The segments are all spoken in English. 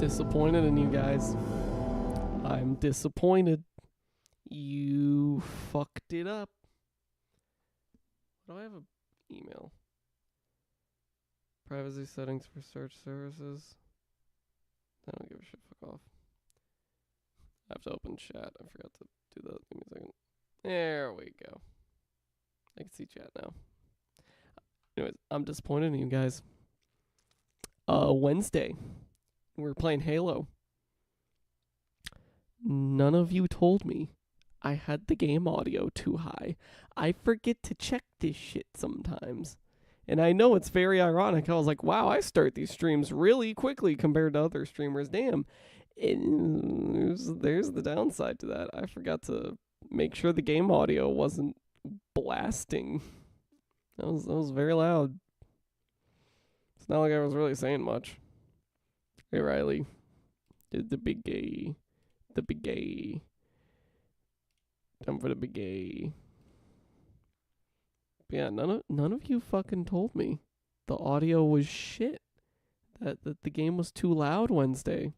disappointed in you guys. I'm disappointed. You fucked it up. Do I have an email? Privacy settings for search services. I don't give a shit. Fuck off. I have to open chat. I forgot to do that. Give me a second. There we go. I can see chat now. Anyways, I'm disappointed in you guys. Wednesday, we're playing Halo. None of you told me I had the game audio too high. I forget to check this shit sometimes. And I know it's very ironic. I was like, wow, I start these streams really quickly compared to other streamers. Damn. And there's the downside to that. I forgot to make sure the game audio wasn't blasting. That was very loud. It's not like I was really saying much. Hey, Riley. The big gay. The big gay. Time for the big gay. But yeah, none of you fucking told me the audio was shit. That the game was too loud Wednesday.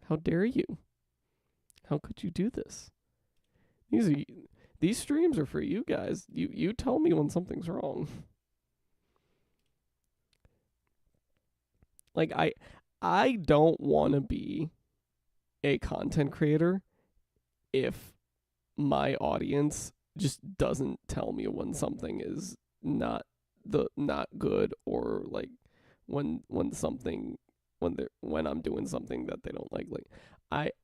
How dare you? How could you do this? These streams are for you guys. You tell me when something's wrong. Like I don't want to be a content creator if my audience just doesn't tell me when something is not good, or like when I'm doing something that they don't like. Like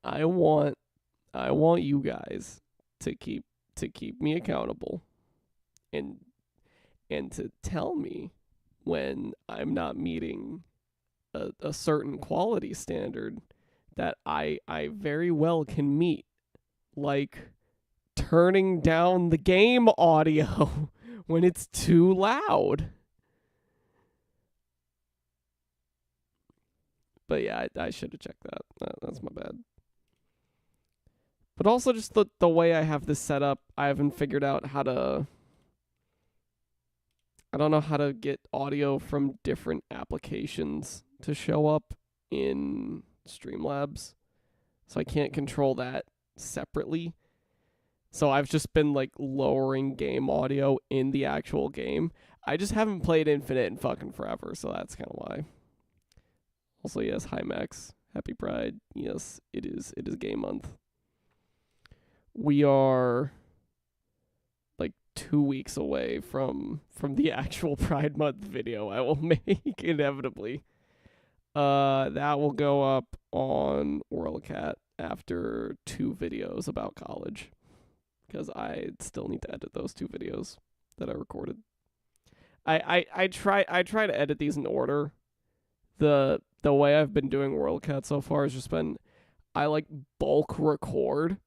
I want you guys to keep me accountable and to tell me when I'm not meeting a certain quality standard that I very well can meet, like turning down the game audio when it's too loud. But yeah, I should have checked that. That's my bad. But also just the way I have this set up, I haven't figured out how to... I don't know how to get audio from different applications to show up in Streamlabs. So I can't control that separately. So I've just been like lowering game audio in the actual game. I just haven't played Infinite in fucking forever, so that's kind of why. Also, yes, hi Max. Happy Pride. Yes, it is game month. We are like 2 weeks away from the actual Pride Month video I will make inevitably. That will go up on WorldCat after 2 videos about college, because I still need to edit those 2 videos that I recorded. I try to edit these in order. The way I've been doing WorldCat so far has just been, I like bulk record.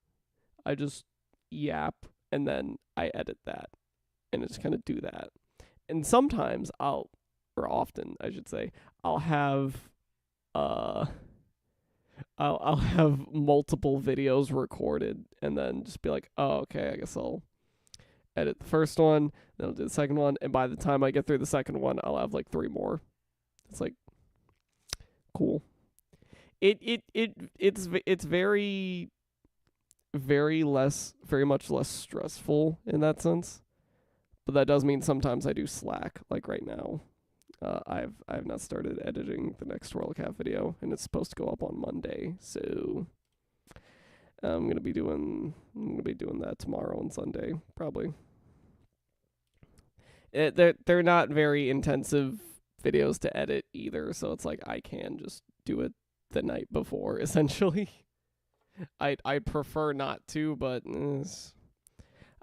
I just yap and then I edit that, and just kind of do that. And sometimes often I should say, I'll have I'll have multiple videos recorded and then just be like, oh, okay, I guess I'll edit the first one, then I'll do the second one, and by the time I get through the second one, I'll have like 3 more. It's like cool. It's very much less stressful in that sense. But that does mean sometimes I do slack, like right now. I've not started editing the next WorldCat video, and it's supposed to go up on Monday, so I'm gonna be doing that tomorrow and Sunday probably. They're not very intensive videos to edit either, so it's like I can just do it the night before essentially. I'd prefer not to, but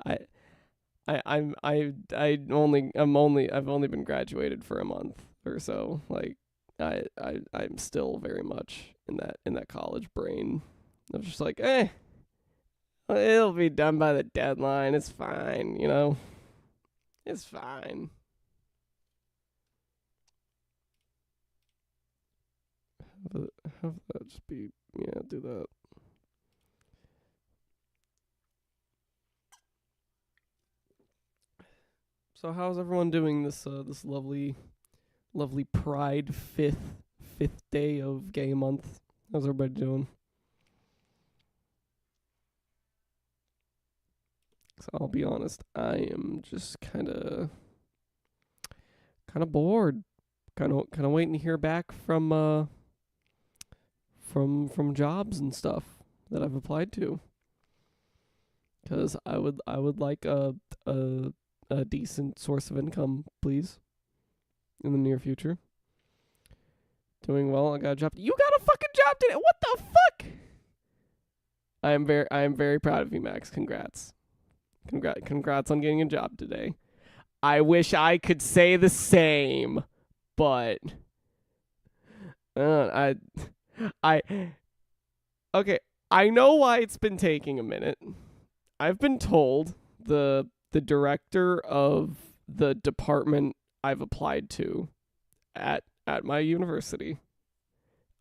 I've only been graduated for a month or so. Like I'm still very much in that college brain. I'm just like, it'll be done by the deadline. It's fine, you know. It's fine. Have that just be, yeah, do that. So how's everyone doing this lovely Pride fifth day of gay month? How's everybody doing? So I'll be honest, I am just kind of bored. Kind of waiting to hear back from jobs and stuff that I've applied to. Cuz I would like a decent source of income, please, in the near future. Doing well. I got a job. You got a fucking job today. What the fuck? I am very proud of you, Max. Congrats. Congrats on getting a job today. I wish I could say the same, but I okay. I know why it's been taking a minute. I've been told the director of the department I've applied to at my university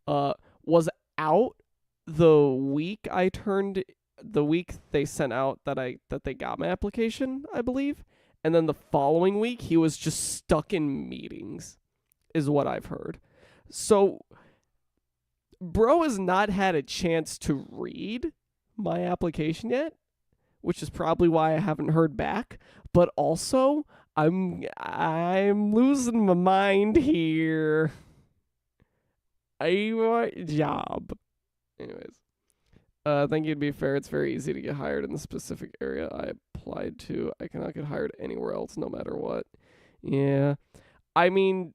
was out the week they sent out that they got my application, I believe. And then the following week he was just stuck in meetings, is what I've heard. So bro has not had a chance to read my application yet, which is probably why I haven't heard back. But also, I'm losing my mind here. I want a job. Anyways. I think it'd be fair. It's very easy to get hired in the specific area I applied to. I cannot get hired anywhere else, no matter what. Yeah. I mean,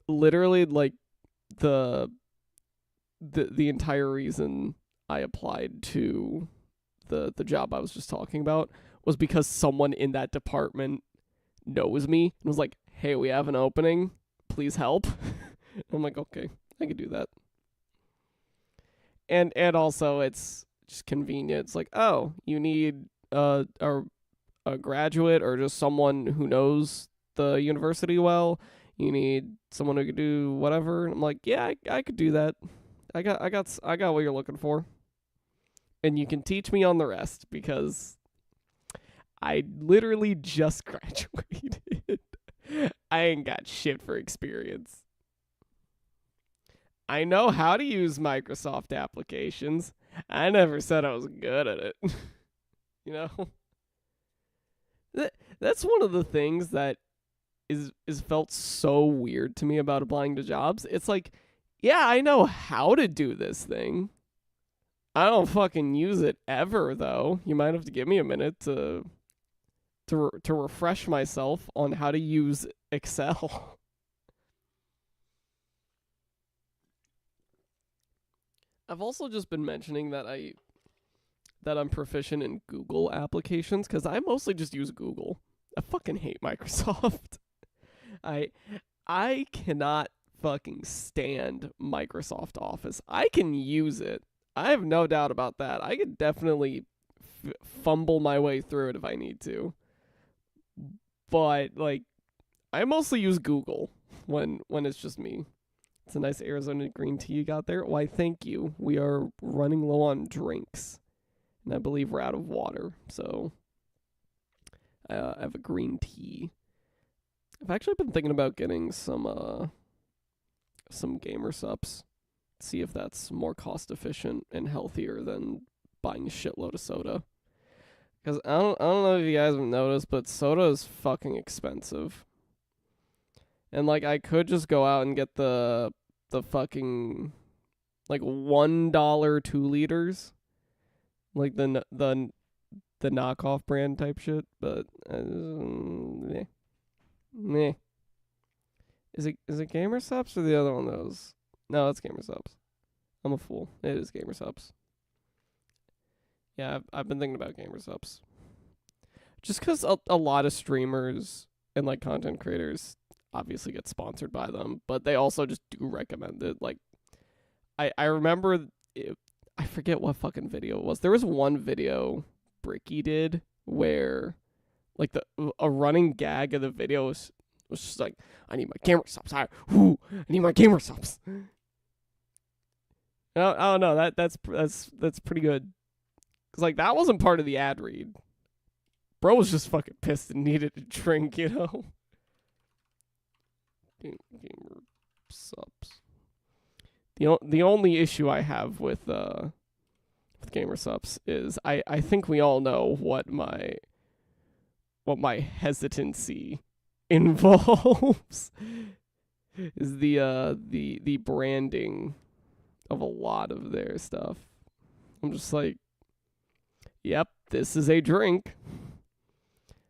literally, like, the entire reason I applied to the job I was just talking about was because someone in that department knows me and was like, hey, we have an opening. Please help. I'm like, okay, I can do that. And also, it's just convenient. It's like, oh, you need a graduate or just someone who knows the university well. You need someone who could do whatever. And I'm like, yeah, I could do that. I got what you're looking for. And you can teach me on the rest because I literally just graduated. I ain't got shit for experience. I know how to use Microsoft applications. I never said I was good at it. You know? That's one of the things that is felt so weird to me about applying to jobs. It's like, yeah, I know how to do this thing. I don't fucking use it ever, though. You might have to give me a minute to refresh myself on how to use Excel. I've also just been mentioning that I'm proficient in Google applications because I mostly just use Google. I fucking hate Microsoft. I cannot fucking stand Microsoft Office. I can use it. I have no doubt about that. I could definitely fumble my way through it if I need to. But like, I mostly use Google when it's just me. It's a nice Arizona green tea you got there. Why, thank you. We are running low on drinks. And I believe we're out of water. So I have a green tea. I've actually been thinking about getting some gamer subs. See if that's more cost efficient and healthier than buying a shitload of soda. Because I don't know if you guys have noticed, but soda is fucking expensive. And like, I could just go out and get the fucking like $1 2 liters, like the knockoff brand type shit. But meh. Is it Gamer Subs or the other one of those? No, it's Gamer Subs. I'm a fool. It is Gamer Subs. Yeah, I've been thinking about Gamer Subs. Just because a lot of streamers and like content creators obviously get sponsored by them, but they also just do recommend it. Like, I remember, I forget what fucking video it was. There was one video Bricky did where, like, a running gag of the video was just like, I need my gamer subs. I need my gamer subs. I don't know. That's pretty good. Cause like that wasn't part of the ad read. Bro was just fucking pissed and needed a drink, you know. Gamer subs. The only issue I have with gamer subs is I think we all know what my hesitancy involves is the branding of a lot of their stuff. I'm just like, yep, this is a drink.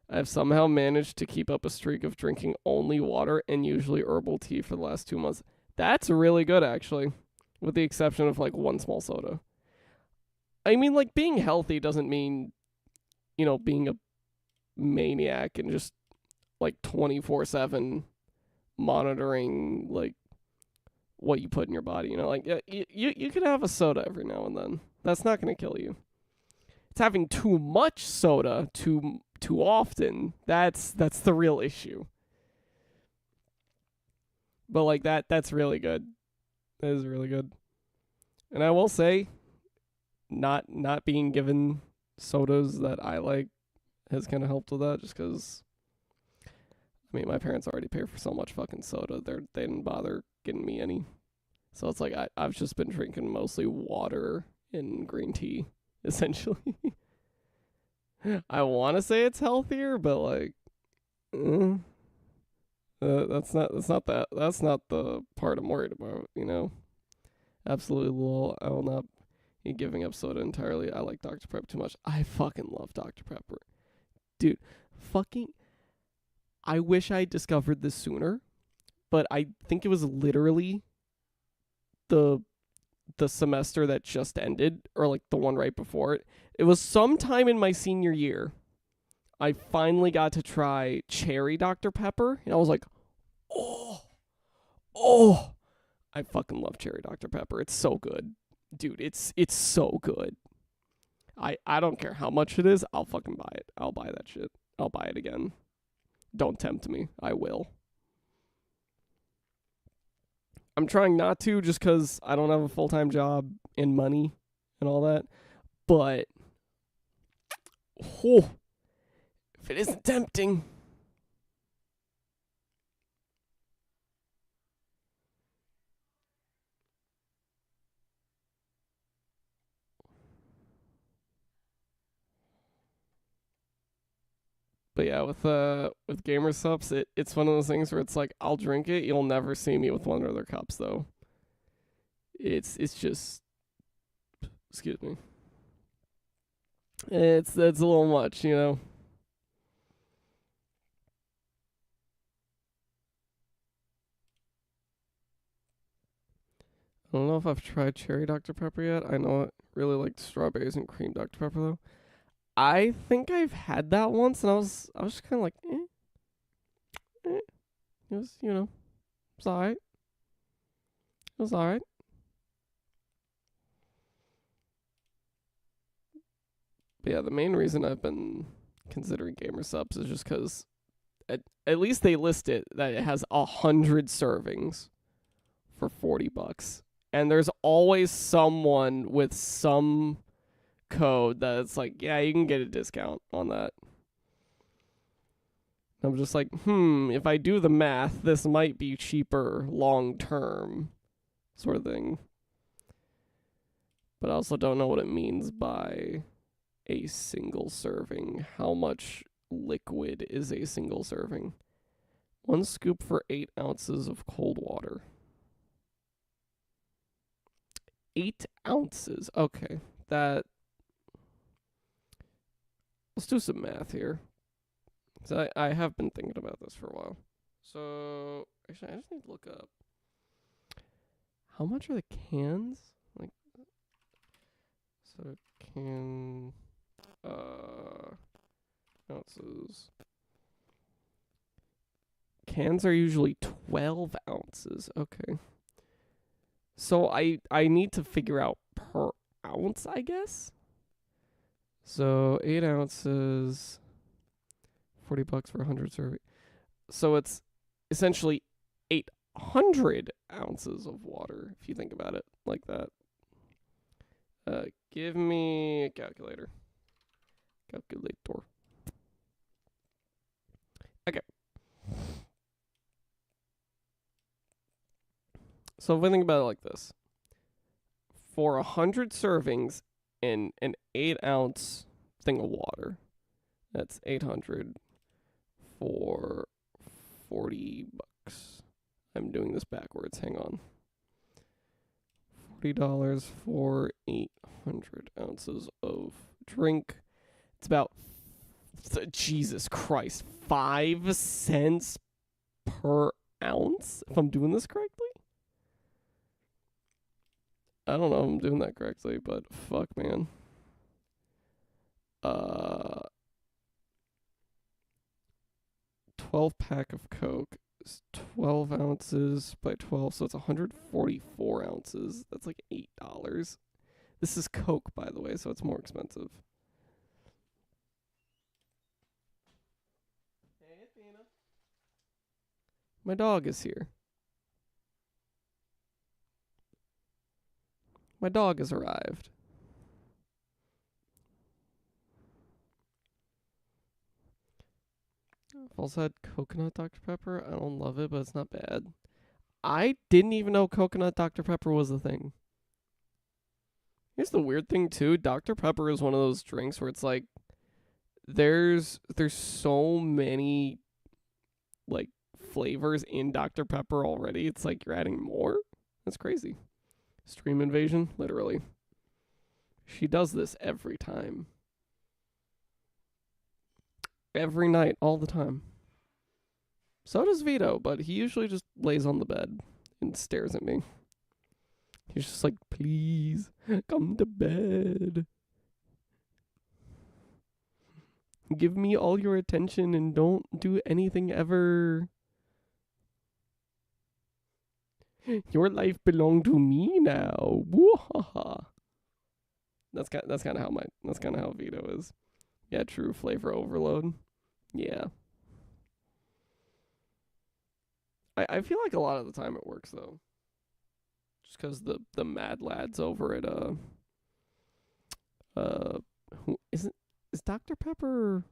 I've somehow managed to keep up a streak of drinking only water and usually herbal tea for the last 2 months. That's really good, actually, with the exception of like one small soda. I mean, like, being healthy doesn't mean, being a maniac and just like 24/7 monitoring like what you put in your body. Like, yeah, you could have a soda every now and then. That's not going to kill you. It's having too much soda too often. That's the real issue. But like that's really good. That is really good. And I will say, not being given sodas that I like has kind of helped with that, just because I mean, my parents already pay for so much fucking soda. They didn't bother getting me any. So it's like I've just been drinking mostly water and green tea, essentially. I want to say it's healthier, but like, that's not the part I'm worried about. Absolutely, lol. I will not be giving up soda entirely. I like Dr. Pepper too much. I fucking love Dr. Pepper, dude. Fucking, I wish I discovered this sooner, but I think it was literally the semester that just ended, or like the one right before it. It was sometime in my senior year. I finally got to try cherry Dr. Pepper, and I was like, oh, I fucking love cherry Dr. Pepper. It's so good, dude. It's so good. I don't care how much it is. I'll fucking buy it. I'll buy that shit. I'll buy it again. Don't tempt me. I will. I'm trying not to, just because I don't have a full-time job and money and all that. But, if it isn't tempting. But yeah, with gamer subs, it's one of those things where it's like, I'll drink it. You'll never see me with one of their cups, though. It's just, excuse me. That's a little much, I don't know if I've tried cherry Dr. Pepper yet. I know I really like strawberries and cream Dr. Pepper though. I think I've had that once, and I was just kind of like, eh. It was, it was alright. It was alright. But yeah, the main reason I've been considering gamer subs is just because at least they list it that it has 100 servings for $40, and there's always someone with some code that's like, yeah, you can get a discount on that. I'm just like, if I do the math, this might be cheaper long term, sort of thing. But I also don't know what it means by a single serving. How much liquid is a single serving? 1 scoop for 8 ounces of cold water. 8 ounces. Okay. Let's do some math here. So I have been thinking about this for a while. So, actually, I just need to look up. How much are the cans? Like, so can, ounces. Cans are usually 12 ounces. Okay. So I need to figure out per ounce, I guess. So 8 ounces, $40 for 100 serving. So it's essentially 800 ounces of water, if you think about it like that. Give me a calculator. Calculator. Okay. So if we think about it like this, for 100 servings and an 8-ounce thing of water. That's 800 for $40. I'm doing this backwards. Hang on. $40 for 800 ounces of drink. It's about, Jesus Christ, 5 cents per ounce, if I'm doing this correctly? I don't know if I'm doing that correctly, but fuck, man. 12-pack of Coke is 12 ounces by 12, so it's 144 ounces. That's like $8. This is Coke, by the way, so it's more expensive. Hey, Athena. My dog is here. My dog has arrived. I've also had coconut Dr. Pepper. I don't love it, but it's not bad. I didn't even know coconut Dr. Pepper was a thing. Here's the weird thing, too. Dr. Pepper is one of those drinks where it's like, there's so many, like, flavors in Dr. Pepper already. It's like you're adding more. That's crazy. Stream invasion, literally. She does this every time. Every night, all the time. So does Vito, but he usually just lays on the bed and stares at me. He's just like, please, come to bed. Give me all your attention and don't do anything ever. Your life belongs to me now. Woo-ha-ha. That's kind of how Vito is. Yeah, true flavor overload. Yeah. I feel like a lot of the time it works though. Just because the mad lads over at who is Dr. Pepper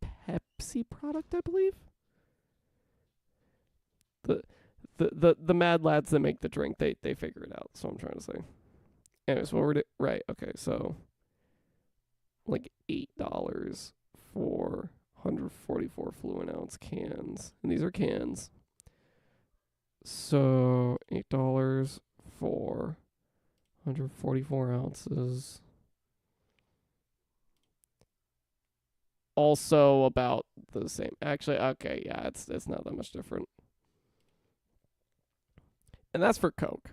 Pepsi product, I believe? The mad lads that make the drink, they figure it out. That's what I'm trying to say. Anyways, what we're right, okay, so like $8 for 144 fluid ounce cans. And these are cans. So $8 for 144 ounces. Also about the same. Actually, okay, yeah, it's not that much different. And that's for Coke.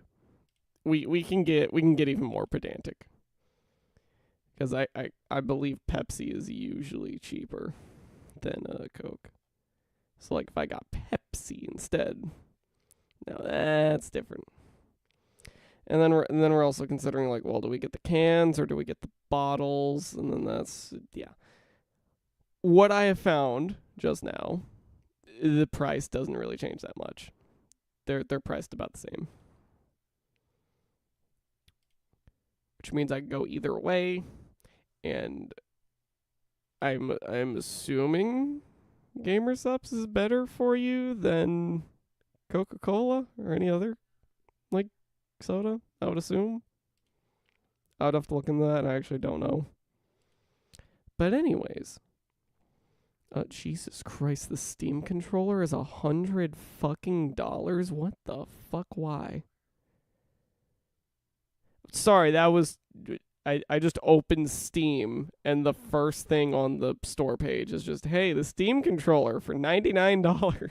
We can get even more pedantic. Because I believe Pepsi is usually cheaper than Coke. So like if I got Pepsi instead, now that's different. And then we're also considering like, well, do we get the cans or do we get the bottles? And then that's, yeah. What I have found just now, the price doesn't really change that much. They're priced about the same. Which means I can go either way. And I'm assuming Gamer Subs is better for you than Coca-Cola or any other like soda, I would assume. I would have to look into that, and I actually don't know. But anyways, Jesus Christ, the Steam controller is $100 fucking dollars. What the fuck? Why? Sorry, that was. I just opened Steam, and the first thing on the store page is just, hey, the Steam controller for $99.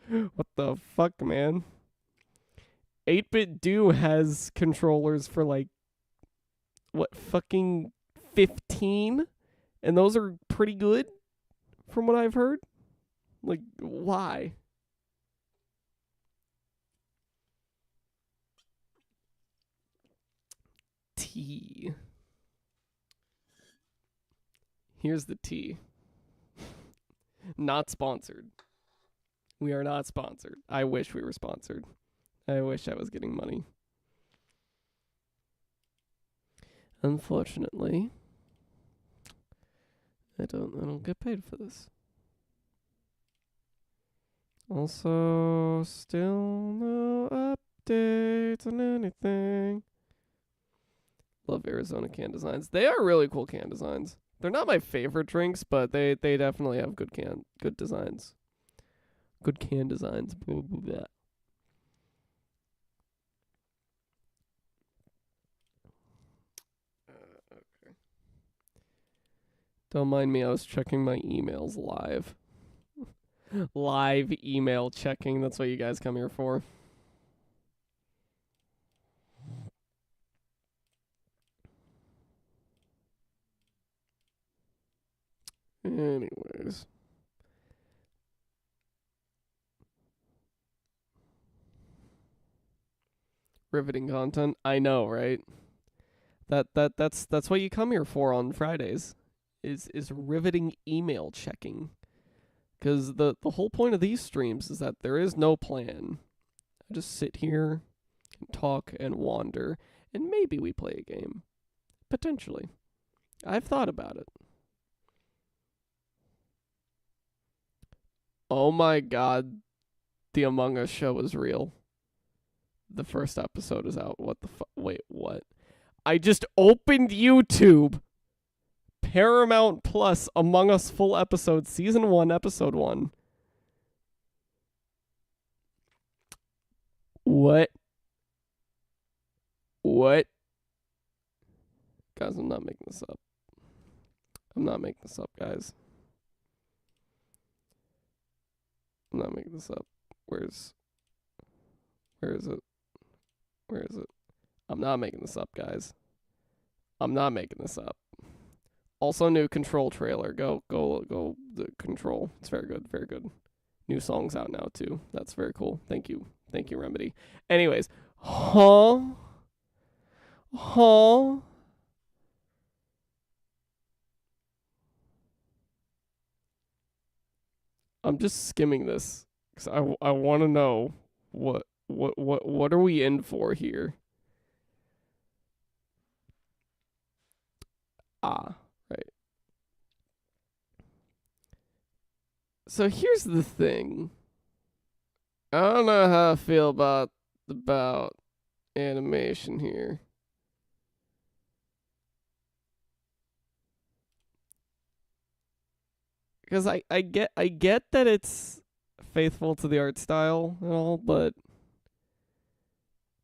What the fuck, man? 8-Bit Do has controllers for like, what, fucking 15? And those are pretty good, from what I've heard. Like, why? Tea. Here's the tea. Not sponsored. We are not sponsored. I wish we were sponsored. I wish I was getting money. Unfortunately, I don't get paid for this. Also, still no updates on anything. Love Arizona can designs. They are really cool can designs. They're not my favorite drinks, but they definitely have good designs. Good can designs. Blah, blah, blah. Okay. Don't mind me, I was checking my emails live. Live email checking, that's what you guys come here for. Anyways. Riveting content. I know, right? That's what you come here for on Fridays. Is riveting email checking. Because the whole point of these streams is that there is no plan. I just sit here and talk and wander, and maybe we play a game. Potentially. I've thought about it. Oh my god, the Among Us show is real. The first episode is out. What the fuck? Wait, what? I just opened YouTube. Paramount Plus Among Us full episode, season 1, episode 1. What? What? Guys, I'm not making this up. I'm not making this up, guys. I'm not making this up. Where is it? Where is it? I'm not making this up, guys. I'm not making this up. Also, new Control trailer. Go, the Control. It's very good, very good. New songs out now, too. That's very cool. Thank you, Remedy. Anyways. Huh? I'm just skimming this because I want to know what are we in for here? Ah, right. So here's the thing. I don't know how I feel about animation here. Because I get that it's faithful to the art style and all, but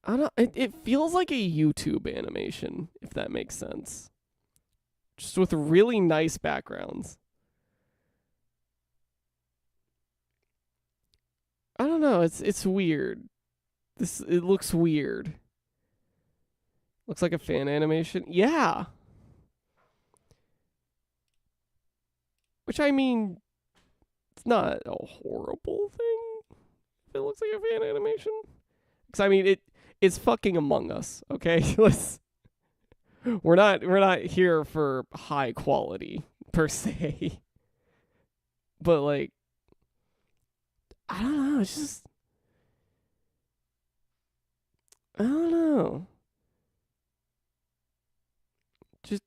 I don't. It feels like a YouTube animation, if that makes sense. Just with really nice backgrounds. I don't know. It's weird. It looks weird. Looks like a fan animation. Yeah. Which, I mean, it's not a horrible thing if it looks like a fan animation. Because, I mean, it's fucking Among Us, okay? We're not here for high quality, per se. But, like, I don't know. It's just, I don't know. Just,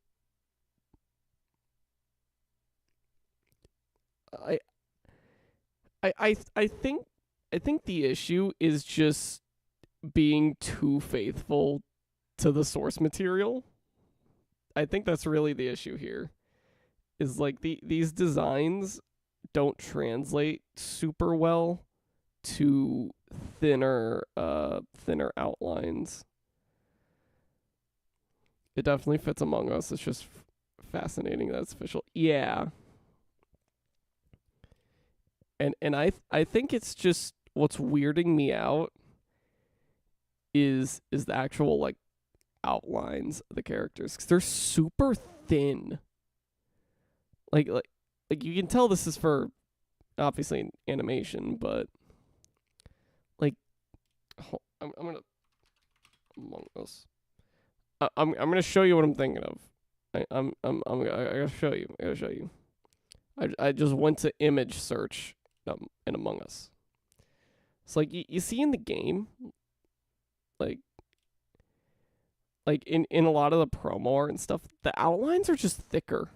I think the issue is just being too faithful to the source material. I think that's really the issue here. Is like these designs don't translate super well to thinner outlines. It definitely fits Among Us. It's just fascinating that it's official. Yeah. And I think it's just what's weirding me out is the actual like outlines of the characters, cuz they're super thin. Like you can tell this is for obviously animation, but like I'm going to Among Us. I'm going to show you what I'm thinking of. I gotta show you. I just went to image search in Among Us. It's like you see in the game, like in a lot of the promo art and stuff, the outlines are just thicker.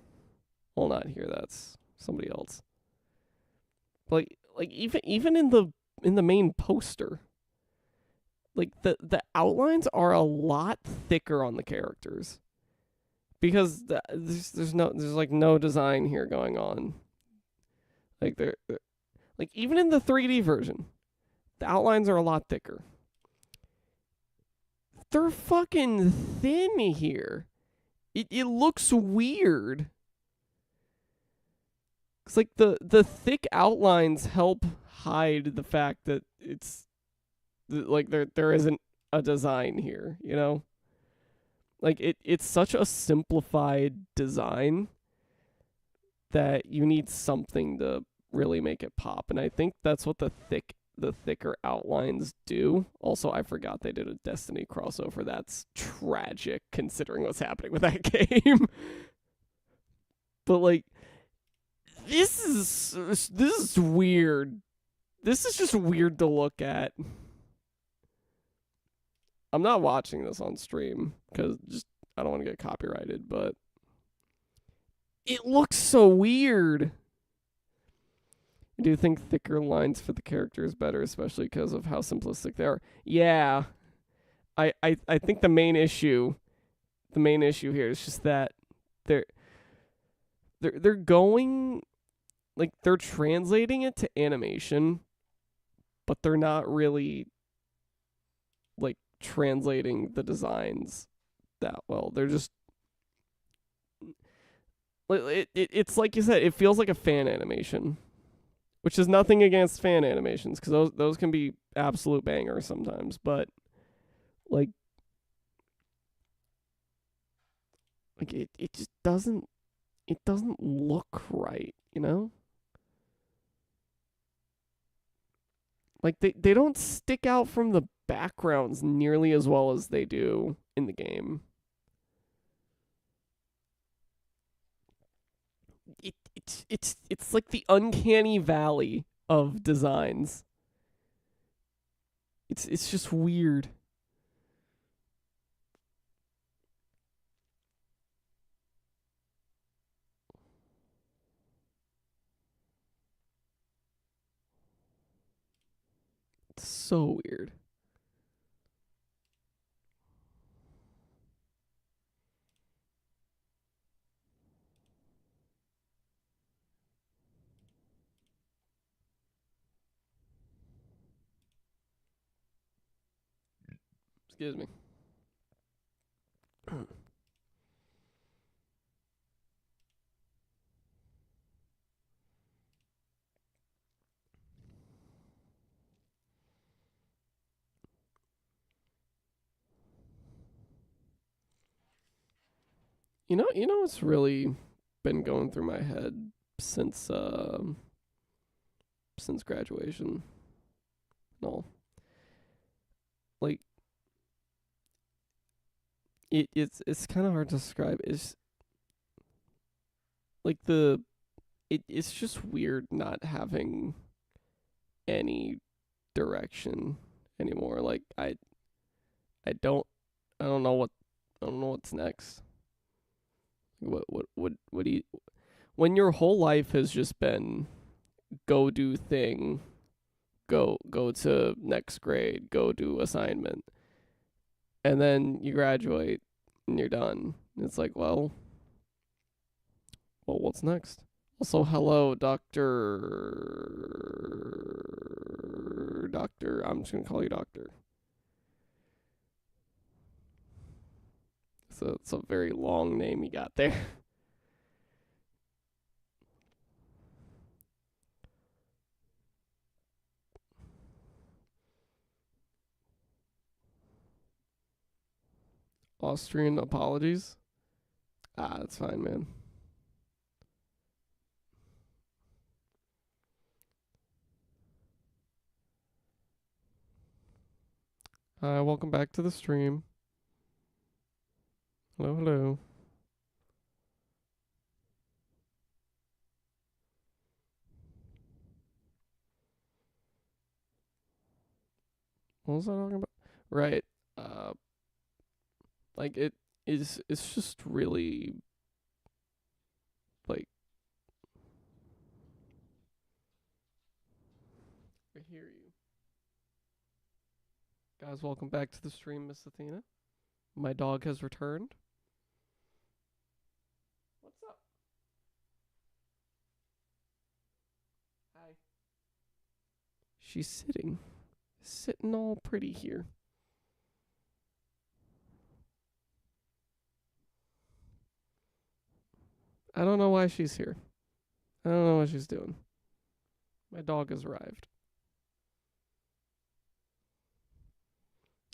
Well, not here. That's somebody else. Like even in the main poster, like the outlines are a lot thicker on the characters. because there's like no design here going on. Like like even in the 3D version, the outlines are a lot thicker. They're fucking thin here. It looks weird. It's like the thick outlines help hide the fact that it's like there isn't a design here, you know? Like it's such a simplified design that you need something to really make it pop. And I think that's what the thicker outlines do. Also, I forgot they did a Destiny crossover. That's tragic considering what's happening with that game. But like this is weird. This is just weird to look at. I'm not watching this on stream because just I don't want to get copyrighted, but it looks so weird. I do think thicker lines for the characters better, especially because of how simplistic they are. Yeah. I think the main issue here is just that they're going like they're translating it to animation, but they're not really like translating the designs that well. They're just it's like you said, it feels like a fan animation, which is nothing against fan animations because those can be absolute bangers sometimes, but like it just doesn't look right, you know? Like they don't stick out from the backgrounds nearly as well as they do in the game. It's like the uncanny valley of designs. It's just weird. It's so weird. Excuse me. You know what's really been going through my head since graduation. No, like it's kind of hard to describe. It's like it's just weird not having any direction anymore. Like I don't I don't know what's next. What do you when your whole life has just been go do thing, go to next grade, go do assignment, and then you graduate and you're done. It's like, well, what's next? Also, hello, Doctor. I'm just gonna call you Doctor. So it's a very long name you got there. Austrian apologies. Ah, that's fine, man. Hi, welcome back to the stream. Hello, hello. What was I talking about? Right. Uh, like it's just really like I hear you. Guys, welcome back to the stream, Miss Athena. My dog has returned. She's sitting all pretty here. I don't know why she's here. I don't know what she's doing. My dog has arrived.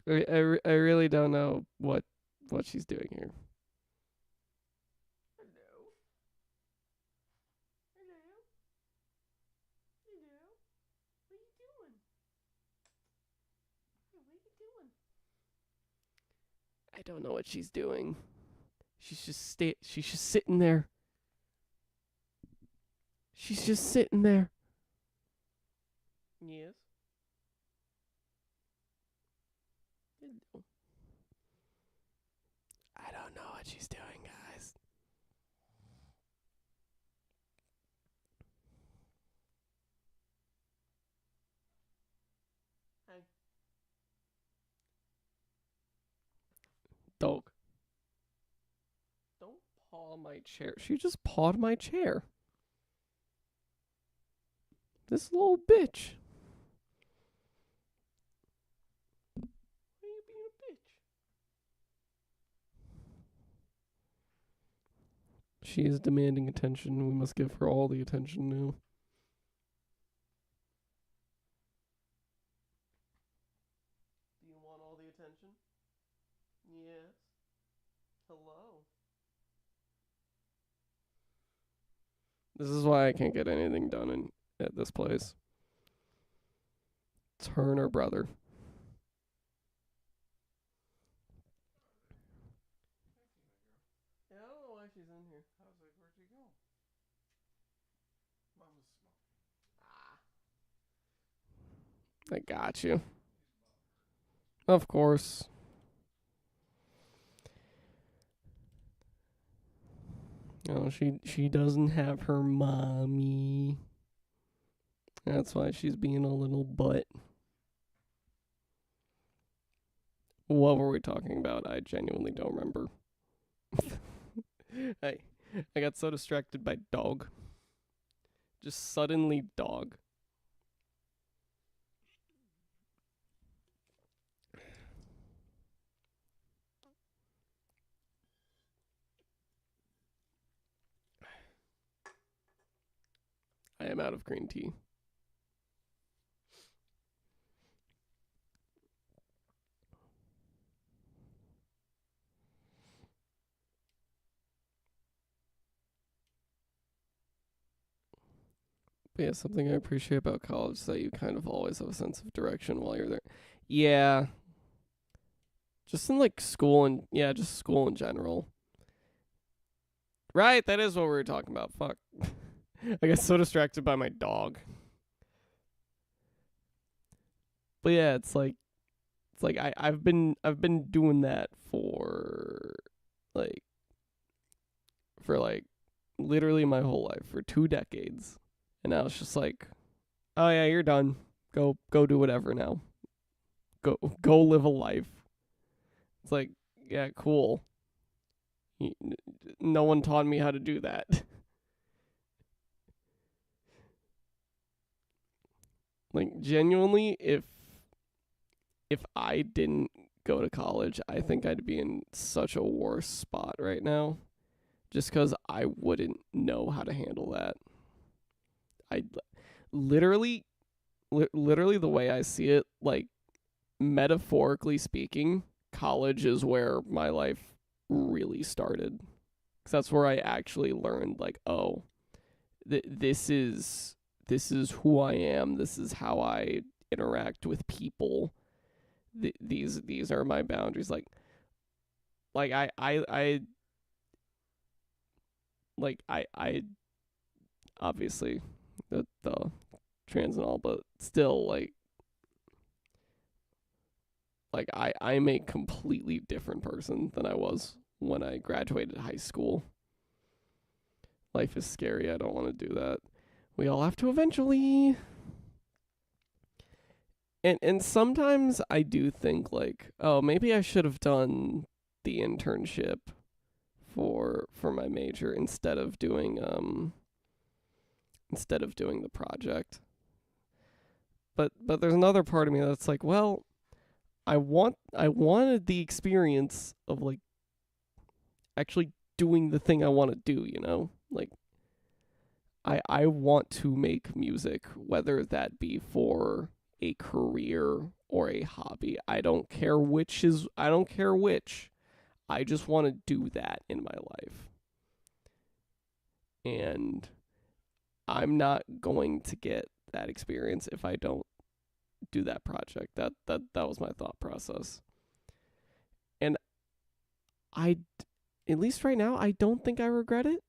I really don't know what she's doing here. Hello. Hello. Hello. What are you doing? Hey, what are you doing? I don't know what she's doing. She's just sitting there. She's just sitting there. Yes. Hello. I don't know what she's doing, guys. Hey. Dog. Don't paw my chair. She just pawed my chair. This little bitch. Why are you being a bitch? She is demanding attention. We must give her all the attention now. Do you want all the attention? Yes. Hello. This is why I can't get anything done at this place. It's her and her brother. Yeah, I don't know why she's in here. I was like, where'd she go? Mama's smoking. I got you. Of course. Oh, she doesn't have her mommy. That's why she's being a little butt. What were we talking about? I genuinely don't remember. I got so distracted by dog. Just suddenly dog. I am out of green tea. But yeah, something I appreciate about college is that you kind of always have a sense of direction while you're there. Yeah. Just in like school and just school in general. Right, that is what we were talking about. Fuck. I got so distracted by my dog. But yeah, it's like I've been doing that for like literally my whole life, for 2 decades. And now it's just like, oh yeah, you're done. Go do whatever now. Go live a life. It's like, yeah, cool. No one taught me how to do that. Like, genuinely, if I didn't go to college, I think I'd be in such a worse spot right now. Just because I wouldn't know how to handle that. I literally the way I see it, like, metaphorically speaking, college is where my life really started. Because that's where I actually learned, like, oh, this is who I am. This is how I interact with people. These are my boundaries. Like I obviously the trans and all, but still, like I'm a completely different person than I was when I graduated high school. Life is scary. I don't want to do that. We all have to eventually. And sometimes I do think, like, oh, maybe I should have done the internship for my major instead of doing the project. but there's another part of me that's like, well, I wanted the experience of like actually doing the thing I want to do, you know? Like I want to make music, whether that be for a career or a hobby. I don't care which. I just want to do that in my life. And I'm not going to get that experience if I don't do that project. That was my thought process. And I at least right now I don't think I regret it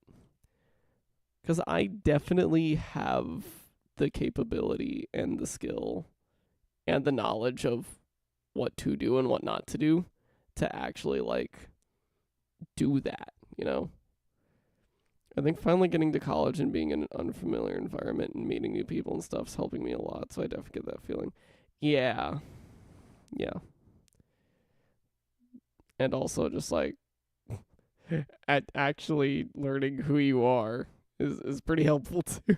cuz I definitely have the capability and the skill and the knowledge of what to do and what not to do to actually like do that, you know? I think finally getting to college and being in an unfamiliar environment and meeting new people and stuff's helping me a lot, so I definitely get that feeling. Yeah. Yeah. And also just like at actually learning who you are is pretty helpful too.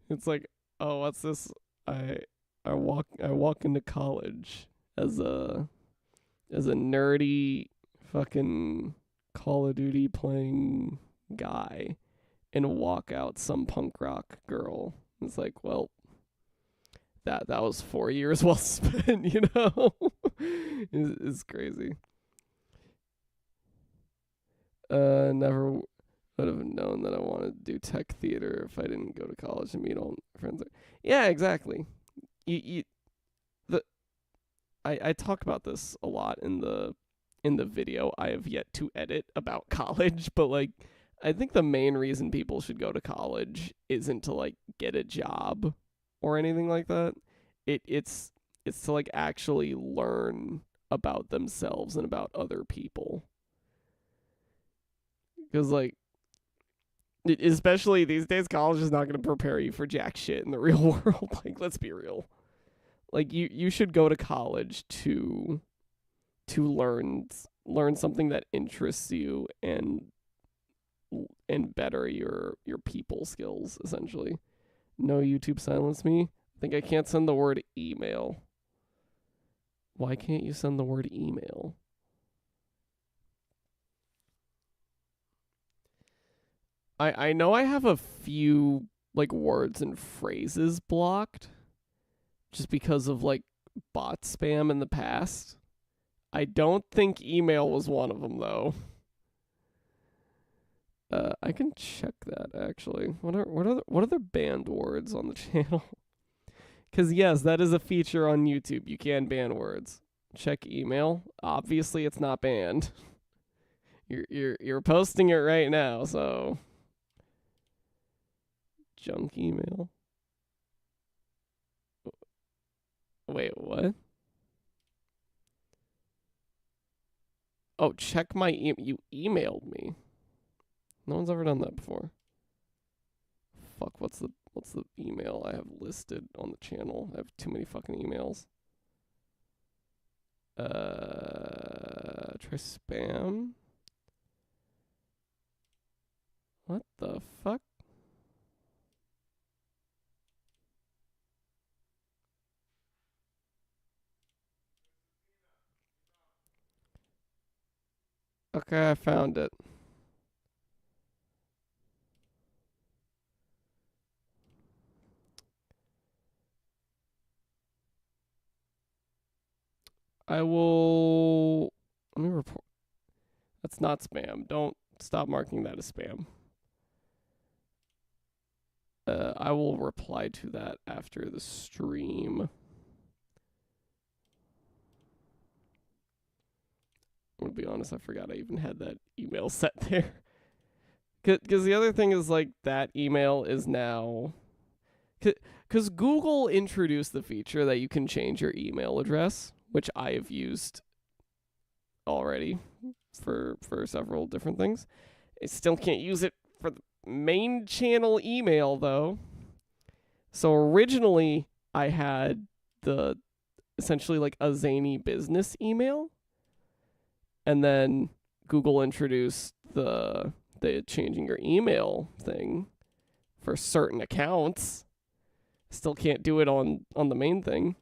It's like, oh, what's this? I I walk into college as a nerdy fucking Call of Duty playing guy and walk out some punk rock girl. It's like, well, that was 4 years well spent, you know? It's crazy. Never would have known that I wanted to do tech theater if I didn't go to college and meet all my friends. Yeah, exactly. You the I talk about this a lot in the video I have yet to edit about college, but like I think the main reason people should go to college isn't to like get a job or anything like that. It's to like actually learn about themselves and about other people. Cuz like especially these days college is not going to prepare you for jack shit in the real world. Like let's be real. Like you should go to college to learn something that interests you and better your people skills essentially. No, YouTube silenced me. I think I can't send the word email. Why can't you send the word email? I know I have a few like words and phrases blocked just because of like bot spam in the past. I don't think email was one of them though. I can check that actually. What are the banned words on the channel? Because yes, that is a feature on YouTube. You can ban words. Check email. Obviously, it's not banned. You're posting it right now, so junk email. Wait, what? Oh, check my you emailed me. No one's ever done that before. Fuck, what's the email I have listed on the channel? I have too many fucking emails. Try spam. What the fuck? Okay, I found it. I will. Let me report. That's not spam. Don't stop marking that as spam. I will reply to that after the stream. I'm gonna be honest, I forgot I even had that email set there. Because the other thing is like that email is now. Because Google introduced the feature that you can change your email address, which I have used already for several different things. I still can't use it for the main channel email though. So originally I had the essentially like a zany business email, and then Google introduced the changing your email thing for certain accounts. Still can't do it on the main thing.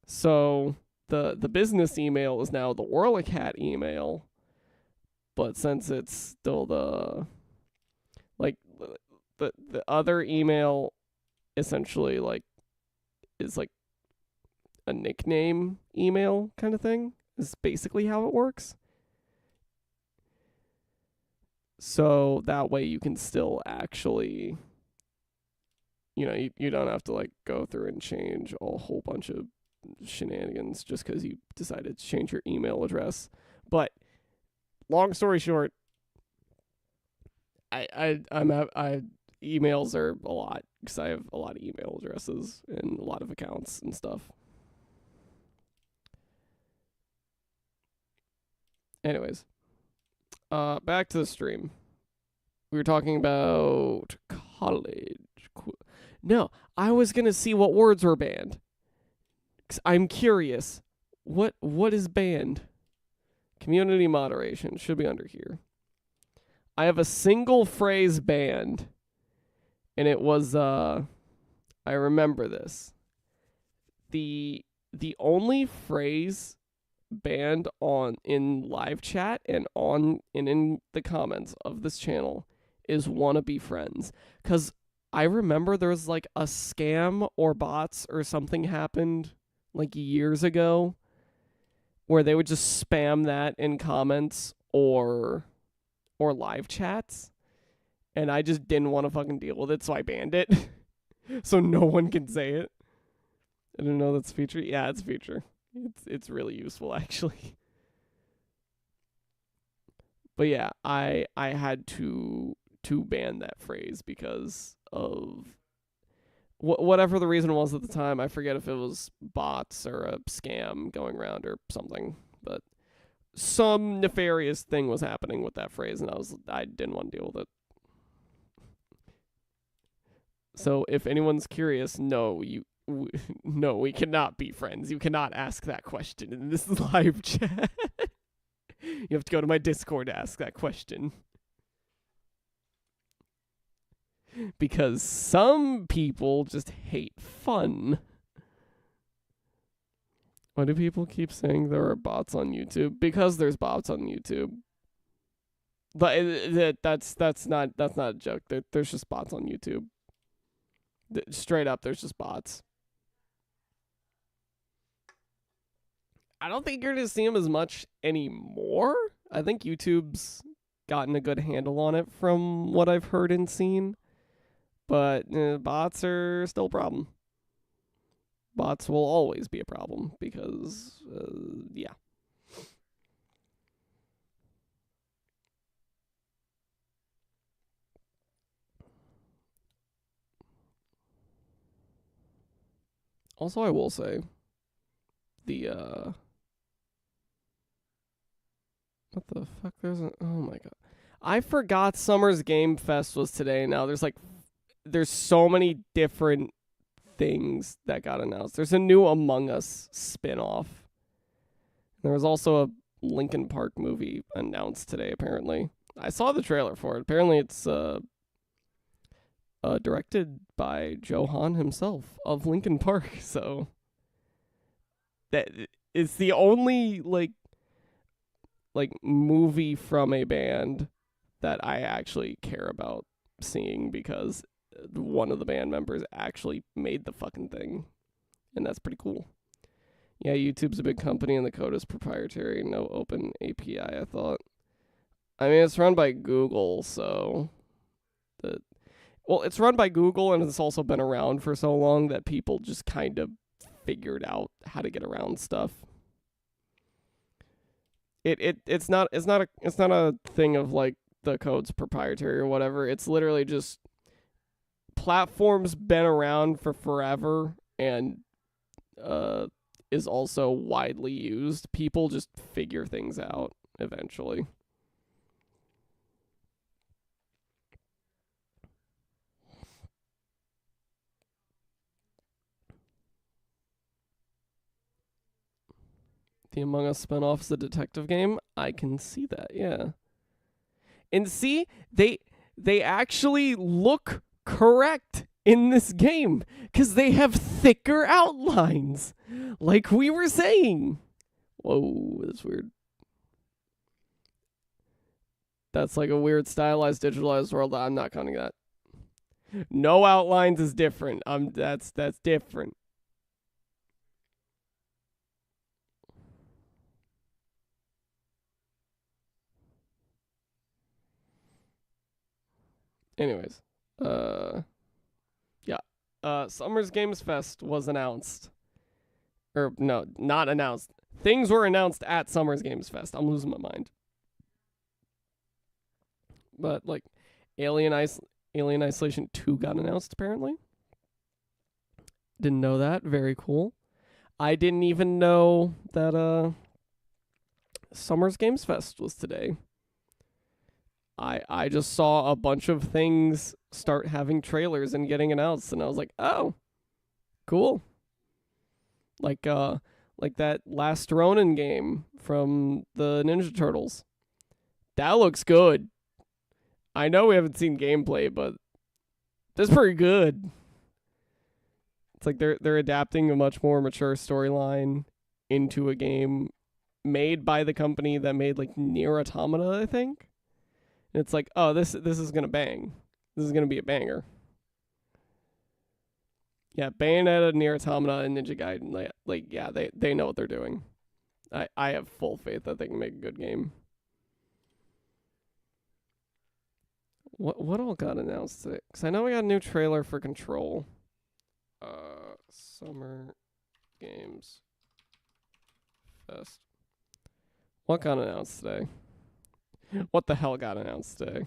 So the business email is now the Whirlicat email, but since it's still like the other email essentially like is like a nickname email kind of thing is basically how it works. So that way you can still actually, you don't have to like go through and change a whole bunch of shenanigans just because you decided to change your email address. But long story short, I emails are a lot because I have a lot of email addresses and a lot of accounts and stuff. Anyways, back to the stream. We were talking about college. No, I was gonna see what words were banned. 'Cause I'm curious. What is banned? Community moderation should be under here. I have a single phrase banned, and it was I remember this. The only phrase banned in live chat and in the comments of this channel is "wanna be friends," because I remember there was like a scam or bots or something happened like years ago where they would just spam that in comments or live chats, and I just didn't want to fucking deal with it, so I banned it. So no one can say it. I don't know that's a feature. Yeah, it's a feature. It's really useful actually. But yeah, I had to ban that phrase because of whatever the reason was at the time. I forget if it was bots or a scam going around or something, but some nefarious thing was happening with that phrase, and I didn't want to deal with it. So if anyone's curious, no, we cannot be friends. You cannot ask that question in this live chat. You have to go to my Discord to ask that question. Because some people just hate fun. Why do people keep saying there are bots on YouTube? Because there's bots on YouTube. But that's not a joke. There's just bots on YouTube. Straight up, there's just bots. I don't think you're going to see them as much anymore. I think YouTube's gotten a good handle on it from what I've heard and seen. But bots are still a problem. Bots will always be a problem because, yeah. Also, I will say, what the fuck? Oh my god. I forgot Summer's Game Fest was today. Now there's so many different things that got announced. There's a new Among Us spinoff. There was also a Linkin Park movie announced today, apparently. I saw the trailer for it. Apparently it's directed by Johan himself of Linkin Park, so that it's the only like movie from a band that I actually care about seeing because one of the band members actually made the fucking thing, and that's pretty cool. Yeah, YouTube's a big company and the code is proprietary, no open API, I thought. I mean, it's run by Google, so it's run by Google, and it's also been around for so long that people just kind of figured out how to get around stuff. It's not a thing of like the code's proprietary or whatever. It's literally just platform's been around for forever and is also widely used. People just figure things out eventually. The Among Us spinoff is a detective game. I can see that, yeah. And see, they actually look correct in this game because they have thicker outlines, like we were saying. Whoa, that's weird. That's like a weird stylized, digitalized world. I'm not counting that. No outlines is different. That's different. Anyways, yeah. Summer's Games Fest was announced. Or no, not announced. Things were announced at Summer's Games Fest. I'm losing my mind. But like Alien Isolation 2 got announced apparently. Didn't know that. Very cool. I didn't even know that Summer's Games Fest was today. I just saw a bunch of things start having trailers and getting announced, and I was like, oh, cool. Like that last Ronin game from the Ninja Turtles. That looks good. I know we haven't seen gameplay, but that's pretty good. It's like they're adapting a much more mature storyline into a game made by the company that made like Nier Automata, I think. And it's like, oh, this is gonna bang. This is gonna be a banger. Yeah, Bayonetta, Nier Automata, and Ninja Gaiden, like yeah, they know what they're doing. I have full faith that they can make a good game. What all got announced today? Because I know we got a new trailer for Control. Summer Games Fest. What got announced today? What the hell got announced today?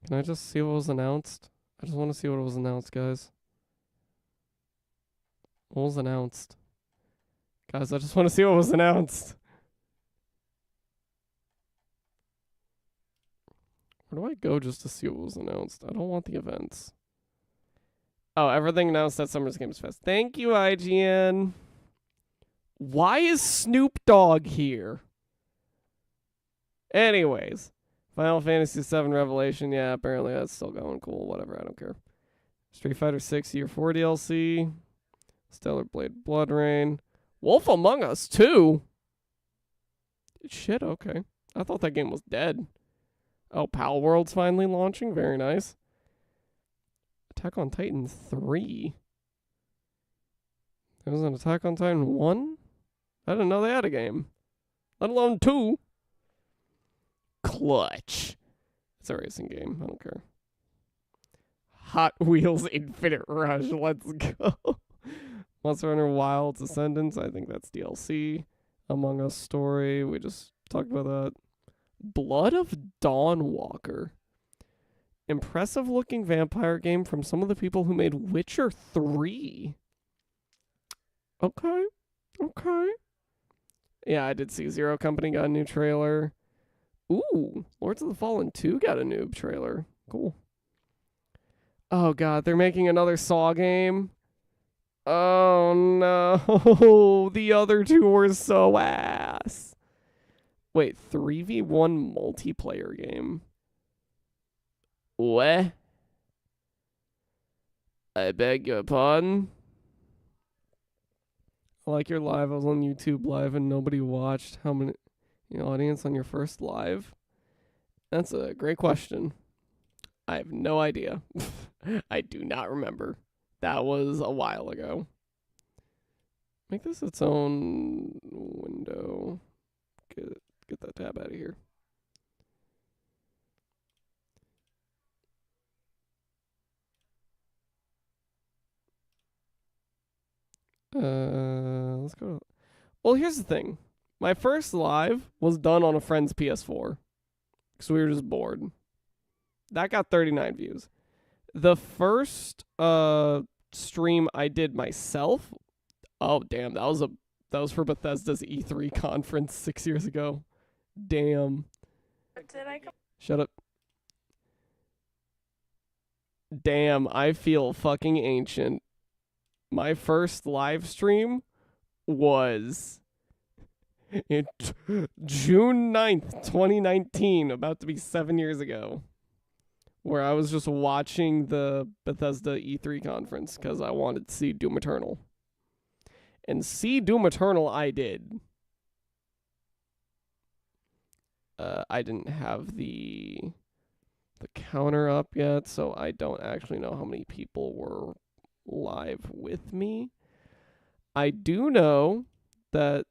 Can I just see what was announced? I just want to see what was announced, guys. What was announced? Guys, I just want to see what was announced. Where do I go just to see what was announced? I don't want the events. Oh, everything announced at Summer's Games Fest. Thank you, IGN. Why is Snoop Dogg here? Anyways, Final Fantasy VII Revelation. Yeah, apparently that's still going. Cool, whatever, I don't care. Street Fighter 6 Year 4 DLC. Stellar Blade Blood Rain. Wolf Among Us 2? Shit, okay. I thought that game was dead. Oh, Pal World's finally launching. Very nice. Attack on Titan 3. There was an Attack on Titan 1? I didn't know they had a game. Let alone 2. Clutch. It's a racing game. I don't care. Hot Wheels Infinite Rush. Let's go. Monster Hunter Wilds Ascendance. I think that's DLC. Among Us story. We just talked about that. Blood of Dawnwalker. Impressive looking vampire game from some of the people who made Witcher 3. Okay. Yeah, I did see Zero Company got a new trailer. Ooh, Lords of the Fallen 2 got a noob trailer. Cool. Oh god, they're making another Saw game. Oh no, the other two were so ass. Wait, 3v1 multiplayer game? What? I beg your pardon? I like your live. I was on YouTube live and nobody watched. How many audience on your first live? That's a great question. I have no idea. I do not remember. That was a while ago. Make this its own window. Get that tab out of here. Let's go. Well, here's the thing. My first live was done on a friend's PS4 because we were just bored. That got 39 views. The first stream I did myself. Oh damn, that was for Bethesda's E3 conference 6 years ago. Damn. Shut up. Damn, I feel fucking ancient. My first live stream was June 9th, 2019, about to be 7 years ago. where I was just watching the Bethesda E3 conference because I wanted to see Doom Eternal. And see Doom Eternal I did. I didn't have the counter up yet, so I don't actually know how many people were live with me. I do know that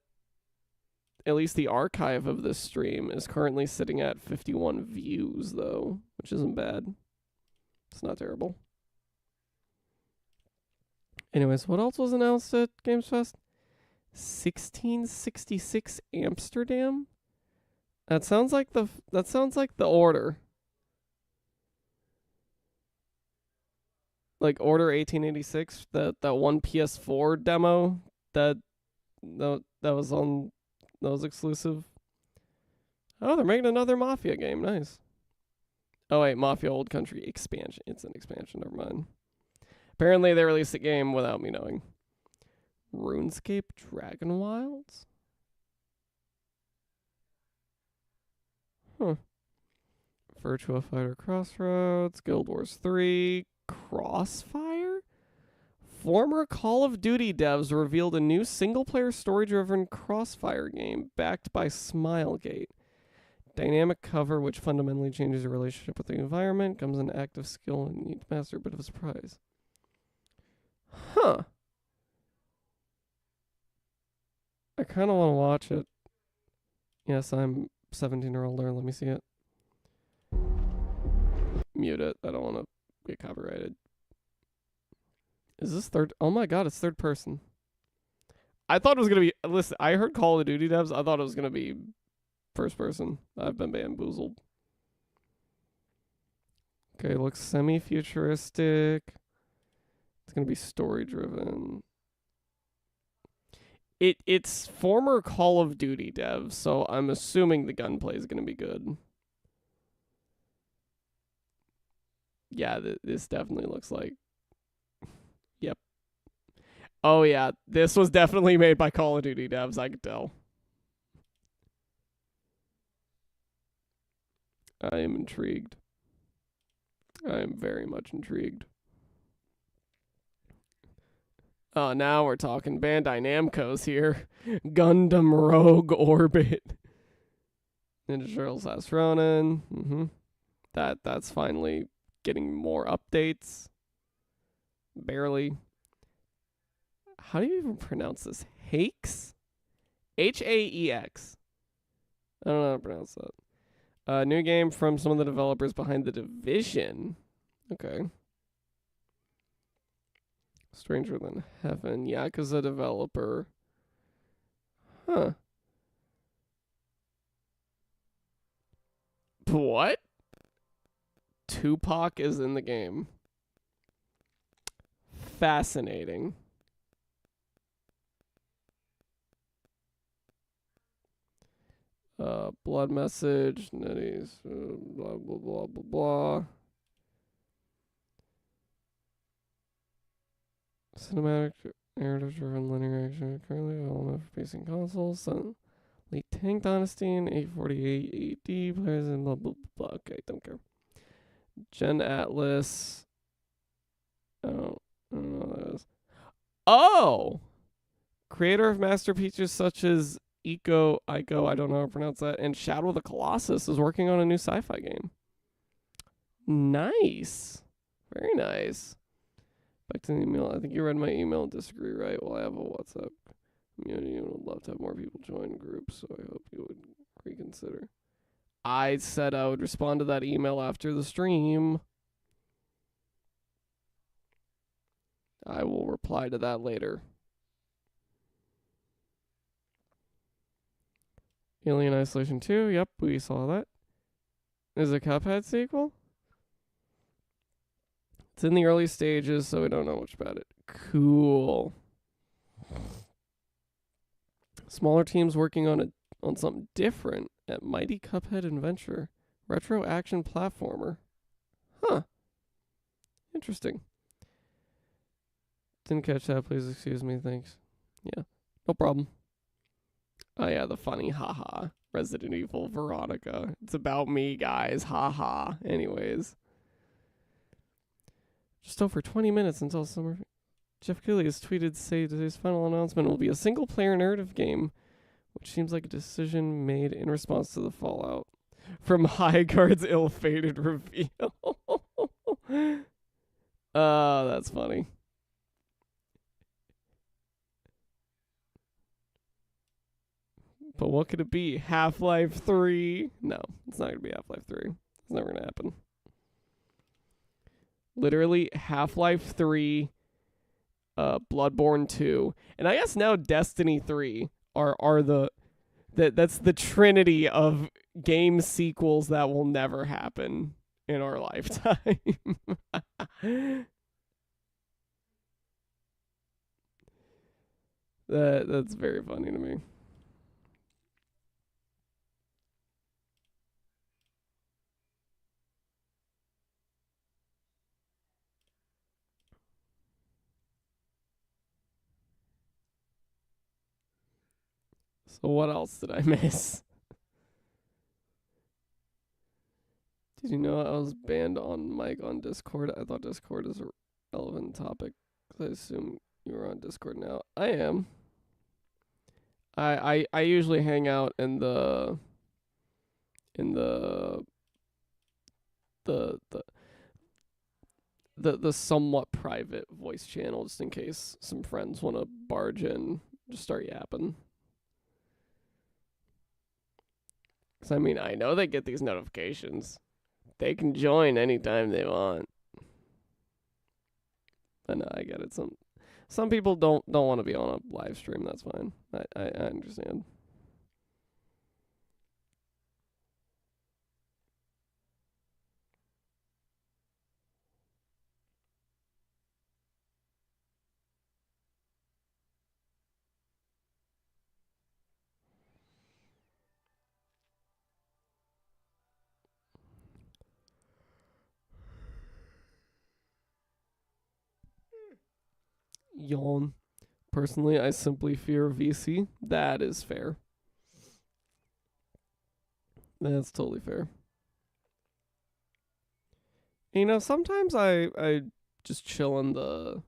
at least the archive of this stream is currently sitting at 51 views, though, which isn't bad. It's not terrible. Anyways, what else was announced at Games Fest? 1666 Amsterdam? That sounds like the order. Like Order 1886, that one PS4 demo that was exclusive. Oh, they're making another Mafia game. Nice. Oh wait, Mafia Old Country expansion. It's an expansion. Never mind. Apparently they released the game without me knowing. RuneScape Dragon Wilds? Huh. Virtua Fighter Crossroads, Guild Wars 3, Crossfire? Former Call of Duty devs revealed a new single-player story-driven Crossfire game backed by Smilegate. Dynamic cover, which fundamentally changes your relationship with the environment, comes in active skill and need to master a bit of a surprise. Huh. I kind of want to watch it. Yes, I'm 17 or older. Let me see it. Mute it. I don't want to get copyrighted. Is this third? Oh my god, it's third person. I thought it was going to be... Listen, I heard Call of Duty devs. I thought it was going to be first person. I've been bamboozled. Okay, looks semi-futuristic. It's going to be story-driven. It's former Call of Duty devs, so I'm assuming the gunplay is going to be good. Yeah, this definitely looks like... Yep. Oh yeah, this was definitely made by Call of Duty devs, I could tell. I am intrigued. I am very much intrigued. Oh, now we're talking. Bandai Namco's here. Gundam Rogue Orbit. Ninja Turtles Last Ronin. That's finally getting more updates. Barely. How do you even pronounce this? Haex? Haex. I don't know how to pronounce that. New game from some of the developers behind The Division. Okay. Stranger Than Heaven. Yakuza developer. Huh. What? Tupac is in the game. Fascinating. Blood Message, Netties, blah, blah, blah, blah, blah. Cinematic, narrative-driven linear action, currently development for PC and consoles. Late Tang Dynasty in 848 AD, players in blah, blah, blah, blah. Okay, don't care. Gen Atlas. I don't know what that is. Oh! Creator of masterpieces such as Ico, I don't know how to pronounce that, and Shadow of the Colossus is working on a new sci-fi game. Nice. Very nice. Back to the email. I think you read my email and disagree, right? Well, I have a WhatsApp community and would love to have more people join groups, so I hope you would reconsider. I said I would respond to that email after the stream. I will reply to that later. Alien Isolation 2, yep, we saw that. Is a Cuphead sequel? It's in the early stages, so we don't know much about it. Cool. Smaller teams working on something different at Mighty Cuphead Adventure. Retro action platformer. Huh. Interesting. Didn't catch that, please excuse me, thanks. Yeah, no problem. Oh yeah, the funny Resident Evil Veronica. It's about me, guys, haha. Anyways. Just over 20 minutes until summer. Jeff Keighley has tweeted to say today's final announcement will be a single-player narrative game, which seems like a decision made in response to the fallout from Highguard's ill-fated reveal. That's funny. But what could it be? Half-Life 3? No, it's not going to be Half-Life 3. It's never going to happen. Literally, Half-Life 3, Bloodborne 2, and I guess now Destiny 3 are that's the trinity of game sequels that will never happen in our lifetime. That's very funny to me. So what else did I miss? Did you know I was banned on mic on Discord? I thought Discord is a relevant topic. I assume you're on Discord now. I am. I usually hang out in the the the the somewhat private voice channel, just in case some friends want to barge in, just start yapping. Because, I mean, I know they get these notifications. They can join anytime they want. But no, I get it. Some people don't want to be on a live stream. That's fine. I understand. Yawn. Personally, I simply fear VC. That is fair. That's totally fair. You know, sometimes I just chill in the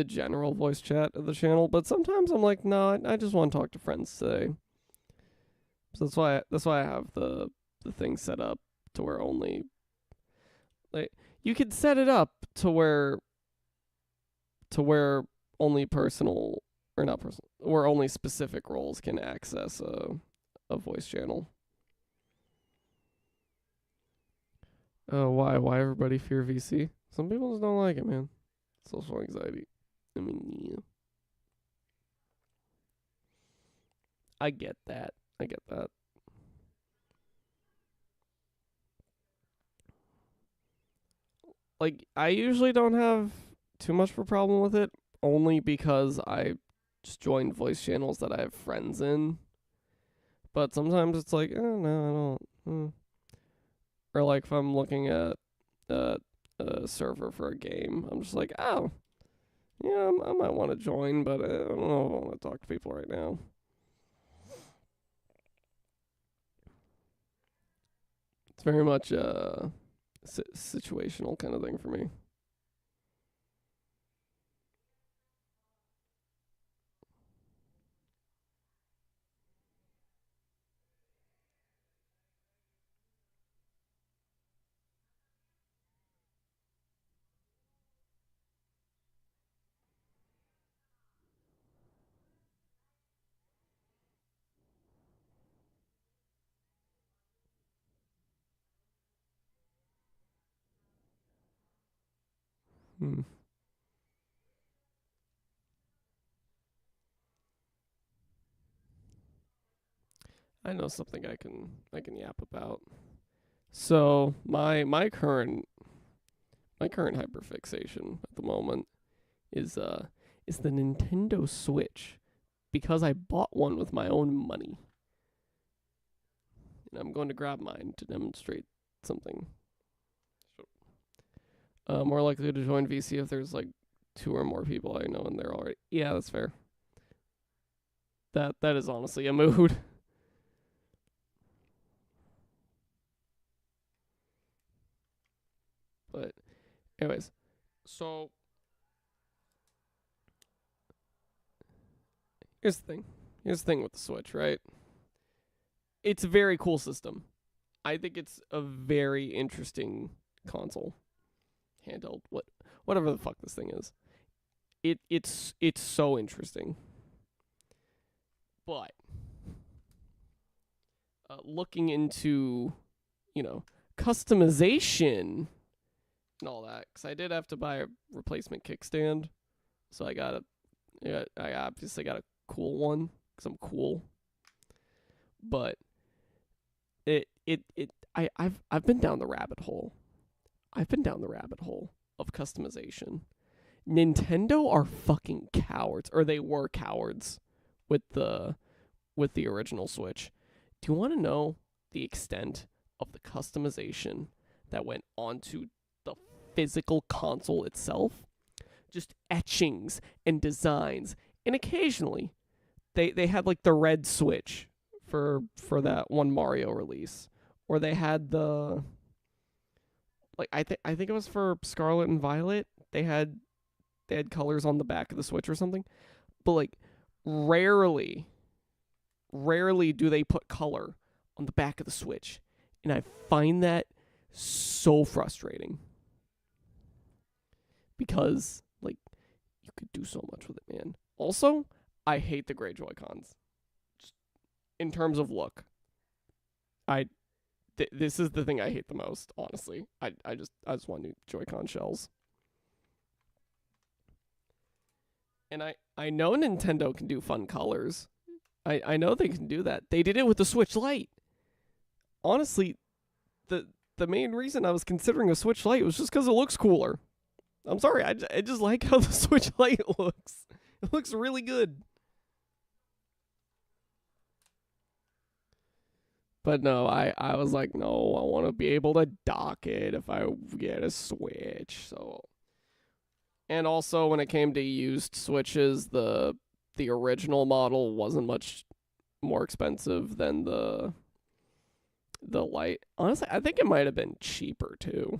general voice chat of the channel, but sometimes I'm like, no, I just want to talk to friends today. So that's why I have the thing set up to where only, like, you could set it up to where only personal, or not personal, where only specific roles can access a voice channel. Why everybody fear VC? Some people just don't like it, man. Social anxiety. I mean, yeah. I get that. Like, I usually don't have too much of a problem with it, only because I just join voice channels that I have friends in. But sometimes it's like, no, I don't. Or like if I'm looking at a server for a game, I'm just like, oh, yeah, I might want to join, but I don't know if I want to talk to people right now. It's very much a situational kind of thing for me. Hmm. I know something I can yap about. So my current hyperfixation at the moment is the Nintendo Switch, because I bought one with my own money. And I'm going to grab mine to demonstrate something. More likely to join VC if there's like 2 or more people I know in there already. Yeah, that's fair. That is honestly a mood. But anyways, So here's the thing. Here's the thing with the Switch, right? It's a very cool system. I think it's a very interesting console, handheld, whatever the fuck this thing is. It's so interesting. But looking into, you know, customization and all that, because I did have to buy a replacement kickstand, so I obviously got a cool one because I'm cool. But I've been down the rabbit hole. I've been down the rabbit hole of customization. Nintendo are fucking cowards, or they were cowards with the original Switch. Do you want to know the extent of the customization that went onto the physical console itself? Just etchings and designs, and occasionally they had like the red Switch for that one Mario release, or they had the like I think it was for Scarlet and Violet. They had colors on the back of the Switch or something, but like rarely do they put color on the back of the Switch, and I find that so frustrating because like you could do so much with it, man. Also, I hate the gray Joy-Cons. Just in terms of look, this is the thing I hate the most, honestly. I just want new Joy-Con shells. And I know Nintendo can do fun colors. I know they can do that. They did it with the Switch Lite. Honestly, the main reason I was considering a Switch Lite was just because it looks cooler. I'm sorry, I just like how the Switch Lite looks. It looks really good. But no, I was like, no, I want to be able to dock it if I get a Switch. So, and also when it came to used Switches, the original model wasn't much more expensive than the Lite. Honestly, I think it might have been cheaper too.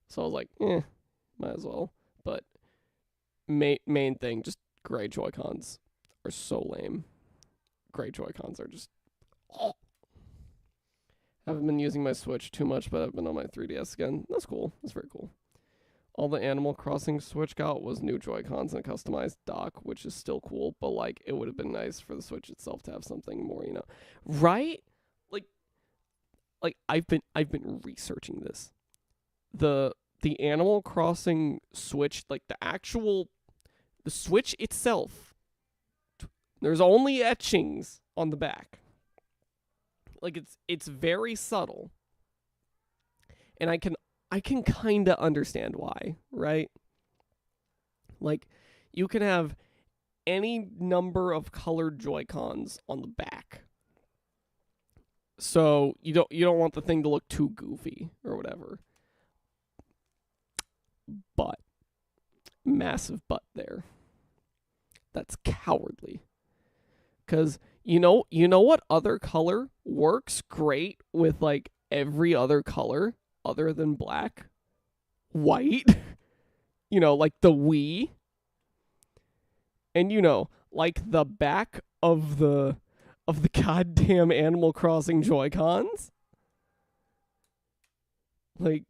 So I was like, might as well. But main thing, just gray Joy-Cons are so lame. Gray Joy-Cons are just. Oh. I haven't been using my Switch too much, but I've been on my 3DS again. That's cool. That's very cool. All the Animal Crossing Switch got was new Joy-Cons and a customized dock, which is still cool, but like it would have been nice for the Switch itself to have something more, right? Like I've been researching this. The Animal Crossing Switch, like the Switch itself, there's only etchings on the back. Like it's very subtle. And I can kind of understand why, right? Like you can have any number of colored Joy-Cons on the back. So you don't want the thing to look too goofy or whatever. But massive butt there. That's cowardly. Cuz you know what other color works great with like every other color other than black? White. Like the Wii. And like the back of the goddamn Animal Crossing Joy-Cons. Like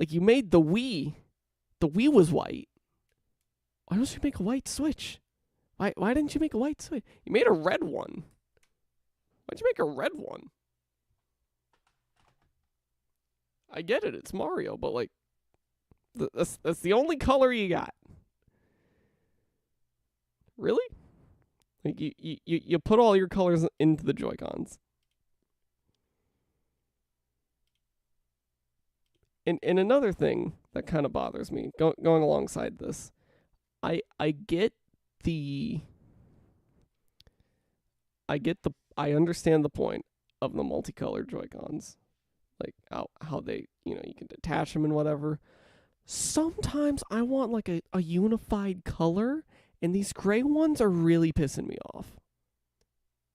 you made the Wii. The Wii was white. Why don't you make a white Switch? Why didn't you make a white Switch? You made a red one. Why'd you make a red one? I get it, it's Mario, but like that's the only color you got. Really? Like you put all your colors into the Joy-Cons. And another thing that kind of bothers me, going alongside this, I get the I understand the point of the multicolored Joy-Cons, like how they you can detach them and whatever. Sometimes I want like a unified color, and these gray ones are really pissing me off.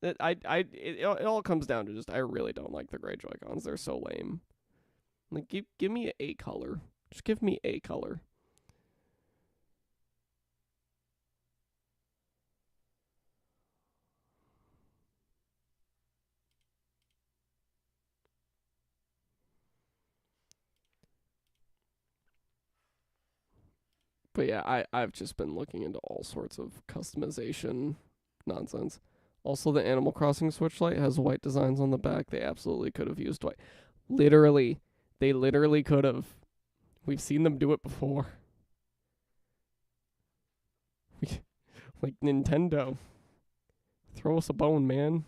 It all comes down to just I really don't like the gray Joy-Cons. They're so lame. Like give me a color. Just give me a color. But yeah, I've just been looking into all sorts of customization nonsense. Also, the Animal Crossing Switch Lite has white designs on the back. They absolutely could have used white. Literally, they literally could have. We've seen them do it before. Like Nintendo. Throw us a bone, man.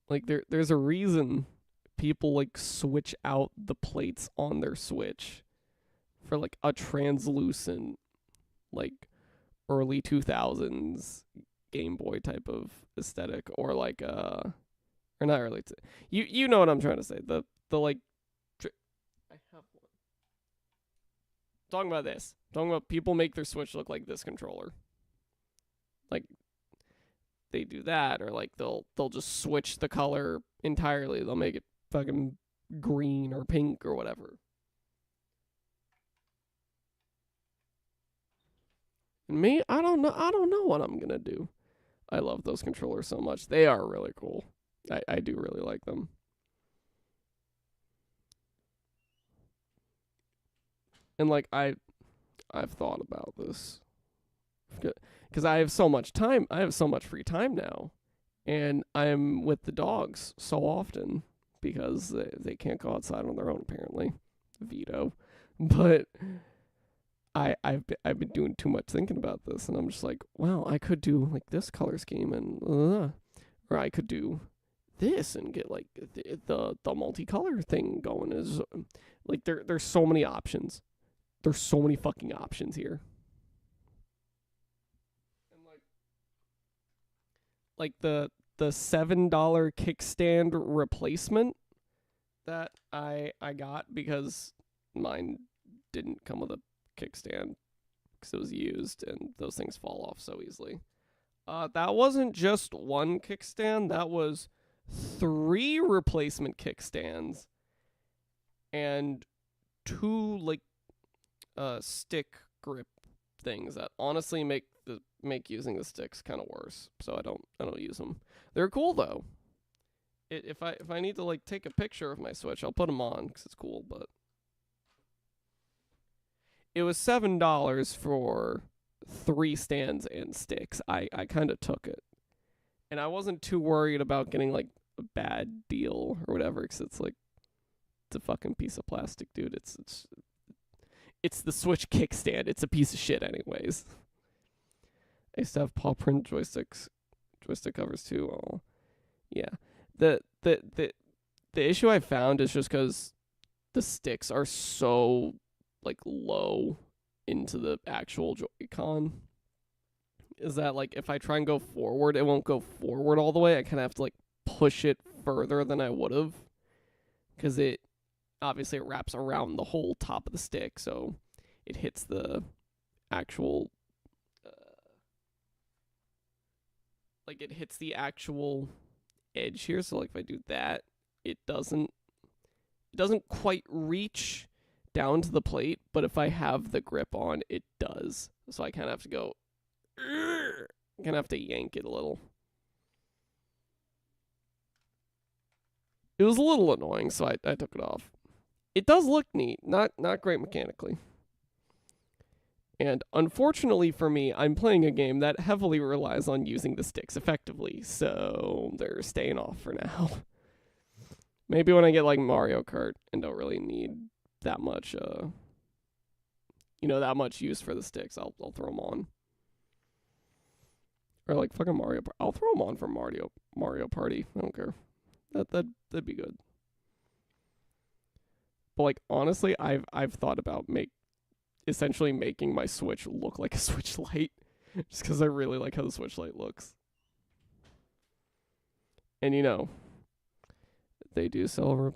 Like there's a reason people like switch out the plates on their Switch for like a translucent like early 2000s Game Boy type of aesthetic, or like or not early you know what I'm trying to say. The like I have one. Talking about this. Talking about people make their Switch look like this controller. Like they do that, or like they'll just switch the color entirely. They'll make it fucking green or pink or whatever. And me, I don't know. I don't know what I'm gonna do. I love those controllers so much. They are really cool. I do really like them. And like I've thought about this because I have so much time. I have so much free time now, and I'm with the dogs so often because they can't go outside on their own apparently. Veto, but I've been doing too much thinking about this, and I'm just like, well, I could do like this color scheme, and or I could do this and get like the multicolor thing going. Is like there's so many options. There's so many fucking options here. And like the $7 kickstand replacement that I got because mine didn't come with a kickstand because it was used and those things fall off so easily. That wasn't just one kickstand. That was 3 replacement kickstands and 2 like stick grip things that honestly make using the sticks kind of worse. So I don't use them. They're cool though. If I need to like take a picture of my Switch, I'll put them on because it's cool. But it was $7 for 3 stands and sticks. I kind of took it, and I wasn't too worried about getting like a bad deal or whatever because it's like it's a fucking piece of plastic, dude. It's the Switch kickstand. It's a piece of shit, anyways. I used to have paw print joystick covers too. Oh, yeah. The issue I found is just because the sticks are so like low into the actual Joy-Con. Is that like if I try and go forward, it won't go forward all the way. I kind of have to like push it further than I would have because it obviously it wraps around the whole top of the stick, so it hits the actual like it hits the actual edge here. So like if I do that, it doesn't quite reach down to the plate, but if I have the grip on, it does. So I kind of have to go kind of have to yank it a little. It was a little annoying, so I took it off. It does look neat, not great mechanically. And unfortunately for me, I'm playing a game that heavily relies on using the sticks effectively, so they're staying off for now. Maybe when I get like Mario Kart and don't really need that much that much use for the sticks, I'll throw them on. Or like fucking Mario I'll throw them on for Mario Party. I don't care. That'd be good. But like honestly, I've thought about essentially making my Switch look like a Switch Lite, just because I really like how the Switch Lite looks. And they do sell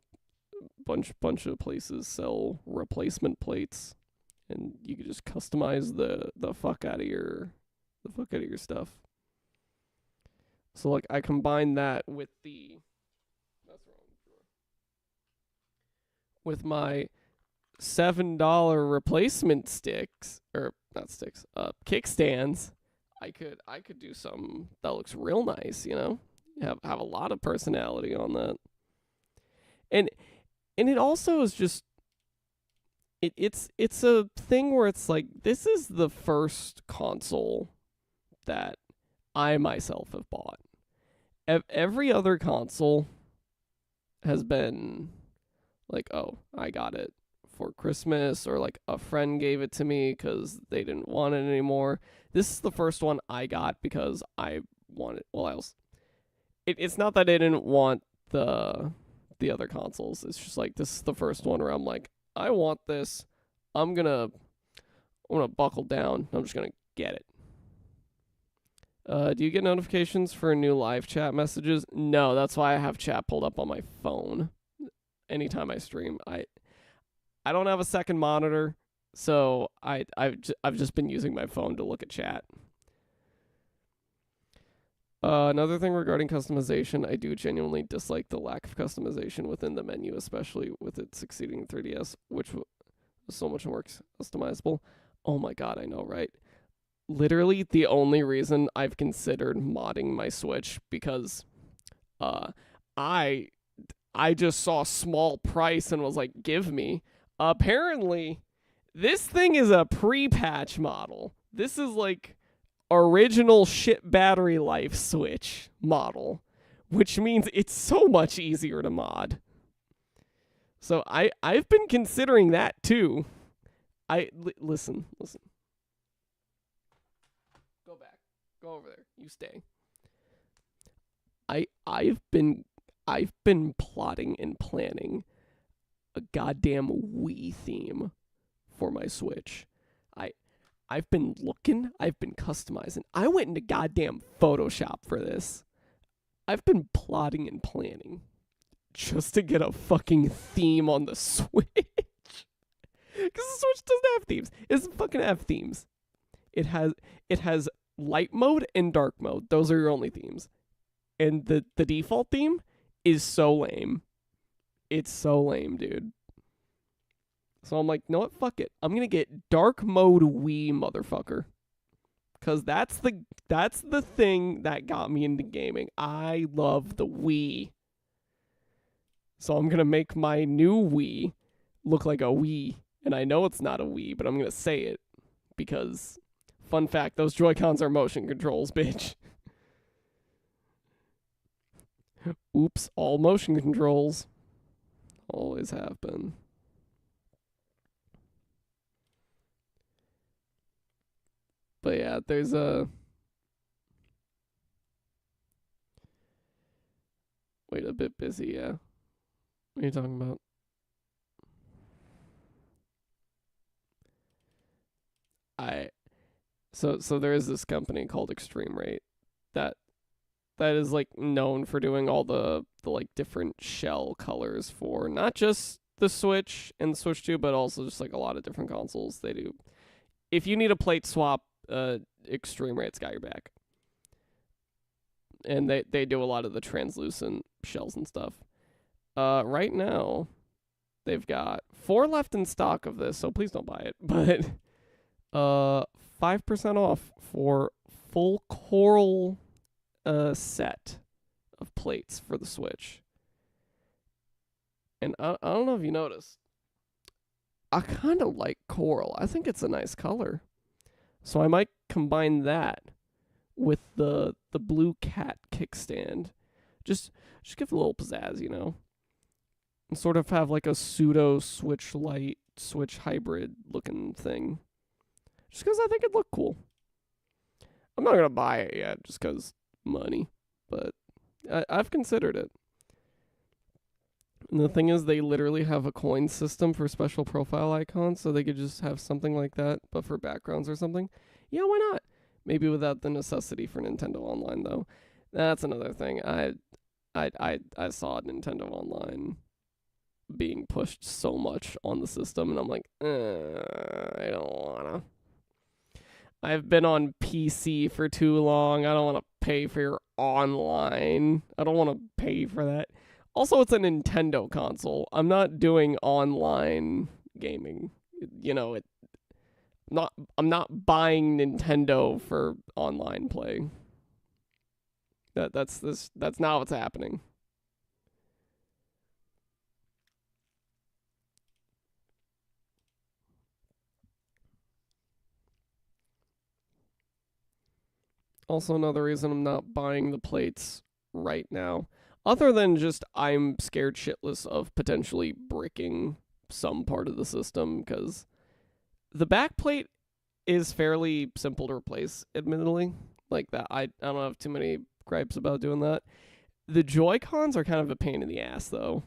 bunch of places sell replacement plates, and you can just customize the fuck out of your stuff. So like I combine that with the that's wrong. with my $7 replacement sticks, or not sticks, kickstands, I could do something that looks real nice, have a lot of personality on that. And it also is just it's a thing where it's like, this is the first console that I myself have bought. Every other console has been like, oh, I got it for Christmas, or like a friend gave it to me because they didn't want it anymore. This is the first one I got because I wanted. Well, it's not that I didn't want the other consoles. It's just like, this is the first one where I'm like, I want this. I'm gonna buckle down. I'm just gonna get it. Do you get notifications for new live chat messages? No, that's why I have chat pulled up on my phone anytime I stream. I don't have a second monitor, so I've just been using my phone to look at chat. Another thing regarding customization, I do genuinely dislike the lack of customization within the menu, especially with it succeeding 3DS, which was so much more customizable. Oh my god, I know, right? Literally the only reason I've considered modding my Switch, because I just saw a small price and was like, give me. Apparently, this thing is a pre-patch model. This is like original shit battery life Switch model, which means it's so much easier to mod. So I've been considering that too. Listen. Go back. Go over there. You stay. I've been plotting and planning a goddamn Wii theme for my Switch. I've been looking, I've been customizing. I went into goddamn Photoshop for this. I've been plotting and planning just to get a fucking theme on the Switch. Because the Switch doesn't have themes. It doesn't fucking have themes. It has light mode and dark mode. Those are your only themes. And the default theme is so lame. It's so lame, dude. So I'm like, you know what? Fuck it. I'm gonna get dark mode Wii, motherfucker. Cause that's the thing that got me into gaming. I love the Wii. So I'm gonna make my new Wii look like a Wii. And I know it's not a Wii, but I'm gonna say it. Because, fun fact, those Joy-Cons are motion controls, bitch. Oops, all motion controls. Always have been. But yeah, there's a... Wait, a bit busy, yeah. What are you talking about? So there is this company called Extreme Rate that is like known for doing all the like different shell colors for not just the Switch and the Switch 2, but also just like a lot of different consoles. They do. If you need a plate swap, Extreme Rate's got your back. And they do a lot of the translucent shells and stuff. Right now, they've got 4 left in stock of this, so please don't buy it. But 5% off for full coral set of plates for the Switch. And I don't know if you noticed, I kind of like coral. I think it's a nice color. So I might combine that with the blue cat kickstand. Just give it a little pizzazz, you know? And sort of have like a pseudo Switch Lite, Switch hybrid looking thing. Just because I think it'd look cool. I'm not going to buy it yet just because money. But I've considered it. And the thing is, they literally have a coin system for special profile icons, so they could just have something like that, but for backgrounds or something. Yeah, why not? Maybe without the necessity for Nintendo Online, though. That's another thing. I saw Nintendo Online being pushed so much on the system, and I'm like, I don't wanna. I've been on PC for too long. I don't want to pay for your online. I don't want to pay for that. Also, it's a Nintendo console. I'm not doing online gaming. You know, I'm not buying Nintendo for online play. That's not what's happening. Also, another reason I'm not buying the plates right now, other than just I'm scared shitless of potentially breaking some part of the system, because the back plate is fairly simple to replace, admittedly. Like that, I don't have too many gripes about doing that. The Joy Cons are kind of a pain in the ass though,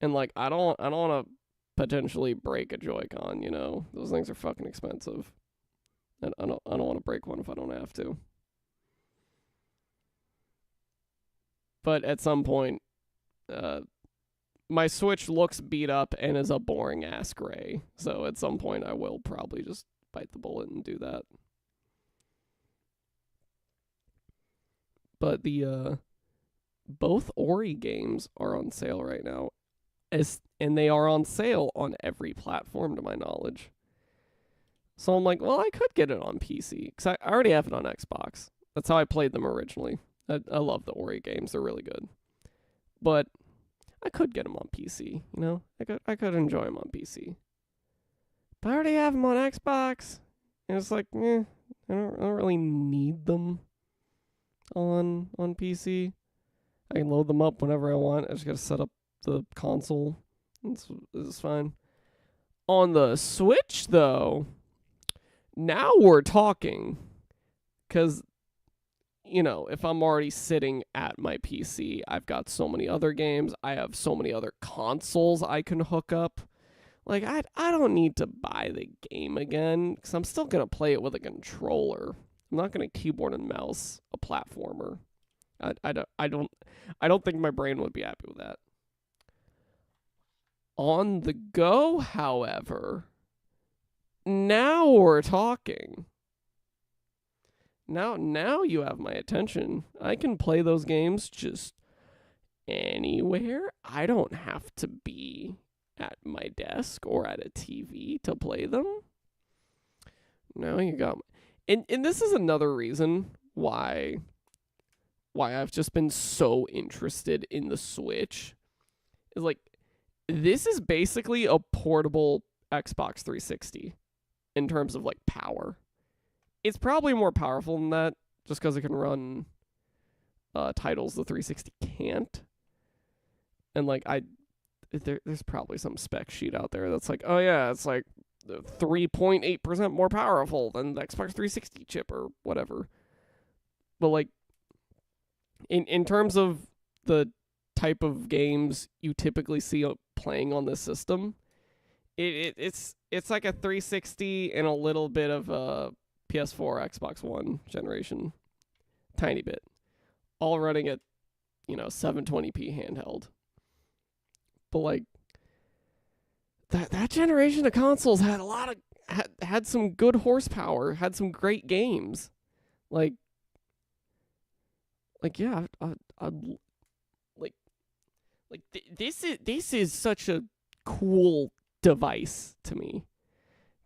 and like I don't want to potentially break a Joy-Con. You know, those things are fucking expensive, and I don't want to break one if I don't have to. But at some point, uh, my Switch looks beat up and is a boring ass gray. So at some point, I will probably just bite the bullet and do that. But the both Ori games are on sale right now, and they are on sale on every platform to my knowledge. So I'm like, well, I could get it on PC because I already have it on Xbox. That's how I played them originally. I love the Ori games; they're really good. But I could get them on PC. You know, I could enjoy them on PC. But I already have them on Xbox, and it's like, I don't really need them on PC. I can load them up whenever I want. I just gotta set up the console. It's fine. On the Switch, though, now we're talking. Because, you know, if I'm already sitting at my PC, I've got so many other games. I have so many other consoles I can hook up. Like, I don't need to buy the game again, because I'm still going to play it with a controller. I'm not going to keyboard and mouse a platformer. I don't think my brain would be happy with that. On the go, however, now we're talking. Now you have my attention. I can play those games just anywhere. I don't have to be at my desk or at a TV to play them. Now you got me. And this is another reason why I've just been so interested in the Switch. Is like, this is basically a portable Xbox 360 in terms of like power. It's probably more powerful than that, just because it can run titles the 360 can't. And like there's probably some spec sheet out there that's like, oh yeah, it's like 3.8% more powerful than the Xbox 360 chip or whatever. But like, in terms of the type of games you typically see playing on this system, it's like a 360 and a little bit of a PS4, Xbox One generation, tiny bit, all running at 720p handheld. But like that generation of consoles had a lot of had some good horsepower, had some great games, like yeah, this is such a cool device to me.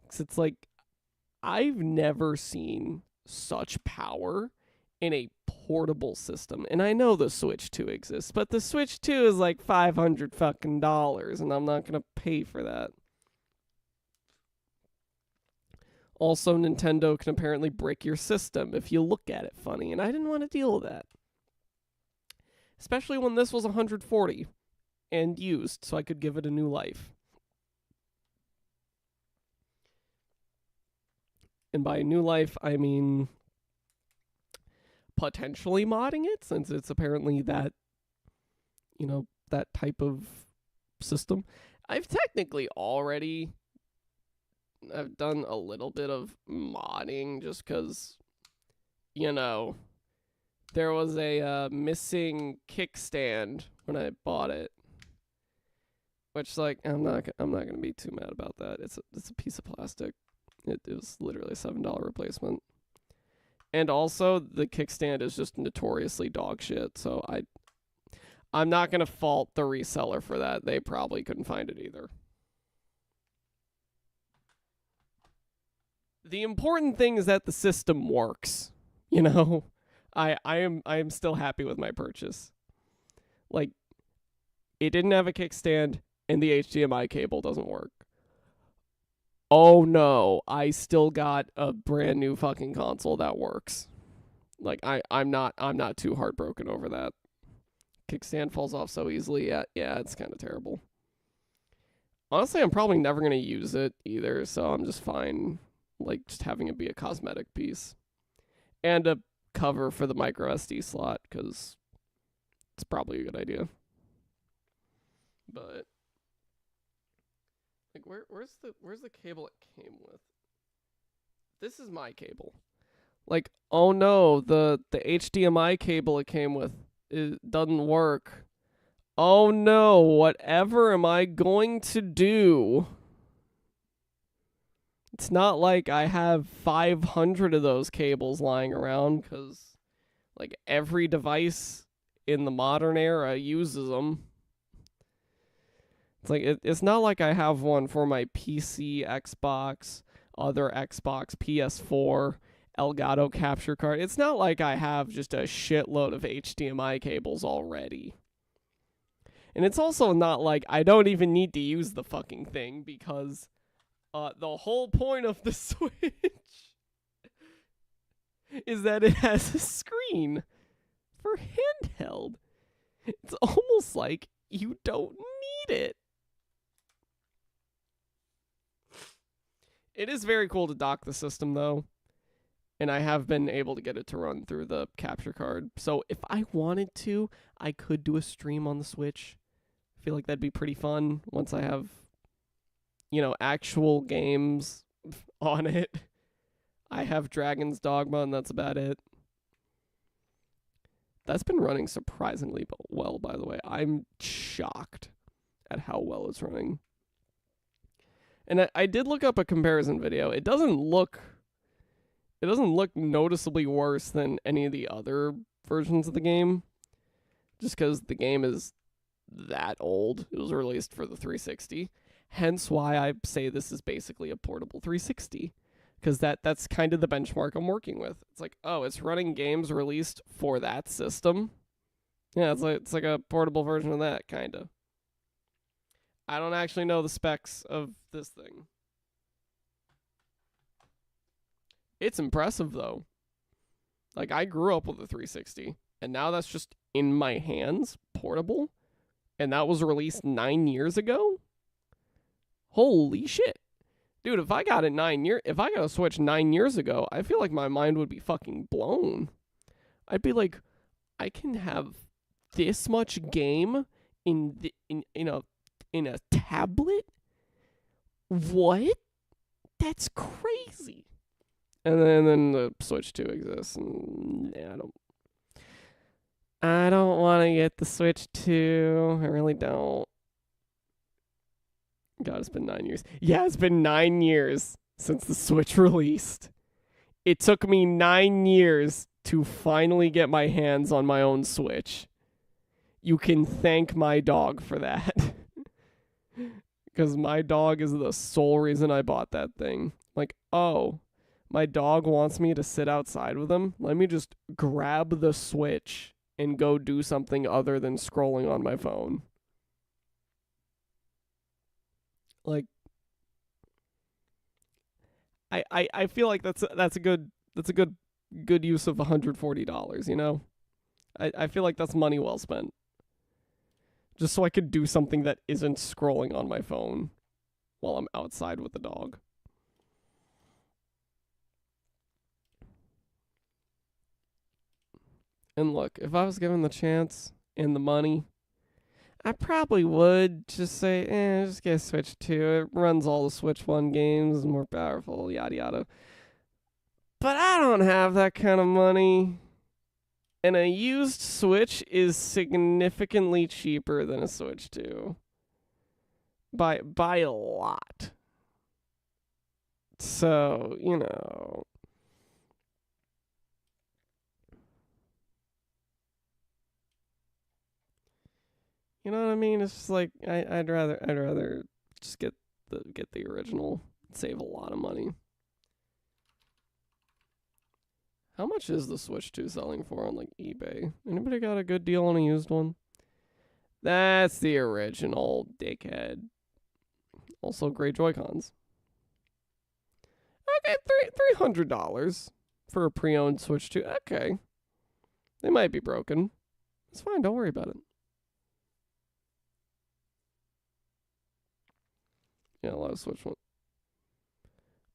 'Cause it's like, I've never seen such power in a portable system. And I know the Switch 2 exists, but the Switch 2 is like $500 fucking dollars, and I'm not going to pay for that. Also, Nintendo can apparently break your system if you look at it funny, and I didn't want to deal with that. Especially when this was 140 and used, so I could give it a new life. And by new life, I mean potentially modding it, since it's apparently that, that type of system. I've done a little bit of modding just because, there was a missing kickstand when I bought it. Which, like, I'm not gonna be too mad about that. It's a piece of plastic. It was literally a $7 replacement. And also, the kickstand is just notoriously dog shit. So I'm not going to fault the reseller for that. They probably couldn't find it either. The important thing is that the system works. You know, I am still happy with my purchase. Like, it didn't have a kickstand and the HDMI cable doesn't work. Oh no, I still got a brand new fucking console that works. Like I'm not too heartbroken over that. Kickstand falls off so easily. Yeah, it's kind of terrible. Honestly, I'm probably never going to use it either, so I'm just fine like just having it be a cosmetic piece. And a cover for the micro SD slot cuz it's probably a good idea. But like where's the cable it came with? This is my cable. Like, oh no, the HDMI cable it came with it doesn't work. Oh no, whatever am I going to do? It's not like I have 500 of those cables lying around cuz like every device in the modern era uses them. It's like it's not like I have one for my PC, Xbox, other Xbox, PS4, Elgato capture card. It's not like I have just a shitload of HDMI cables already. And it's also not like I don't even need to use the fucking thing because the whole point of the Switch is that it has a screen for handheld. It's almost like you don't need it. It is very cool to dock the system, though. And I have been able to get it to run through the capture card. So if I wanted to, I could do a stream on the Switch. I feel like that'd be pretty fun once I have, actual games on it. I have Dragon's Dogma, and that's about it. That's been running surprisingly well, by the way. I'm shocked at how well it's running. And I did look up a comparison video. It doesn't look noticeably worse than any of the other versions of the game. Just because the game is that old. It was released for the 360. Hence why I say this is basically a portable 360. Because that's kind of the benchmark I'm working with. It's like, oh, it's running games released for that system. Yeah, it's like a portable version of that, kind of. I don't actually know the specs of this thing. It's impressive, though. Like, I grew up with a 360, and now that's just in my hands, portable, and that was released 9 years ago? Holy shit. Dude, if I got a Switch 9 years ago, I feel like my mind would be fucking blown. I'd be like, I can have this much game in a tablet? What? That's crazy. And then the Switch 2 exists, and I don't want to get the Switch 2. I really don't. God, it's been 9 years. Yeah, it's been 9 years since the Switch released. It took me 9 years to finally get my hands on my own Switch. You can thank my dog for that. Because my dog is the sole reason I bought that thing. Like, oh, my dog wants me to sit outside with him. Let me just grab the Switch and go do something other than scrolling on my phone. Like, I feel like that's a good use of $140, you know? I feel like that's money well spent. Just so I could do something that isn't scrolling on my phone while I'm outside with the dog. And look, if I was given the chance and the money, I probably would just say, just get a Switch 2. It runs all the Switch 1 games, more powerful, yada yada. But I don't have that kind of money. And a used Switch is significantly cheaper than a Switch 2. By a lot. So, You know what I mean? It's just like I'd rather just get the original, save a lot of money. How much is the Switch 2 selling for on like eBay? Anybody got a good deal on a used one? That's the original, dickhead. Also, great Joy-Cons. Okay, $300 for a pre-owned Switch 2. Okay, they might be broken. It's fine. Don't worry about it. Yeah, a lot of Switch one.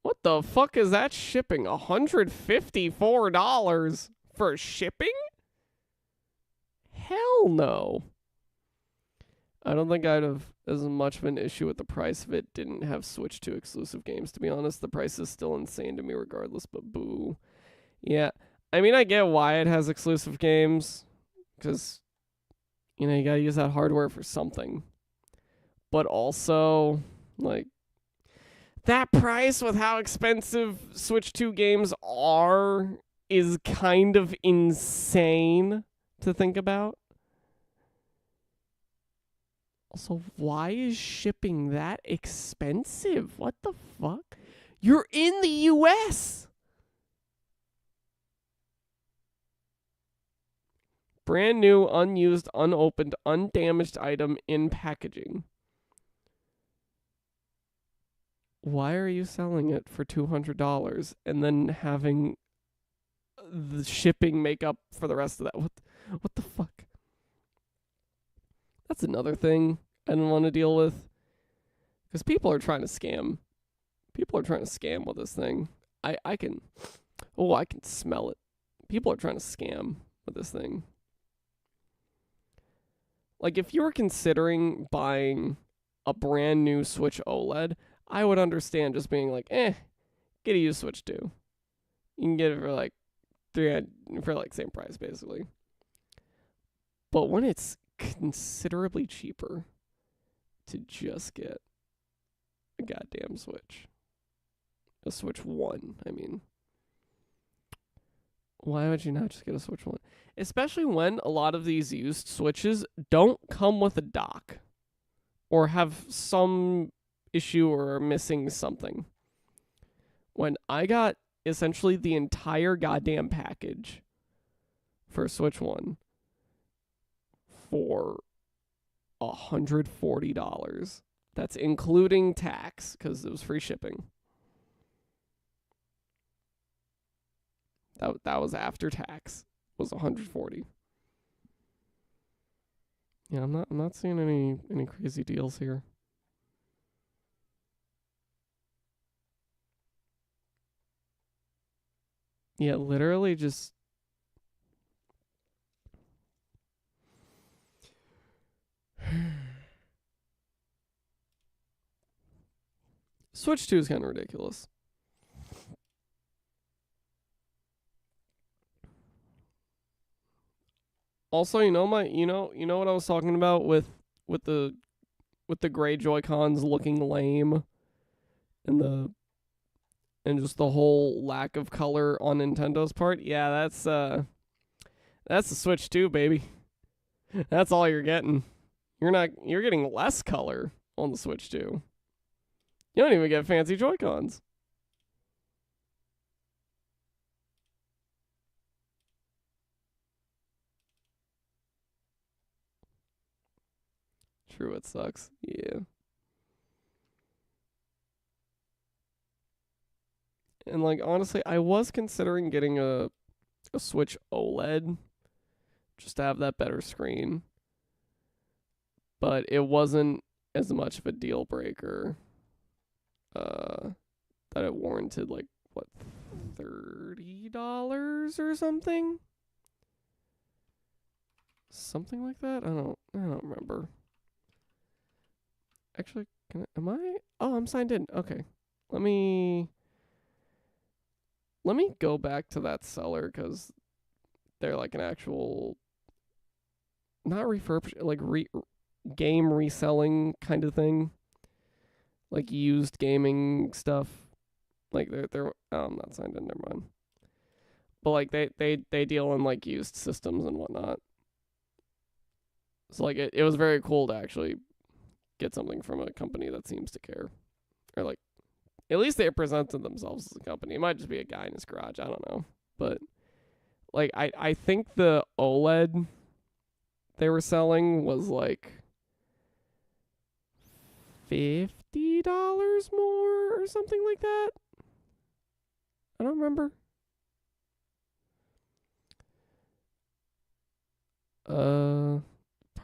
What the fuck is that shipping? $154 for shipping? Hell no. I don't think I'd have as much of an issue with the price if it didn't have Switch 2 exclusive games. To be honest, the price is still insane to me regardless, but boo. Yeah, I mean, I get why it has exclusive games, because, you know, you gotta use that hardware for something. But also, like, that price with how expensive Switch 2 games are is kind of insane to think about. Also, why is shipping that expensive? What the fuck? You're in the US. Brand new, unused, unopened, undamaged item in packaging. Why are you selling it for $200 and then having the shipping make up for the rest of that? What the fuck? That's another thing I don't want to deal with, because people are trying to scam. People are trying to scam with this thing. I can smell it. People are trying to scam with this thing. Like, if you were considering buying a brand new Switch OLED, I would understand just being like, get a used Switch 2. You can get it for like same price basically. But when it's considerably cheaper to just get a goddamn Switch, a Switch 1, I mean, why would you not just get a Switch 1? Especially when a lot of these used Switches don't come with a dock or have some issue or are missing something. When I got essentially the entire goddamn package for Switch 1 for $140, that's including tax because it was free shipping. That was after tax. Was $140. Yeah, I'm not seeing any crazy deals here. Yeah, literally just Switch 2 is kind of ridiculous. Also, you know what I was talking about with the gray Joy-Cons looking lame and just the whole lack of color on Nintendo's part. Yeah, that's the Switch 2, baby. That's all you're getting. You're getting less color on the Switch 2. You don't even get fancy Joy-Cons. True, it sucks. Yeah. And like, honestly, I was considering getting a Switch OLED just to have that better screen. But it wasn't as much of a deal breaker that it warranted like what, $30 or something? Something like that? I don't remember. Actually, I'm signed in. Okay. Let me go back to that seller because they're like an actual, not refurbished, like game reselling kind of thing, like used gaming stuff. Like they're I'm not signed in. Never mind. But like they deal in like used systems and whatnot. So like it was very cool to actually get something from a company that seems to care, or like at least they presented themselves as a company. It might just be a guy in his garage. I don't know, but like I think the OLED they were selling was like $50 more or something like that. I don't remember.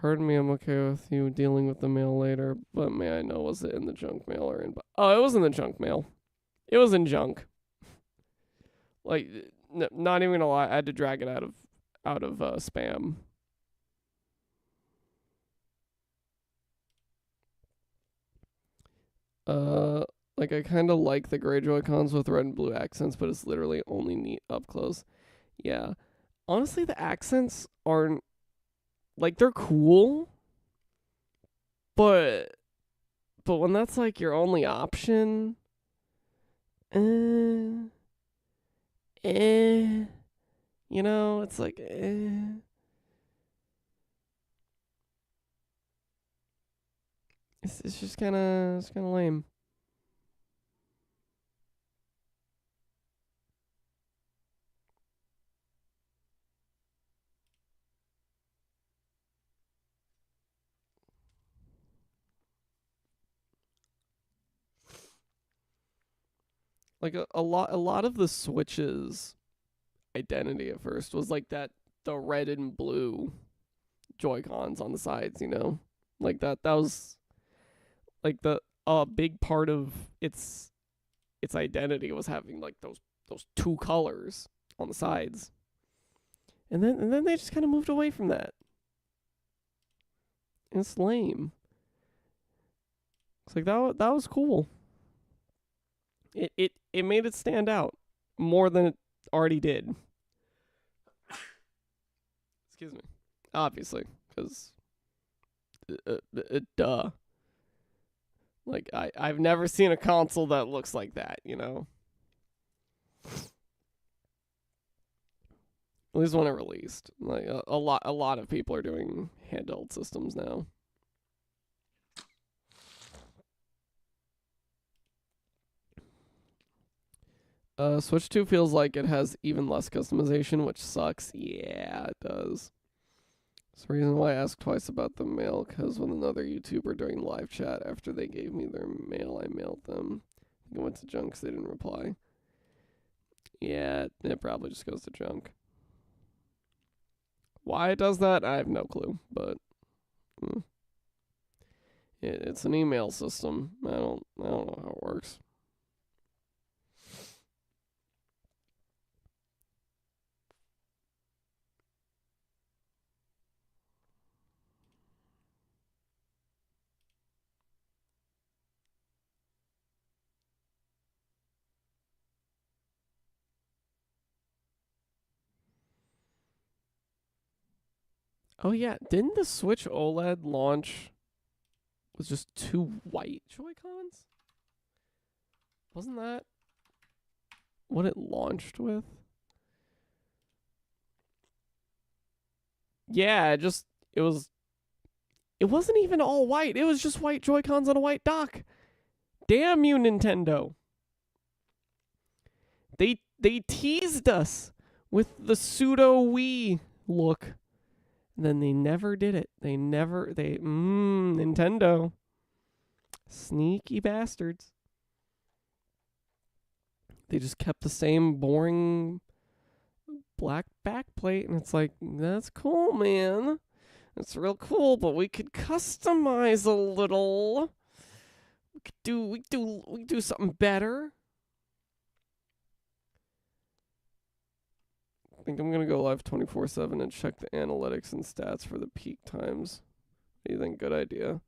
Pardon me, I'm okay with you dealing with the mail later, but may I know, was it in the junk mail or in... Oh, it was in the junk mail. It was in junk. Like, not even gonna lie, I had to drag it out of spam. Like I kind of like the gray Joy-Cons with red and blue accents, but it's literally only neat up close. Yeah. Honestly, the accents aren't, like, they're cool, but when that's like your only option, eh, you know, it's like, it's just kind of lame. Like a lot of the Switch's identity at first was like that, the red and blue Joy-Cons on the sides, you know? Like that was like the big part of its identity was having like those two colors on the sides. And then they just kind of moved away from that. It's lame. It's like that was cool. It made it stand out more than it already did. Excuse me. Obviously, because duh. Like I've never seen a console that looks like that, you know. At least when it released. Like a lot of people are doing handheld systems now. Switch 2 feels like it has even less customization, which sucks. Yeah, it does. That's the reason why I asked twice about the mail, because with another YouTuber during live chat, after they gave me their mail, I mailed them. I think it went to junk because they didn't reply. Yeah, it probably just goes to junk. Why it does that, I have no clue, but it's an email system. I don't know how it works. Oh yeah, didn't the Switch OLED launch with just two white Joy-Cons? Wasn't that what it launched with? Yeah, it wasn't even all white. It was just white Joy-Cons on a white dock. Damn you, Nintendo. They teased us with the pseudo Wii look. And then they never did it. Nintendo. Sneaky bastards. They just kept the same boring black backplate, and it's like, that's cool, man. It's real cool, but we could customize a little. We could do something better. I think I'm gonna go live 24/7 and check the analytics and stats for the peak times. What do you think? Good idea.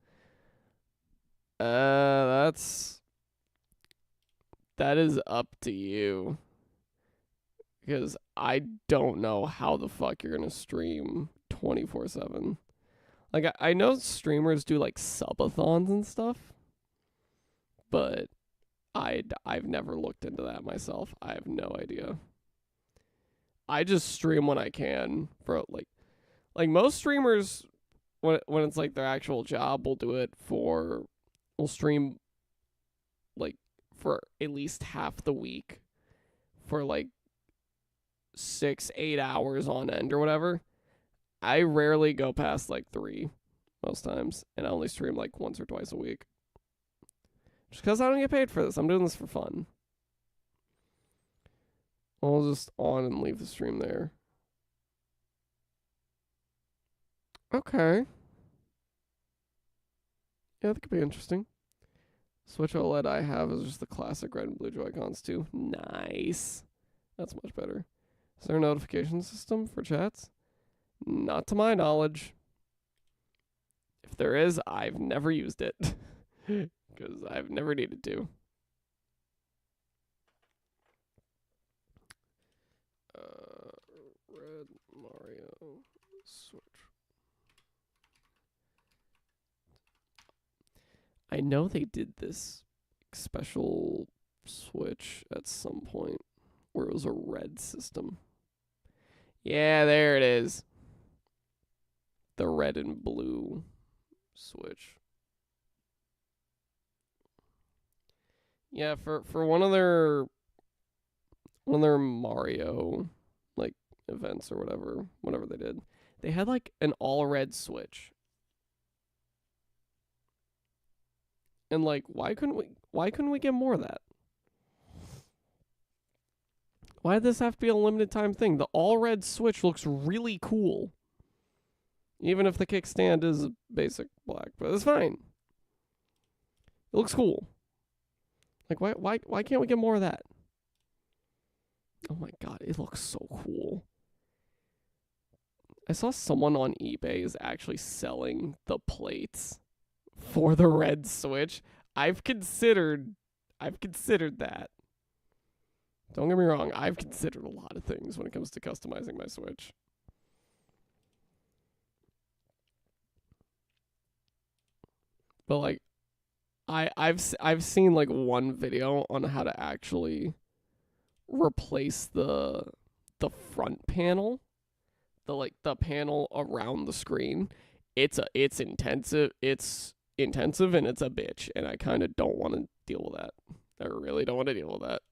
That is up to you. Because I don't know how the fuck you're gonna stream 24/7. Like I know streamers do like subathons and stuff, but I've never looked into that myself. I have no idea. I just stream when I can for like most streamers when it's like their actual job, we'll stream like for at least half the week for like 6-8 hours on end or whatever. I rarely go past like 3 most times, and I only stream like once or twice a week. Just because I don't get paid for this. I'm doing this for fun. I'll just on and leave the stream there. Okay. Yeah, that could be interesting. Switch OLED I have is just the classic red and blue Joy-Cons too. Nice. That's much better. Is there a notification system for chats? Not to my knowledge. If there is, I've never used it. Because I've never needed to. Red Mario Switch. I know they did this special Switch at some point where it was a red system. Yeah, there it is. The red and blue Switch. Yeah, for one of their Mario like events or whatever they did, they had like an all red Switch. And like, why couldn't we get more of that? Why did this have to be a limited time thing? The all red Switch looks really cool. Even if the kickstand is basic black, but it's fine. It looks cool. Like why can't we get more of that? Oh my god, it looks so cool. I saw someone on eBay is actually selling the plates for the red Switch. I've considered that. Don't get me wrong, I've considered a lot of things when it comes to customizing my Switch. But like I've seen like one video on how to actually replace the front panel, the panel around the screen. It's intensive. It's intensive and it's a bitch, and I kind of don't want to deal with that. I really don't want to deal with that.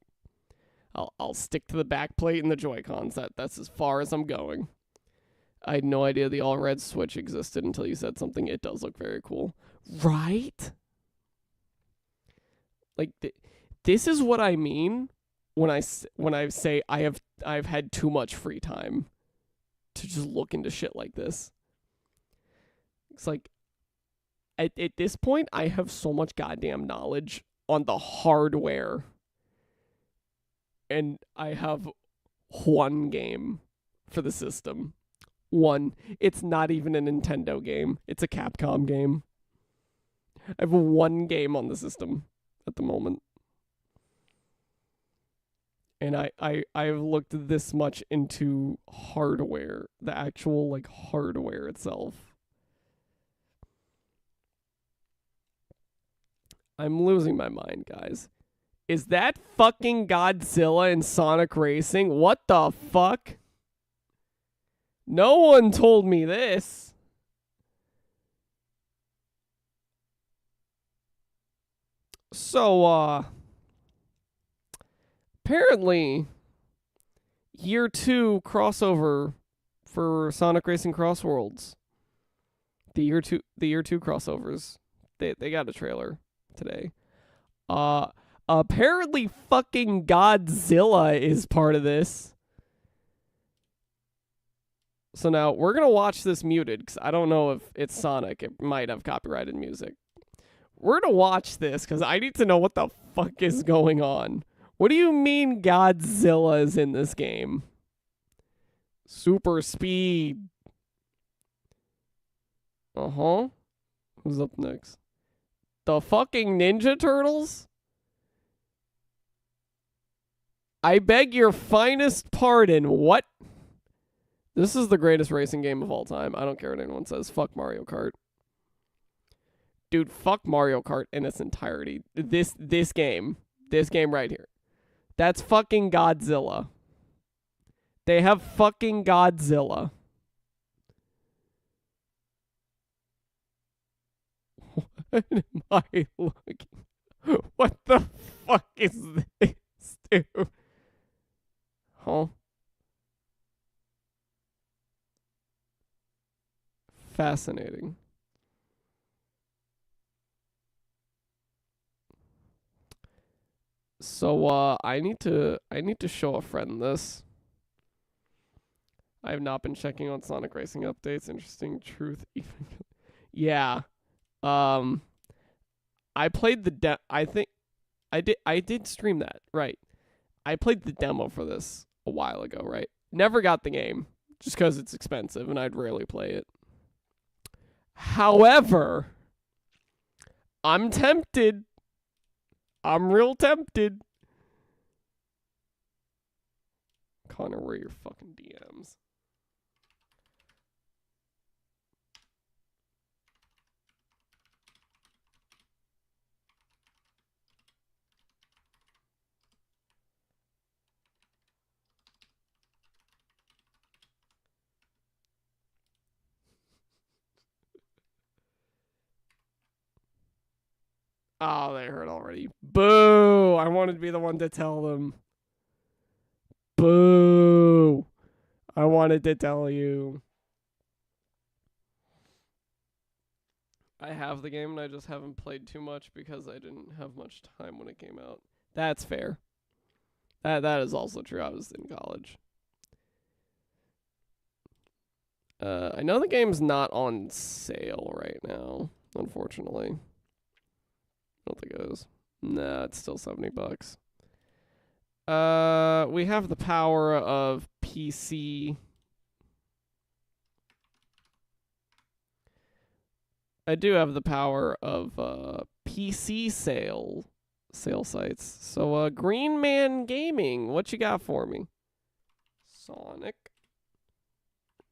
I'll stick to the back plate and the Joy-Cons. That's as far as I'm going. I had no idea the all red Switch existed until you said something. It does look very cool, right? Like this is what I mean when I say I've had too much free time to just look into shit like this. It's like at this point I have so much goddamn knowledge on the hardware, and I have one game for the system. One. It's not even a Nintendo game. It's a Capcom game. I have one game on the system at the moment. And I've looked this much into hardware, the actual like hardware itself. I'm losing my mind, guys. Is that fucking Godzilla in Sonic Racing? What the fuck? No one told me this. So, apparently, year 2 crossover for Sonic Racing Cross Worlds. The year 2 crossovers. They got a trailer today. Apparently fucking Godzilla is part of this. So now we're going to watch this muted because I don't know if it's Sonic. It might have copyrighted music. We're going to watch this because I need to know what the fuck is going on. What do you mean Godzilla is in this game? Super speed. Uh-huh. Who's up next? The fucking Ninja Turtles? I beg your finest pardon. What? This is the greatest racing game of all time. I don't care what anyone says. Fuck Mario Kart. Dude, fuck Mario Kart in its entirety. This game right here. That's fucking Godzilla. They have fucking Godzilla. What am I looking? What the fuck is this, dude? Huh? Fascinating. So I need to show a friend this. I have not been checking on Sonic Racing updates. Interesting truth. Yeah. Um I played I think I did stream that, right. I played the demo for this a while ago, right? Never got the game just cuz it's expensive and I'd rarely play it. However, I'm tempted. I'm real tempted. Connor, where are your fucking DMs? Oh, they heard already. Boo! I wanted to be the one to tell them. Boo! I wanted to tell you. I have the game and I just haven't played too much because I didn't have much time when it came out. That's fair. That is also true. I was in college. I know the game's not on sale right now, unfortunately. I don't think it is. Nah, it's still $70. We have the power of PC. I do have the power of PC sale sites. So Green Man Gaming, what you got for me? Sonic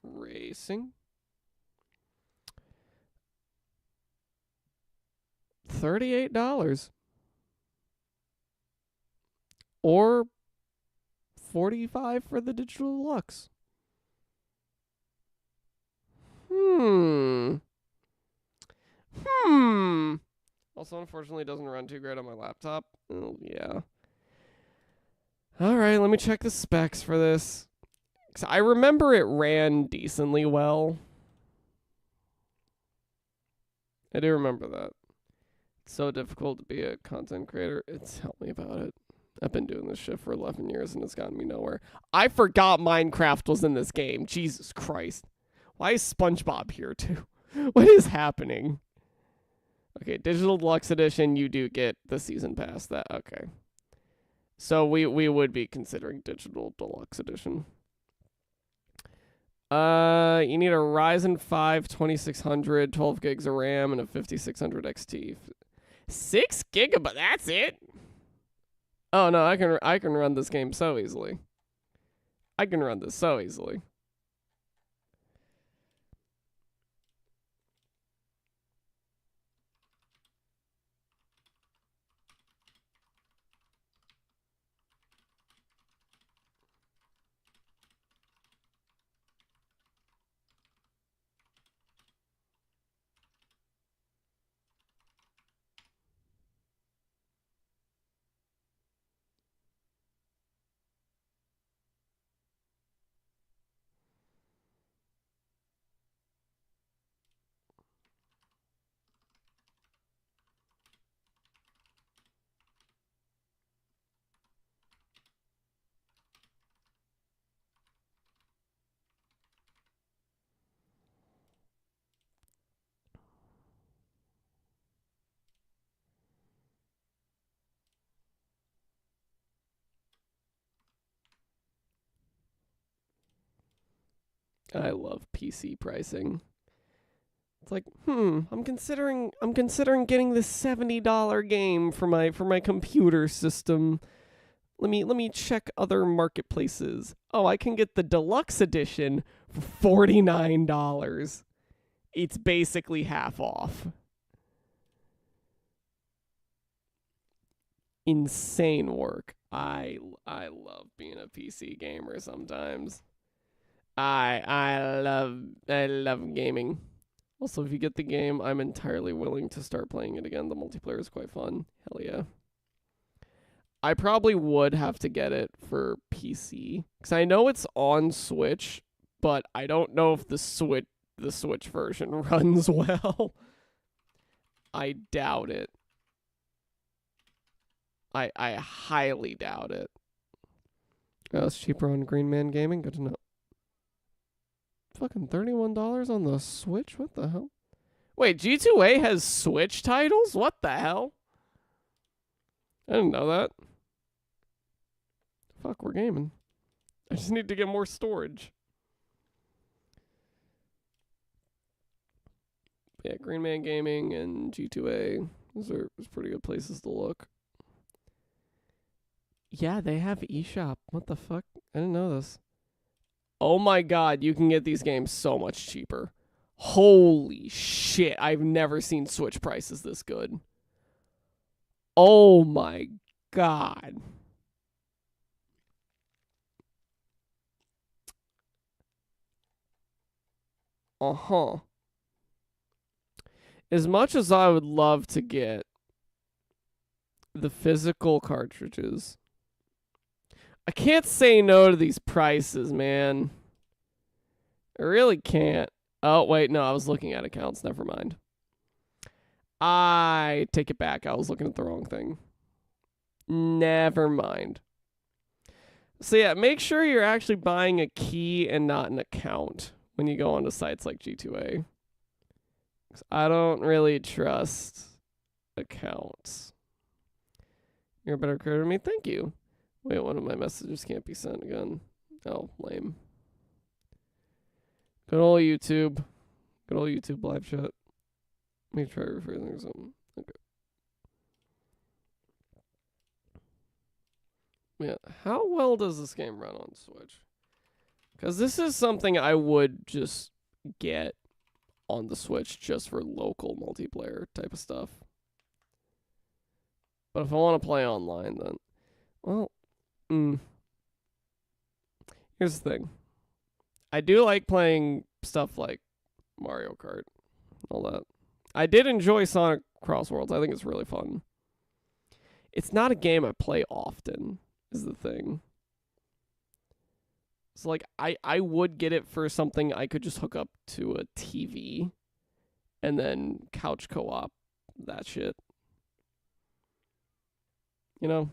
Racing. $38. Or $45 for the digital deluxe. Also, unfortunately, it doesn't run too great on my laptop. Oh, yeah. All right, let me check the specs for this. 'Cause I remember it ran decently well. I do remember that. It's so difficult to be a content creator. Tell me about it. I've been doing this shit for 11 years and it's gotten me nowhere. I forgot Minecraft was in this game. Jesus Christ. Why is SpongeBob here too? What is happening? Okay, Digital Deluxe Edition, you do get the season pass. That okay. So we would be considering Digital Deluxe Edition. You need a Ryzen 5 2600, 12 gigs of RAM, and a 5600 XT. 6 gigabytes. That's it. Oh no, I can run this game so easily. I can run this so easily. I love PC pricing. It's like, I'm considering getting this $70 game for my computer system. Let me check other marketplaces. Oh, I can get the deluxe edition for $49. It's basically half off. Insane work. I love being a PC gamer sometimes. I love gaming. Also, if you get the game, I'm entirely willing to start playing it again. The multiplayer is quite fun. Hell yeah. I probably would have to get it for PC because I know it's on Switch, but I don't know if the Switch version runs well. I doubt it. I highly doubt it. Oh, it's cheaper on Green Man Gaming. Good to know. Fucking $31 on the Switch? What the hell? Wait, G2A has Switch titles? What the hell? I didn't know that. Fuck, we're gaming. I just need to get more storage. Yeah, Green Man Gaming and G2A. Those are pretty good places to look. Yeah, they have eShop. What the fuck? I didn't know this. Oh my god, you can get these games so much cheaper. Holy shit, I've never seen Switch prices this good. Oh my god. Uh-huh. As much as I would love to get the physical cartridges, I can't say no to these prices, man. I really can't. Oh, wait, no, I was looking at accounts. Never mind. I take it back. I was looking at the wrong thing. Never mind. So, yeah, make sure you're actually buying a key and not an account when you go onto sites like G2A. 'Cause I don't really trust accounts. You're a better creator than me. Thank you. Wait, one of my messages can't be sent again. Oh, lame. Good old YouTube. Good old YouTube live chat. Let me try rephrasing something. Okay. Yeah, how well does this game run on Switch? Because this is something I would just get on the Switch just for local multiplayer type of stuff. But if I want to play online, then, well, here's the thing. I do like playing stuff like Mario Kart, all that. I did enjoy Sonic Cross Worlds. I think it's really fun. It's not a game I play often, is the thing. So, like, I would get it for something I could just hook up to a TV and then couch co-op that shit. You know,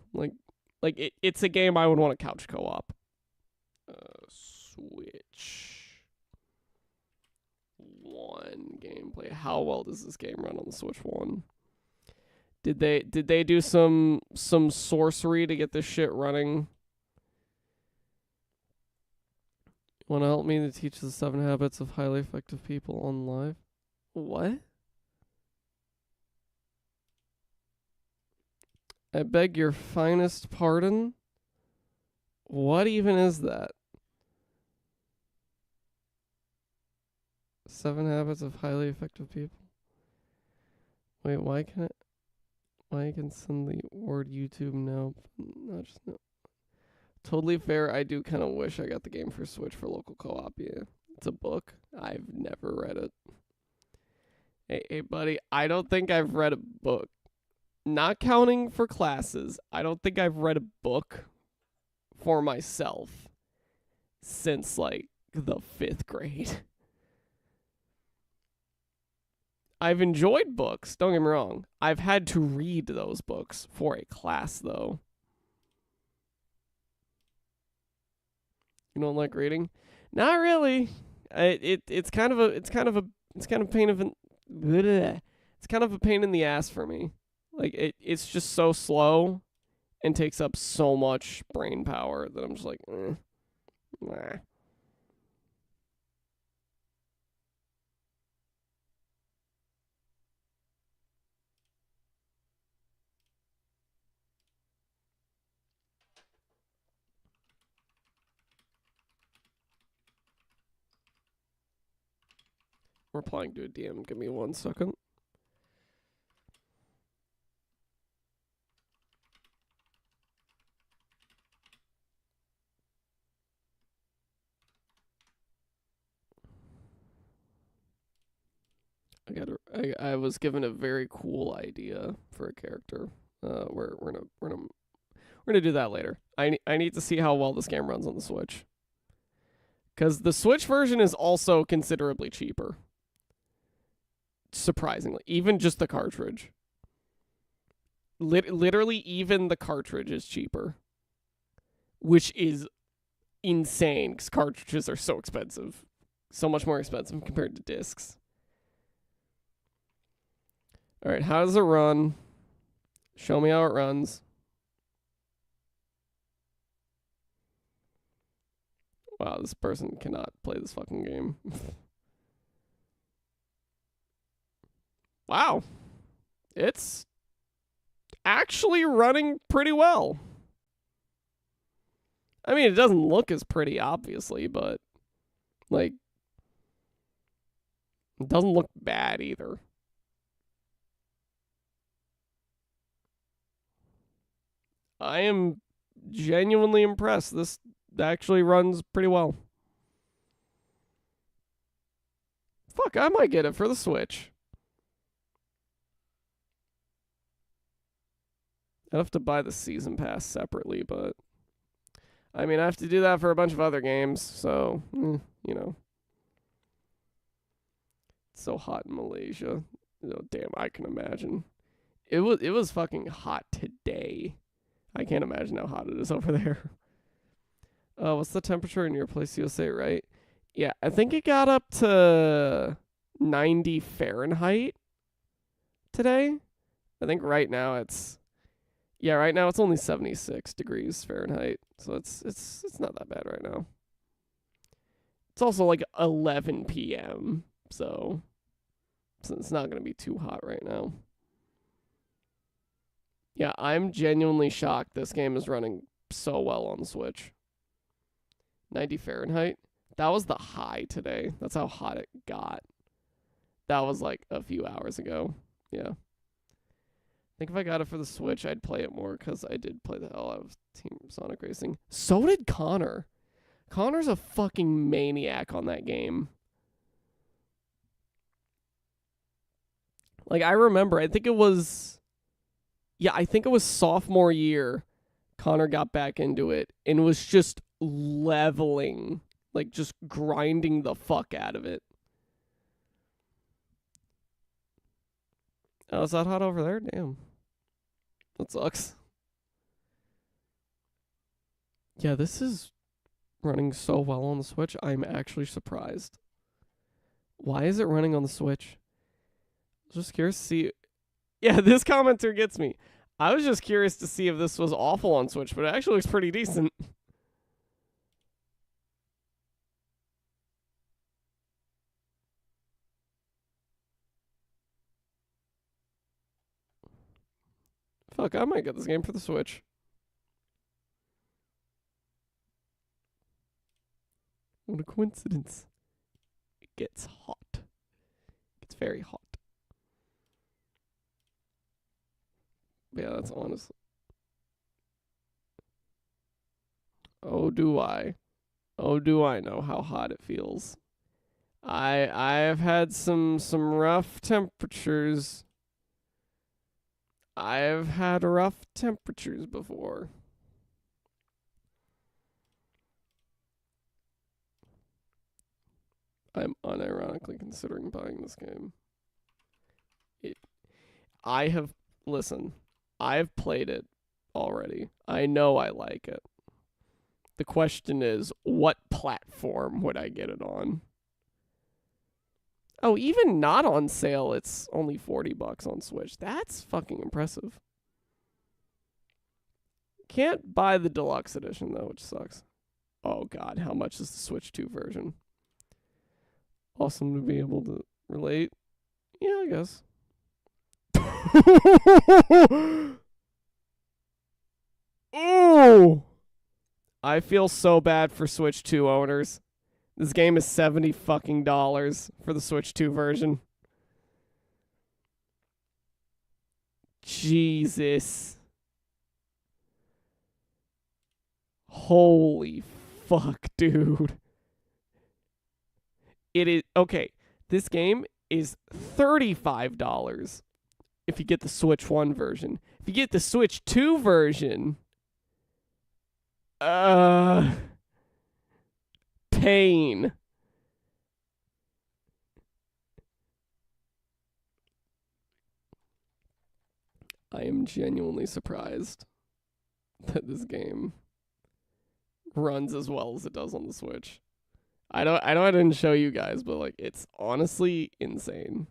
it's a game I would want to couch co-op. Switch 1 gameplay. How well does this game run on the Switch 1? Did they do some sorcery to get this shit running? Want to help me to teach the 7 habits of highly effective people on live? What? I beg your finest pardon? What even is that? 7 habits of highly effective people. Wait, why can send the word YouTube now? Not just no. Totally fair. I do kind of wish I got the game for Switch for local co-op. Yeah, it's a book. I've never read it. Hey, buddy. I don't think I've read a book. Not counting for classes, I don't think I've read a book for myself since like the 5th grade. I've enjoyed books, don't get me wrong. I've had to read those books for a class though. You don't like reading? Not really. It's kind of a pain of an bleh. It's kind of a pain in the ass for me. Like it's just so slow and takes up so much brain power that I'm just like, nah. Replying to a DM. Give me 1 second. I was given a very cool idea for a character. We're gonna do that later. I need to see how well this game runs on the Switch, because the Switch version is also considerably cheaper. Surprisingly, even just the cartridge. Literally, even the cartridge is cheaper, which is insane because cartridges are so expensive, so much more expensive compared to discs. All right, how does it run? Show me how it runs. Wow, this person cannot play this fucking game. Wow. It's actually running pretty well. I mean, it doesn't look as pretty, obviously, but, like, it doesn't look bad either. I am genuinely impressed. This actually runs pretty well. Fuck, I might get it for the Switch. I'd have to buy the season pass separately, but I mean, I have to do that for a bunch of other games, so, you know. It's so hot in Malaysia. Oh, damn, I can imagine. It was fucking hot today. I can't imagine how hot it is over there. What's the temperature in your place, USA, right? Yeah, I think it got up to 90 Fahrenheit today. I think right now it's only 76 degrees Fahrenheit. So it's not that bad right now. It's also like 11 p.m. So it's not going to be too hot right now. Yeah, I'm genuinely shocked this game is running so well on the Switch. 90 Fahrenheit. That was the high today. That's how hot it got. That was like a few hours ago. Yeah. I think if I got it for the Switch, I'd play it more because I did play the hell out of Team Sonic Racing. So did Connor. Connor's a fucking maniac on that game. Like, I remember, I think it was sophomore year. Connor got back into it and was just leveling, like just grinding the fuck out of it. Oh, is that hot over there? Damn. That sucks. Yeah, this is running so well on the Switch. I'm actually surprised. Why is it running on the Switch? I was just curious to see. Yeah, this commenter gets me. I was just curious to see if this was awful on Switch, but it actually looks pretty decent. Fuck, I might get this game for the Switch. What a coincidence. It gets hot. It's very hot. Yeah, that's honestly. Oh, do I? Oh, do I know how hot it feels? I've had some rough temperatures. I've had rough temperatures before. I'm unironically considering buying this game. I've played it already. I know I like it. The question is, what platform would I get it on? Oh, even not on sale, it's only $40 on Switch. That's fucking impressive. Can't buy the deluxe edition though, which sucks. Oh god, how much is the Switch 2 version? Awesome to be able to relate. Yeah, I guess. Oh! I feel so bad for Switch 2 owners. This game is $70 fucking for the Switch 2 version. Jesus. Holy fuck, dude. It is okay. This game is $35 if you get the Switch 1 version. If you get the Switch 2 version, pain. I am genuinely surprised that this game runs as well as it does on the Switch. I know I didn't show you guys, but like it's honestly insane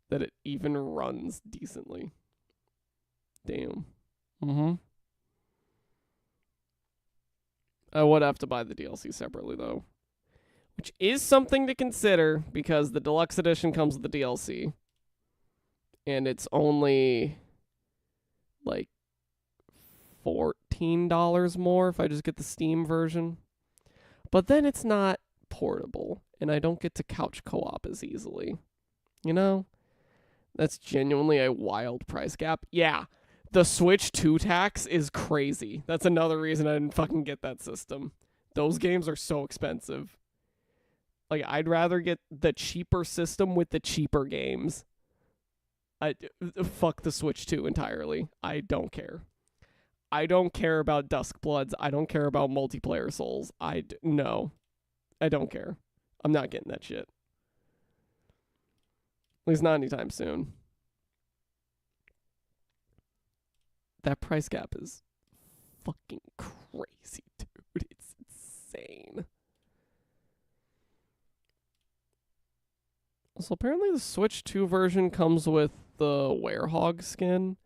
that it even runs decently. Damn. I would have to buy the DLC separately though, which is something to consider because the deluxe edition comes with the DLC. And it's only like $14 more if I just get the Steam version. But then it's not portable, and I don't get to couch co-op as easily. You know? That's genuinely a wild price gap. Yeah, the Switch 2 tax is crazy. That's another reason I didn't fucking get that system. Those games are so expensive. Like, I'd rather get the cheaper system with the cheaper games. Fuck the Switch 2 entirely. I don't care. I don't care about Duskbloods. I don't care about multiplayer Souls. No. I don't care. I'm not getting that shit. At least not anytime soon. That price gap is fucking crazy, dude. It's insane. So apparently the Switch 2 version comes with the Werehog skin.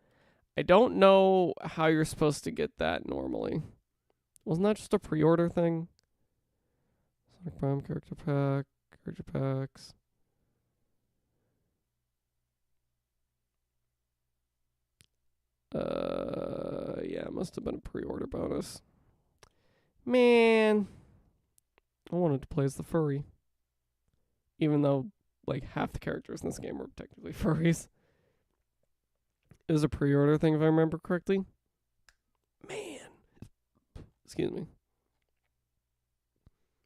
I don't know how you're supposed to get that normally. Wasn't that just a pre-order thing? Sonic Prime character packs. Yeah, it must have been a pre-order bonus. Man, I wanted to play as the furry. Even though, like, half the characters in this game are technically furries. It was a pre-order thing, if I remember correctly. Man. Excuse me.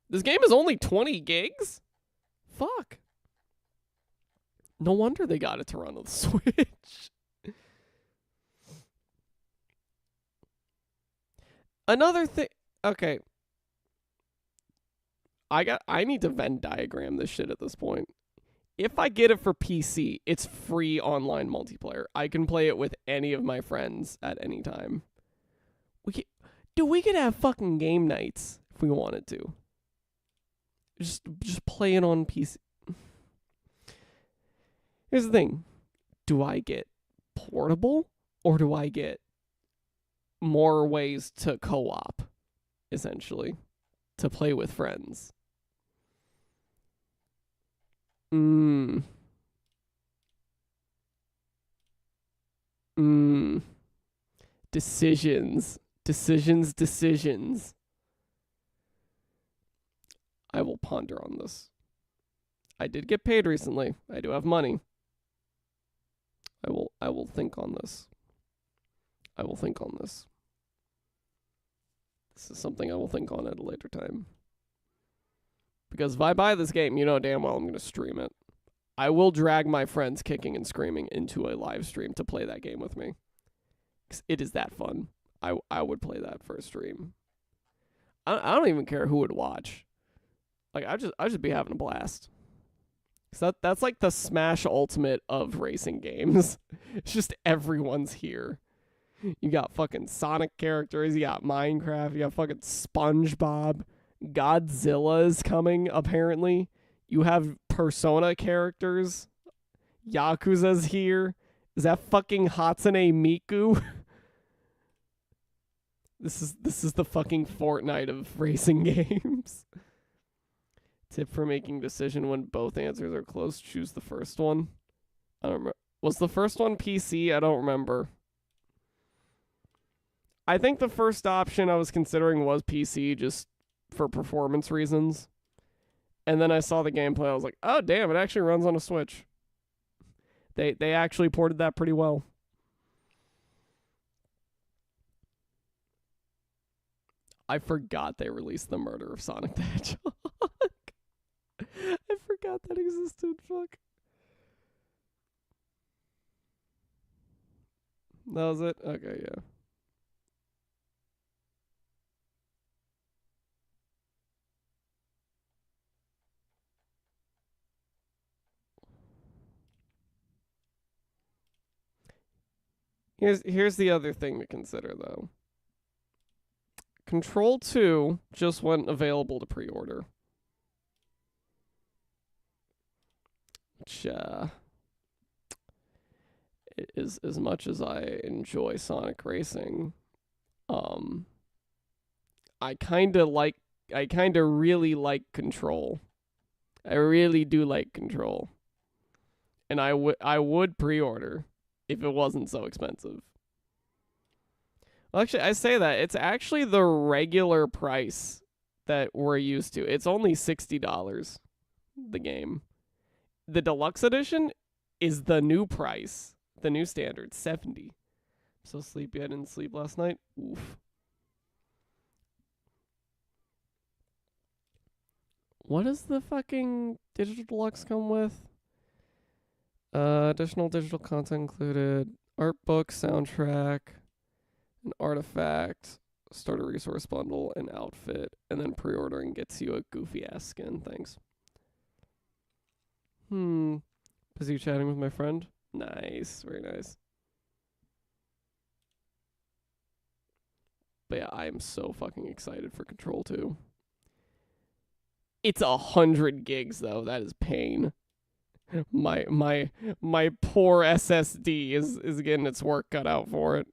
This game is only 20 gigs? Fuck. No wonder they got it to run on the Switch. Another thing. Okay. I need to Venn diagram this shit at this point. If I get it for PC, it's free online multiplayer. I can play it with any of my friends at any time. We could have fucking game nights if we wanted to. Just play it on PC. Here's the thing. Do I get portable or do I get more ways to co-op, essentially, to play with friends? Decisions. I will ponder on this. I did get paid recently. I do have money. I will think on this. This is something I will think on at a later time. Because if I buy this game, you know damn well I'm going to stream it. I will drag my friends kicking and screaming into a live stream to play that game with me. Because it is that fun. I would play that for a stream. I don't even care who would watch. Like, I just be having a blast. So that's like the Smash Ultimate of racing games. It's just everyone's here. You got fucking Sonic characters, you got Minecraft, you got fucking SpongeBob. Godzilla's coming, apparently. You have Persona characters. Yakuza's here. Is that fucking Hatsune Miku? This is the fucking Fortnite of racing games. Tip for making decision when both answers are close, choose the first one. I don't remember. Was the first one PC? I don't remember. I think the first option I was considering was PC, just for performance reasons. And then I saw the gameplay. I was like, oh, damn, it actually runs on a Switch. They actually ported that pretty well. I forgot they released the Murder of Sonic the Hedgehog. I forgot that existed. Fuck. That was it? Okay, yeah. Here's the other thing to consider though. Control 2 just went available to pre-order. Which is as much as I enjoy Sonic Racing, um I kind of really like Control. I really do like Control. And I would pre-order if it wasn't so expensive. Well, actually, I say that it's actually the regular price that we're used to. It's only $60 the game. The deluxe edition is the new price, the new standard, 70. I'm so sleepy. I didn't sleep last night. Oof. What does the fucking digital deluxe come with? Additional digital content included: art book, soundtrack, an artifact, starter resource bundle, an outfit, and then pre-ordering gets you a goofy ass skin. Thanks. Busy chatting with my friend. Nice, very nice. But yeah, I am so fucking excited for Control 2. It's 100 gigs though. That is pain. My poor SSD is getting its work cut out for it.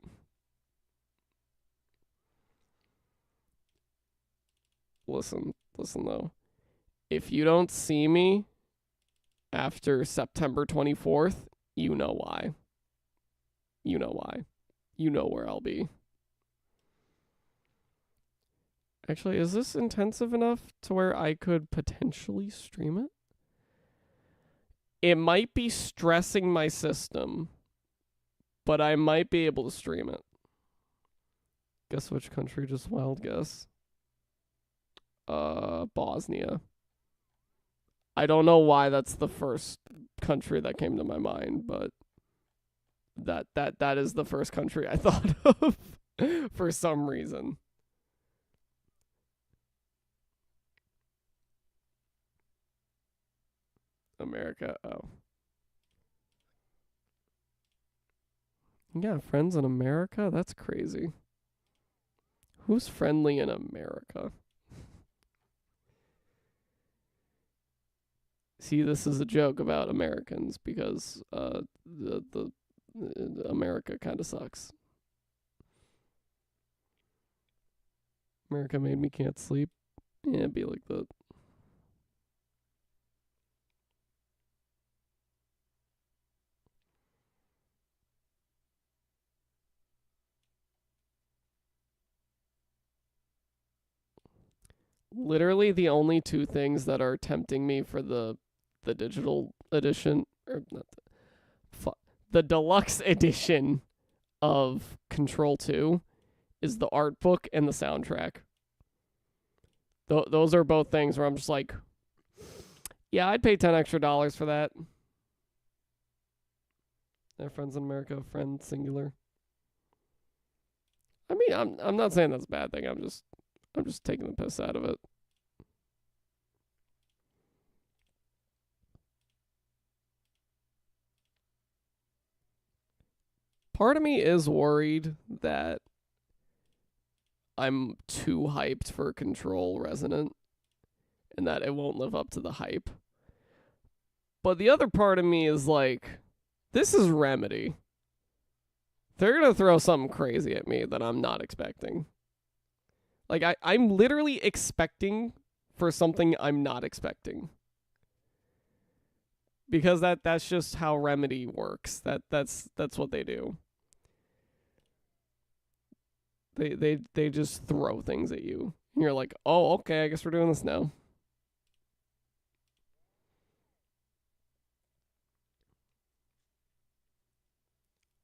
Listen though. If you don't see me after September 24th, you know why. You know why. You know where I'll be. Actually, is this intensive enough to where I could potentially stream it? It might be stressing my system, but I might be able to stream it. Guess which country? Just wild guess. Bosnia. I don't know why that's the first country that came to my mind, but that is the first country I thought of for some reason. America. Oh. Yeah, friends in America? That's crazy. Who's friendly in America? See, this is a joke about Americans because the America kind of sucks. America made me can't sleep. Yeah, it'd be like that. Literally the only two things that are tempting me for the digital edition, or not the deluxe edition of Control 2 is the art book and the soundtrack. Those are both things where I'm just like, yeah, I'd pay $10 extra for that. Friends in America, friend singular. I mean, I'm not saying that's a bad thing. I'm just taking the piss out of it. Part of me is worried that I'm too hyped for Control Resonant and that it won't live up to the hype. But the other part of me is like, this is Remedy. They're going to throw something crazy at me that I'm not expecting. Like, I'm literally expecting for something I'm not expecting. Because that's just how Remedy works. That's what they do. They just throw things at you. And you're like, oh, okay, I guess we're doing this now.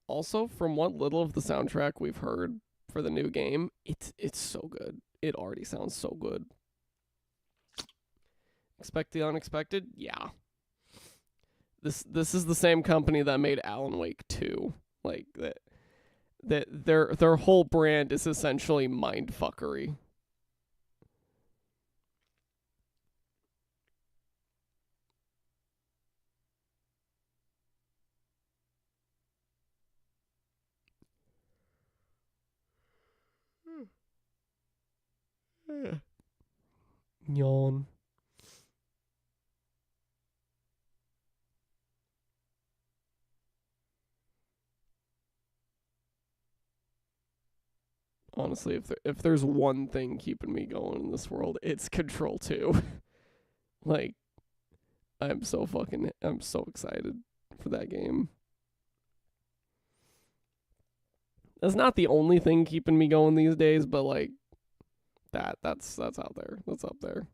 Also, from what little of the soundtrack we've heard for the new game, it's so good. It already sounds so good. Expect the unexpected? Yeah. This is the same company that made Alan Wake 2. Like that their whole brand is essentially mindfuckery. Yawn. Honestly, if there's one thing keeping me going in this world, it's Control 2. Like, I'm so excited for that game. That's not the only thing keeping me going these days, but like that's out there. That's up there.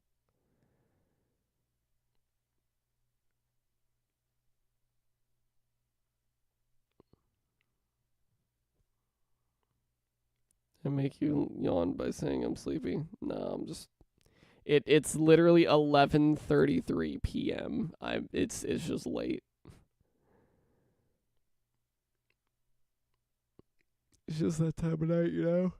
I make you yawn by saying I'm sleepy. No, I'm just it's literally 11:33 p.m. It's just late. It's just that time of night, you know?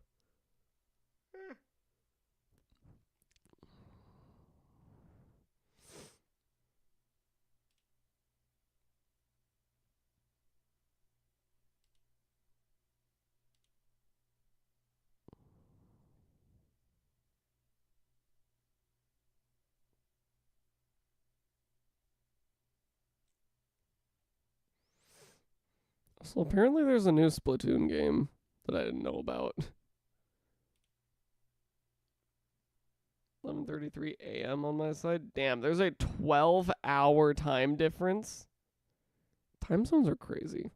So apparently there's a new Splatoon game that I didn't know about. 11:33 a.m. on my side. Damn, there's a 12-hour time difference. Time zones are crazy.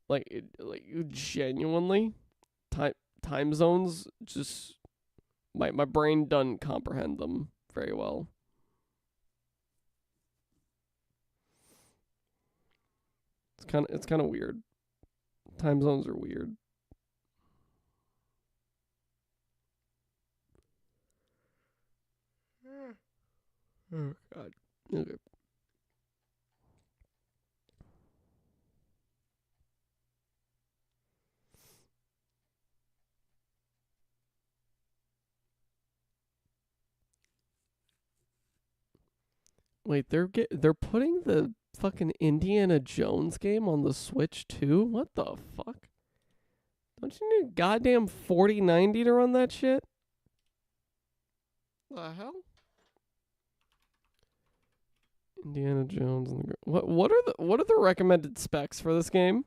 Like genuinely, time zones just my brain doesn't comprehend them very well. It's kind of weird. Time zones are weird. Oh god. Okay. Wait, they're putting the fucking Indiana Jones game on the Switch too? What the fuck? Don't you need goddamn 4090 to run that shit? The hell? Indiana Jones and the what are the recommended specs for this game?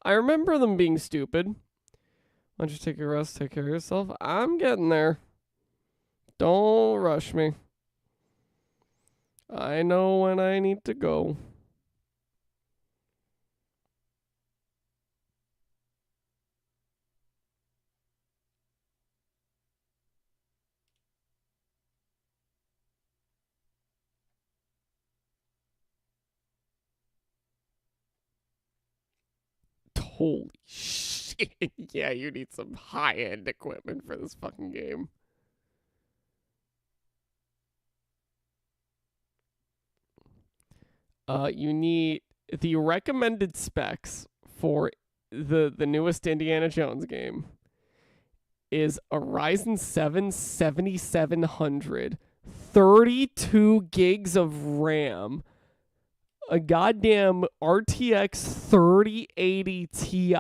I remember them being stupid. Why don't you take a rest, take care of yourself? I'm getting there. Don't rush me. I know when I need to go. Holy shit. Yeah, you need some high-end equipment for this fucking game. You need the recommended specs for the newest Indiana Jones game is a Ryzen 7 7700, 32 gigs of RAM, a goddamn RTX 3080 Ti,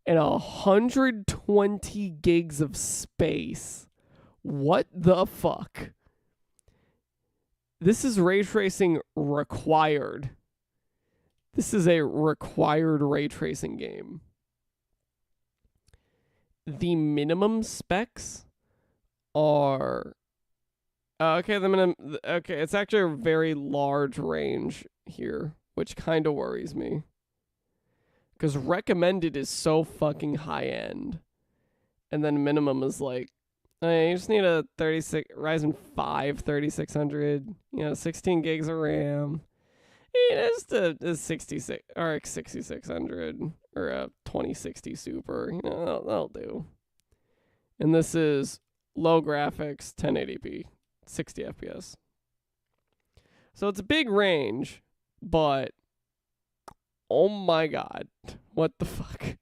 and 120 gigs of space. What the fuck? This is ray tracing required. This is a required ray tracing game. The minimum specs are okay. Okay, it's actually a very large range here, which kind of worries me. Because recommended is so fucking high end, and then minimum is like, you just need a 36 Ryzen 5 3600, 16 gigs of RAM. Just a 66 RX 6600 or a 2060 Super. That'll do. And this is low graphics, 1080p, 60 FPS. So it's a big range, but oh my god, what the fuck?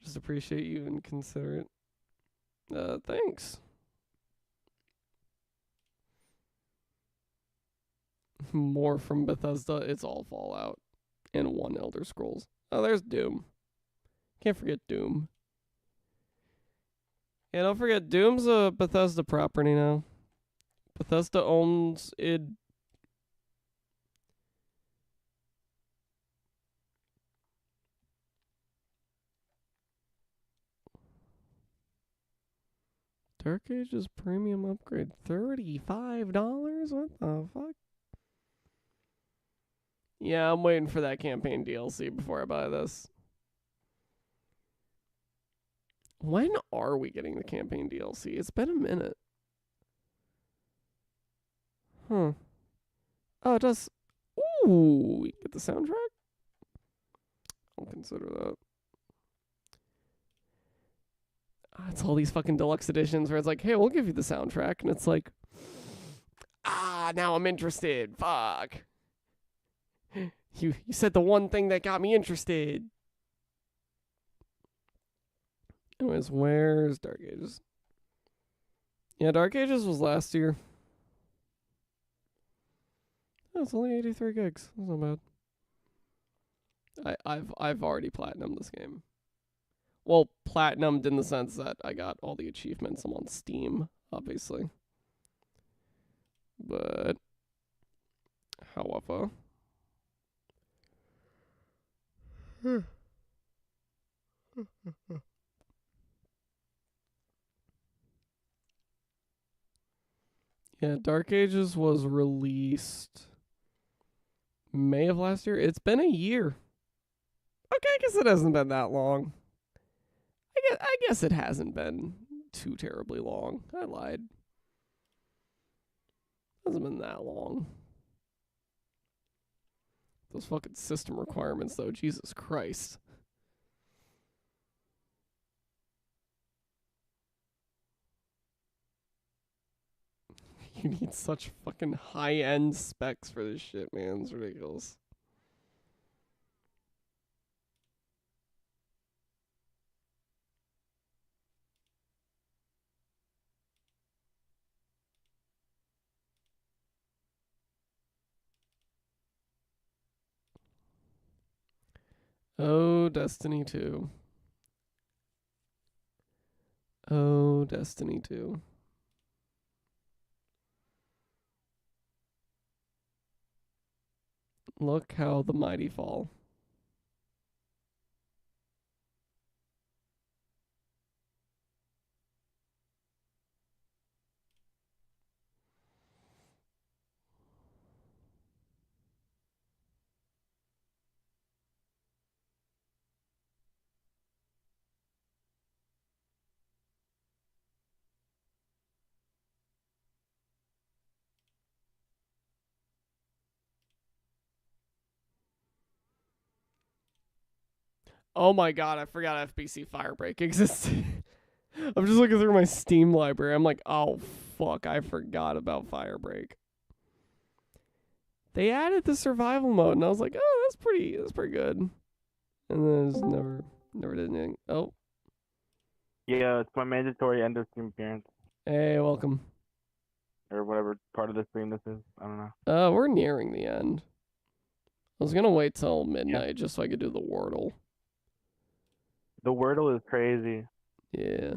Just appreciate you and consider it. Thanks. More from Bethesda. It's all Fallout and one Elder Scrolls. Oh, there's Doom. Can't forget Doom. Yeah, don't forget Doom's a Bethesda property now. Bethesda owns it. Dark Ages premium upgrade, $35? What the fuck? Yeah, I'm waiting for that campaign DLC before I buy this. When are we getting the campaign DLC? It's been a minute. Huh. Oh, it does. Ooh, we get the soundtrack? I'll consider that. It's all these fucking deluxe editions where it's like, hey, we'll give you the soundtrack. And it's like, now I'm interested. Fuck. You said the one thing that got me interested. Anyways, where's Dark Ages? Yeah, Dark Ages was last year. Oh, it's only 83 gigs. That's not bad. I've already platinumed this game. Well, platinumed in the sense that I got all the achievements. I'm on Steam, obviously. But, however, yeah, Dark Ages was released May of last year. It's been a year. Okay, I guess it hasn't been that long. I guess it hasn't been too terribly long. I lied. It hasn't been that long. Those fucking system requirements, though. Jesus Christ. You need such fucking high-end specs for this shit, man. It's ridiculous. Oh, Destiny 2. Oh, Destiny 2. Look how the mighty fall. Oh my god, I forgot FBC Firebreak exists. I'm just looking through my Steam library. I'm like, oh fuck, I forgot about Firebreak. They added the survival mode, and I was like, oh, that's pretty good. And then just never did anything. Oh, Yeah, it's my mandatory end of stream appearance. hey, welcome. Or whatever part of the stream this is. I don't know. We're nearing the end. I was gonna wait till midnight just so I could do the Wordle. The Wordle is crazy. Yeah.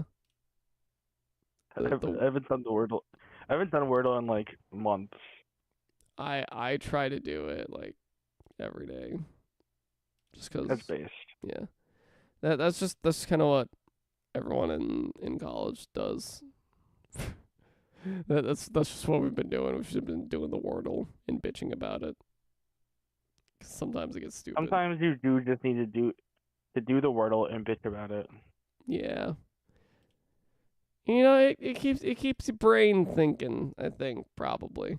I haven't done the Wordle. I haven't done Wordle in like months. I try to do it like every day, just cause. That's based. Yeah. That's kind of what everyone in college does. That's just what we've been doing. We've just been doing the Wordle and bitching about it. 'Cause sometimes it gets stupid. Sometimes you do just need to do the Wordle and bitch about it. Yeah. You know, it keeps your brain thinking, I think, probably.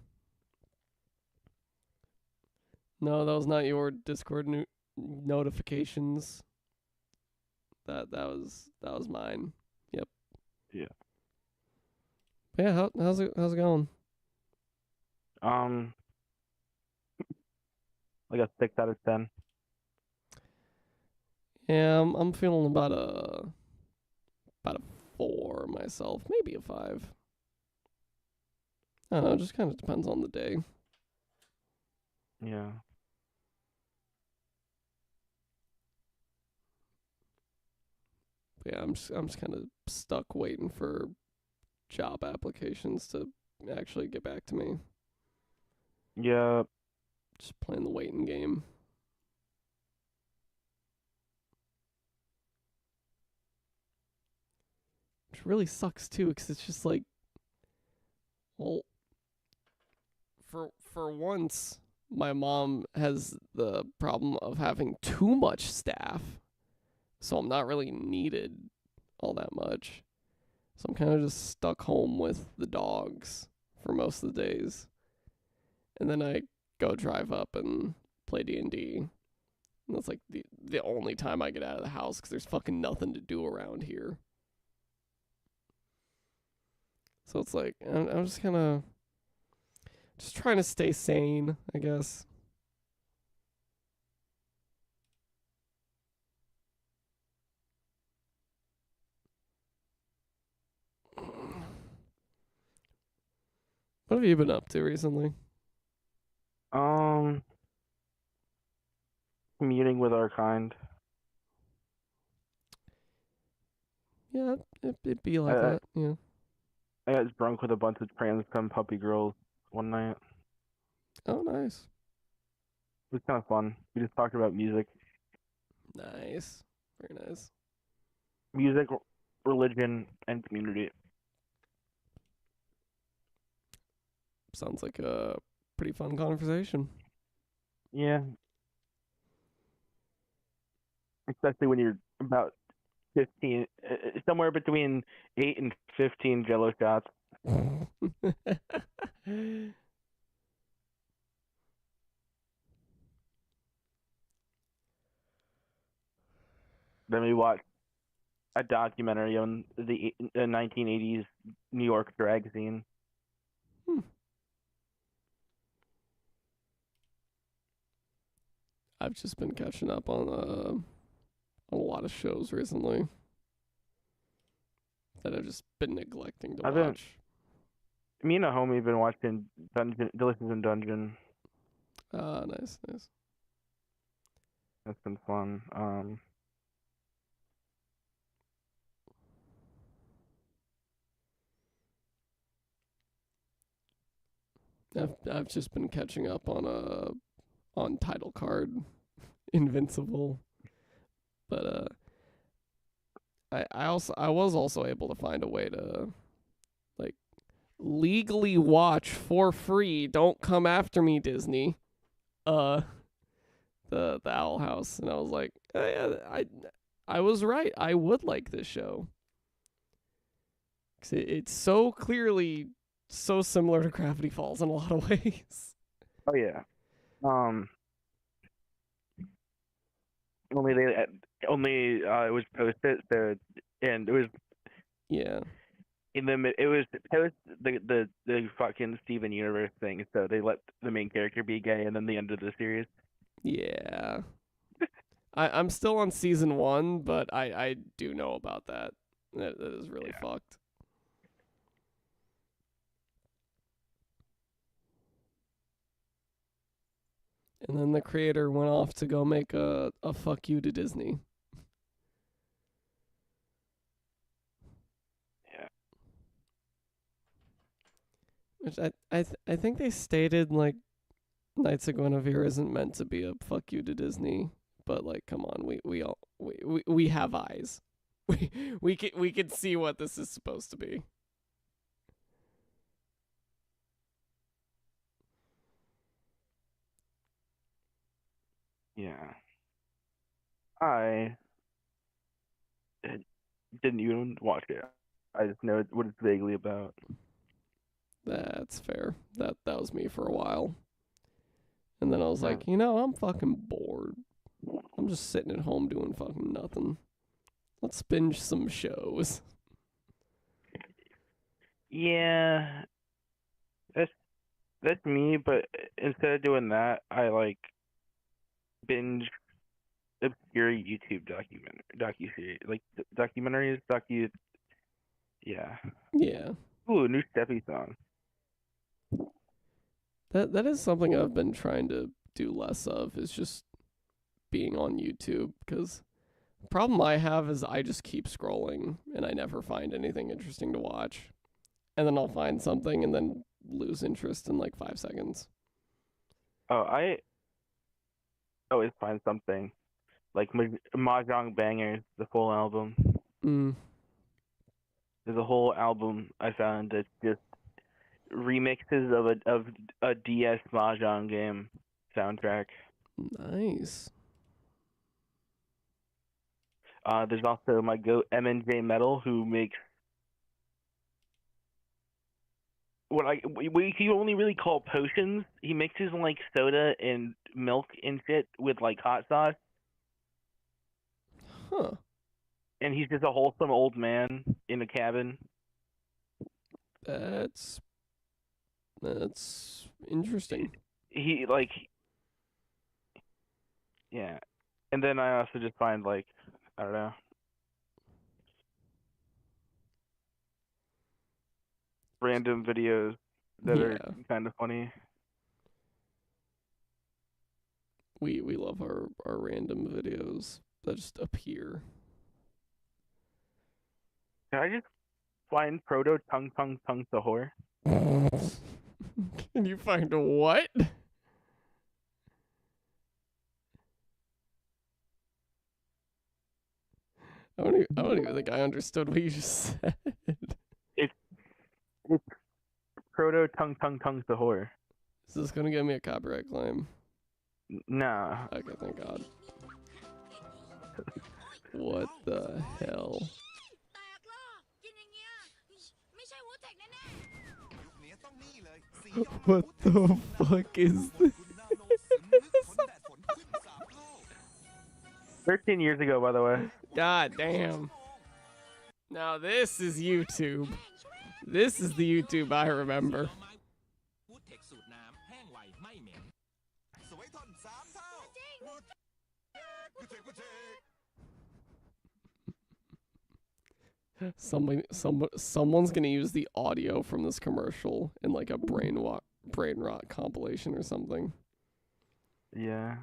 No, that was not your Discord notifications. That was mine. Yep. Yeah. But yeah, how's it going? Um, like a 6 out of 10. Yeah, I'm feeling about a 4 myself, maybe a 5. I don't know, it just kind of depends on the day. Yeah. But yeah, I'm just kind of stuck waiting for job applications to actually get back to me. Yeah. Just playing the waiting game. Which really sucks too, because it's just like, well, for once, my mom has the problem of having too much staff, so I'm not really needed all that much. So I'm kind of just stuck home with the dogs for most of the days, and then I go drive up and play D&D. And that's like the only time I get out of the house because there's fucking nothing to do around here. So it's like I'm just kind of just trying to stay sane, I guess. What have you been up to recently? Um, Communing with our kind. Yeah, it'd be like I that. Yeah. I got drunk with a bunch of trans femme puppy girls one night. Oh, nice. It was kind of fun. We just talked about Nice. Very nice. music, religion, and community. Sounds like a pretty fun conversation. Yeah, especially when you're about 15, somewhere between 8 and 15 Jello shots. Then we watched a documentary on the 1980s New York drag scene. Hmm. I've just been catching up on a lot of shows recently that I've just been neglecting to I've been watch. Me and a homie have been watching Delicious in Dungeon. Nice, nice. That's been fun. I've just been catching up on title card Invincible, but I was also able to find a way to like legally watch for free. Don't come after me, Disney. Uh, the Owl House, and I was like, I was right. I would like this show. 'Cause it's so clearly so similar to Gravity Falls in a lot of ways. Oh yeah. Um, only they it was posted so, and it was Yeah, it was post the fucking Steven Universe thing. So they let the main character be gay, and then the end of the series. yeah. I'm still on season 1, but I do know about that. That is really Yeah. fucked. And then the creator went off to go make a fuck you to Disney. Yeah. Which I think they stated like Knights of Guinevere isn't meant to be a fuck you to Disney, but like come on, we have eyes. We can see what this is supposed to be. Yeah. I didn't even watch it. I just know what it's vaguely about. That's fair. That was me for a while. And then I was Huh. like, I'm fucking bored. I'm just sitting at home doing fucking nothing. Let's binge some shows. Yeah, that's that's me. But instead of doing that, I like binge obscure YouTube docu-series, like documentaries, yeah. Yeah. Ooh, new Steffi song. That is something I've been trying to do less of, is just being on YouTube, because the problem I have is I just keep scrolling and I never find anything interesting to watch. And then I'll find something and then lose interest in like 5 seconds. Oh, I always find something like Mahjong Bangers, the full album. Mm, There's a whole album I found that's just remixes of a DS Mahjong game soundtrack. nice. There's also my goat M&J Metal, who makes what you only really call potions. He mixes like soda and milk and shit with like hot sauce, Huh. and he's just a wholesome old man in a cabin. That's interesting. He like yeah, and then I also just find like I don't know random videos that are Yeah. kind of funny. We love our random videos that just appear. Can I just find proto tongue tongue tongue sahur? Can you find a what? I don't even think I understood what you just said. It's it's proto tongue tongue tongue sahur. Is this gonna get me a copyright claim? Nah. Okay, thank God. What the hell? What the fuck is this? 13 years ago, by the way. God damn. Now this is YouTube. This is the YouTube I remember. Someone's gonna use the audio from this commercial in like a brain rot compilation or something. Yeah.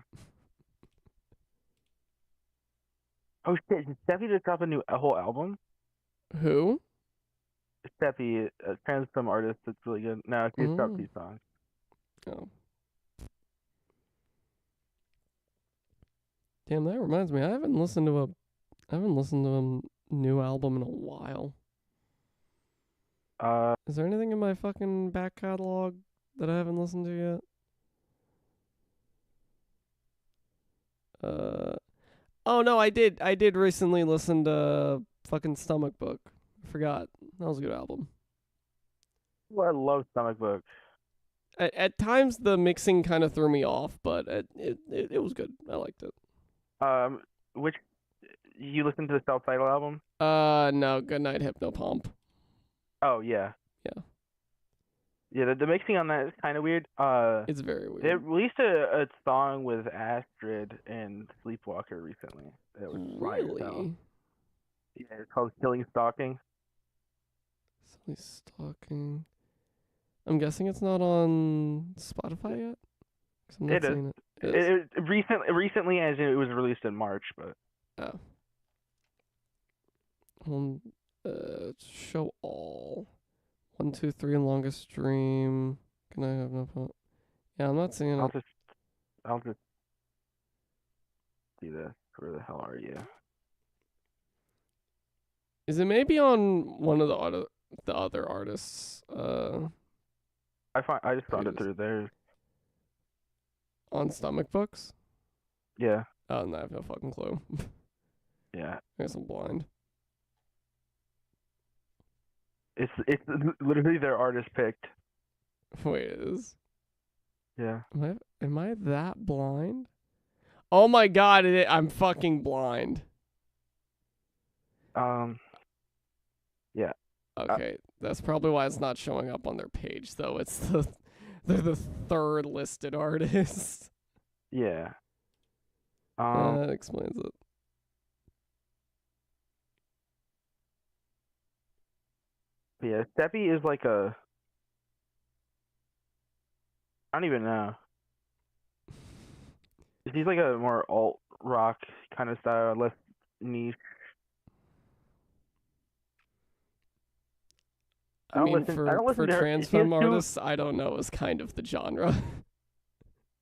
Oh shit! Did Steffi just drop a whole album? Who? Steffi, a Transform artist that's really good. No, she just dropped 2 songs. Oh. Damn, that reminds me. I haven't listened to a new album in a while. Is there anything in my fucking back catalog that I haven't listened to yet? Oh no, I did recently listen to fucking Stomach Book. I forgot. That was a good album. Well, I love Stomach Book. At times the mixing kind of threw me off, but it was good. I liked it. Which you listened to the self-titled album? No, Goodnight Hypnopomp. Oh yeah. Yeah. Yeah, the mixing on that is kind of weird. It's very weird. They released a song with Astrid and Sleepwalker recently. That was fire as hell. Really? Yeah, it's called Killing Stalking. Silly Stalking. I'm guessing it's not on Spotify yet. 'Cause I'm not It is. seeing it. Recently, as in it was released in March, but Show all. 1, 2, 3 longest stream. Can I have no phone? Yeah, I'm not seeing it. I'll just do this. Where the hell are you? Is it maybe on one of the other artists? I just found it through there. On Stomach Books? Yeah. Oh, no, I have no fucking clue. Yeah. I guess I'm blind. It's literally their artist picked. Wait, it is? Yeah. Am I that blind? Oh my God, I'm fucking blind. Yeah. Okay, That's probably why it's not showing up on their page, though. They're the third listed artist. Yeah. That explains it. Yeah, Steppy is like I don't even know. He's like a more alt rock kind of style, less niche. I mean, I for don't listen to her. trans She has femme two. artists, I don't know is kind of the genre.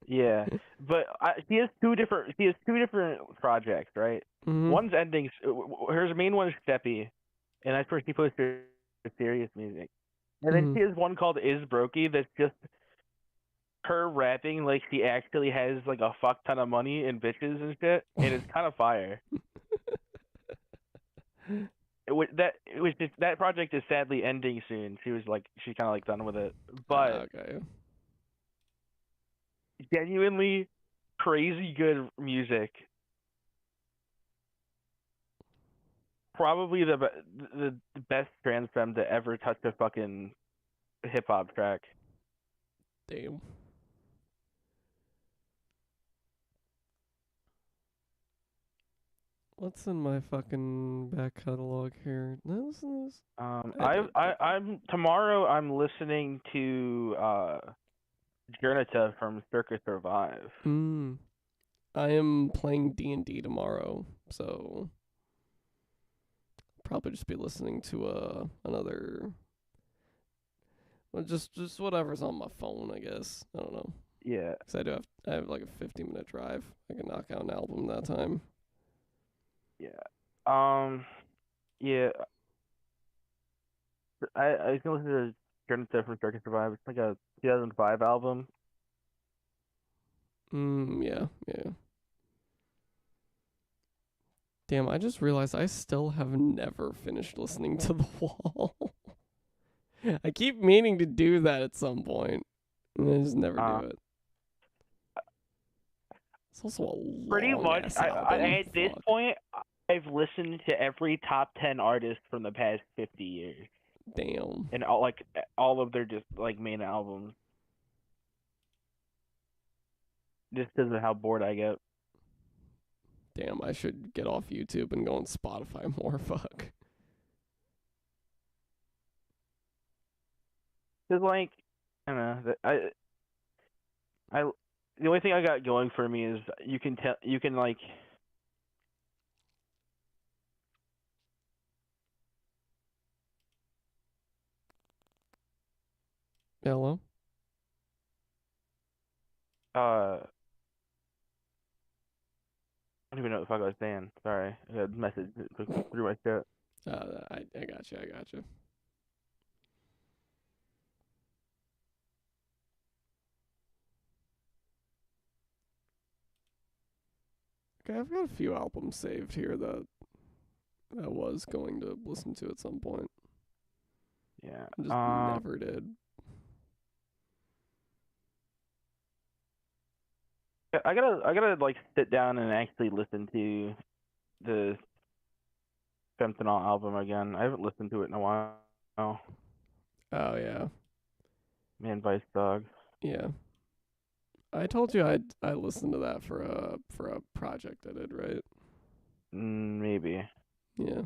Yeah, but she has two different. She has two different projects, right? Mm-hmm. One's ending. Her main one is Steppy, and that's where she posts her serious music. And then she has one called Is Brokey that's just her rapping like she actually has like a fuck ton of money and bitches and shit, and it's kind of fire. That project is sadly ending soon. She's kind of like done with it, but Okay. genuinely crazy good music. Probably the best trans femme to ever touch a fucking hip hop track. Damn. What's in my fucking back catalog here? No, listen to this. I'm tomorrow. I'm listening to Jernita from Circus Survive. I am playing D&D tomorrow, so probably just be listening to another. Well, just whatever's on my phone, I guess. I don't know. Yeah. Because I have like a 15-minute drive. I can knock out an album that time. Yeah. Yeah. I was gonna listen to Jernita from Circus Survive. It's like a 2005 album. Yeah. Damn, I just realized I still have never finished listening to The Wall. I keep meaning to do that at some point, and I just never do it. It's also a long pretty much. album. At this point, I've listened to every top 10 artist from the past 50 years. Damn. And all of their just like main albums. Just because of how bored I get. Damn, I should get off YouTube and go on Spotify more. Fuck. Cause like, I don't know. The only thing I got going for me is you can like. Hello? I don't even know what the fuck I was saying. Sorry, I got a message through my chat. I got you. Okay, I've got a few albums saved here that I was going to listen to at some point. Yeah. I just never did. I gotta like sit down and actually listen to the Fentanyl album again. I haven't listened to it in a while. Oh yeah. Man Vice Dog. Yeah. I told you I listened to that for a project I did, right? Maybe. Yeah.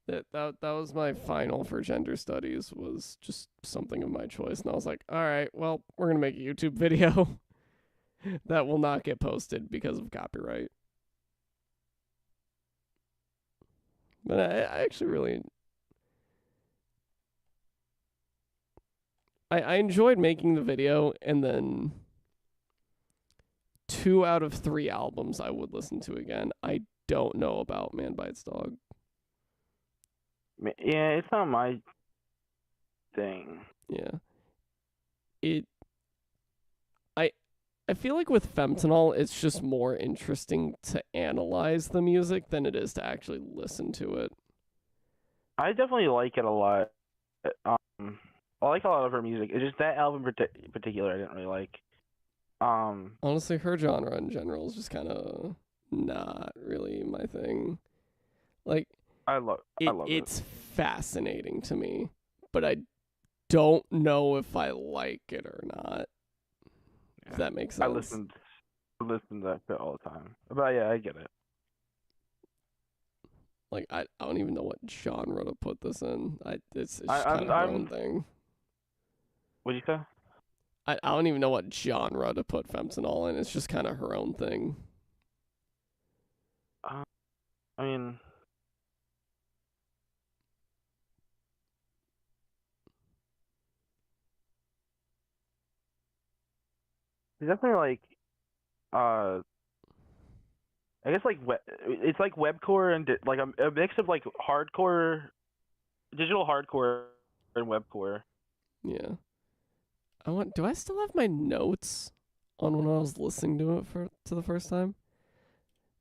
That was my final for gender studies, was just something of my choice, and I was like, all right, well, we're gonna make a YouTube video that will not get posted because of copyright. But I actually really I enjoyed making the video, and then 2 out of 3 albums I would listen to again. I don't know about Man Bites Dog. Yeah, it's not my thing. Yeah. I feel like with Fentanyl, it's just more interesting to analyze the music than it is to actually listen to it. I definitely like it a lot. I like a lot of her music. It's just that album in particular I didn't really like. Honestly, her genre in general is just kind of not really my thing. Like, I love it. It's fascinating to me, but I don't know if I like it or not. If that makes sense. I listen to that shit all the time. But yeah, I get it. Like I don't even know what genre to put this in. It's just I, kind I'm of her own I'm. thing. What do you say? I don't even know what genre to put Femtonol in. It's just kind of her own thing. Uh, I mean, it's definitely like uh, I guess like it's like webcore and like a mix of like hardcore, digital hardcore and webcore. Yeah. Do I still have my notes on when I was listening to it to the first time?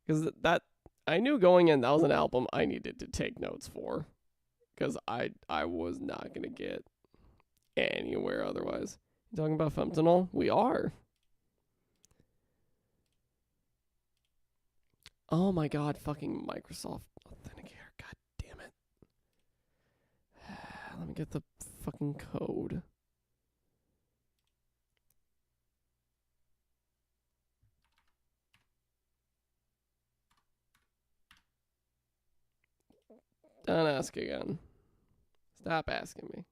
Because that I knew going in that was an album I needed to take notes for. Because I was not gonna get anywhere otherwise. You talking about Femtonol? We are. Oh my god, fucking Microsoft Authenticator. God damn it. Let me get the fucking code. Don't ask again. Stop asking me.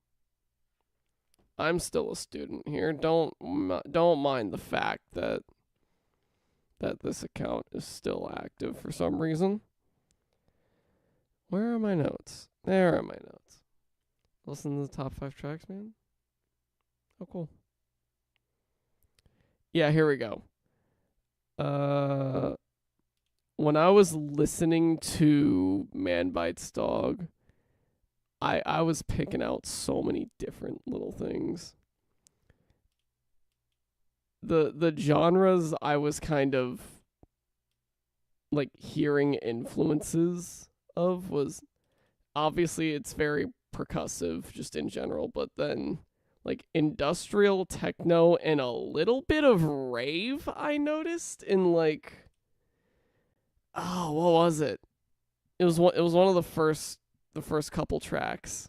I'm still a student here. Don't mind the fact that this account is still active for some reason. Where are my notes? There are my notes. Listen to the top 5 tracks, man. Oh, cool. Yeah, here we go. When I was listening to Man Bites Dog, I was picking out so many different little things. The genres I was kind of like hearing influences of was obviously it's very percussive just in general, but then like industrial techno and a little bit of rave I noticed in like what was it? It was one of the first couple tracks.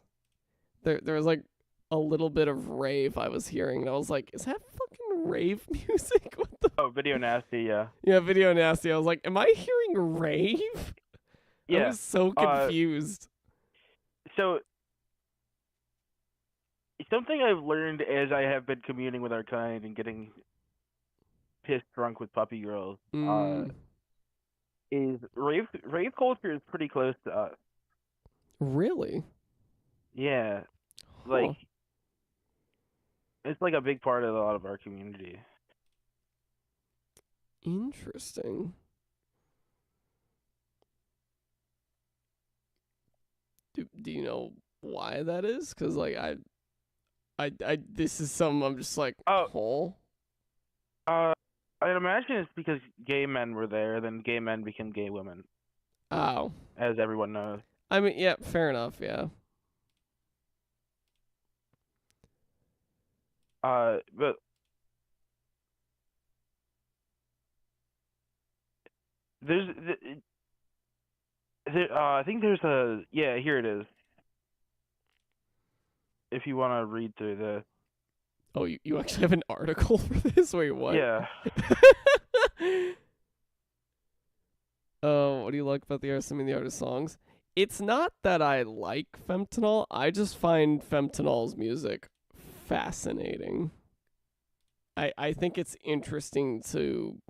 There was like a little bit of rave I was hearing and I was like, is that fucking rave music? What the Oh, Video Nasty, yeah. Yeah, Video Nasty. I was like, am I hearing rave? I Yeah. was so confused. So something I've learned as I have been communing with our kind and getting pissed drunk with puppy girls, is rave culture is pretty close to us. Really? Yeah, Huh. like it's like a big part of a lot of our community. Interesting. Do you know why that is? Because like this is something I'm just like, Oh, I'd imagine it's because gay men were there, then gay men became gay women, oh. as everyone knows. I mean, yeah, fair enough. Yeah. But there's, I think there's a, yeah, here it is. If you want to read through this. Oh, you actually have an article for this? Wait, what? Yeah. Oh, what do you like about the artist? I mean, the artist songs. It's not that I like Femtonol. I just find Femtonol's music fascinating. I think it's interesting to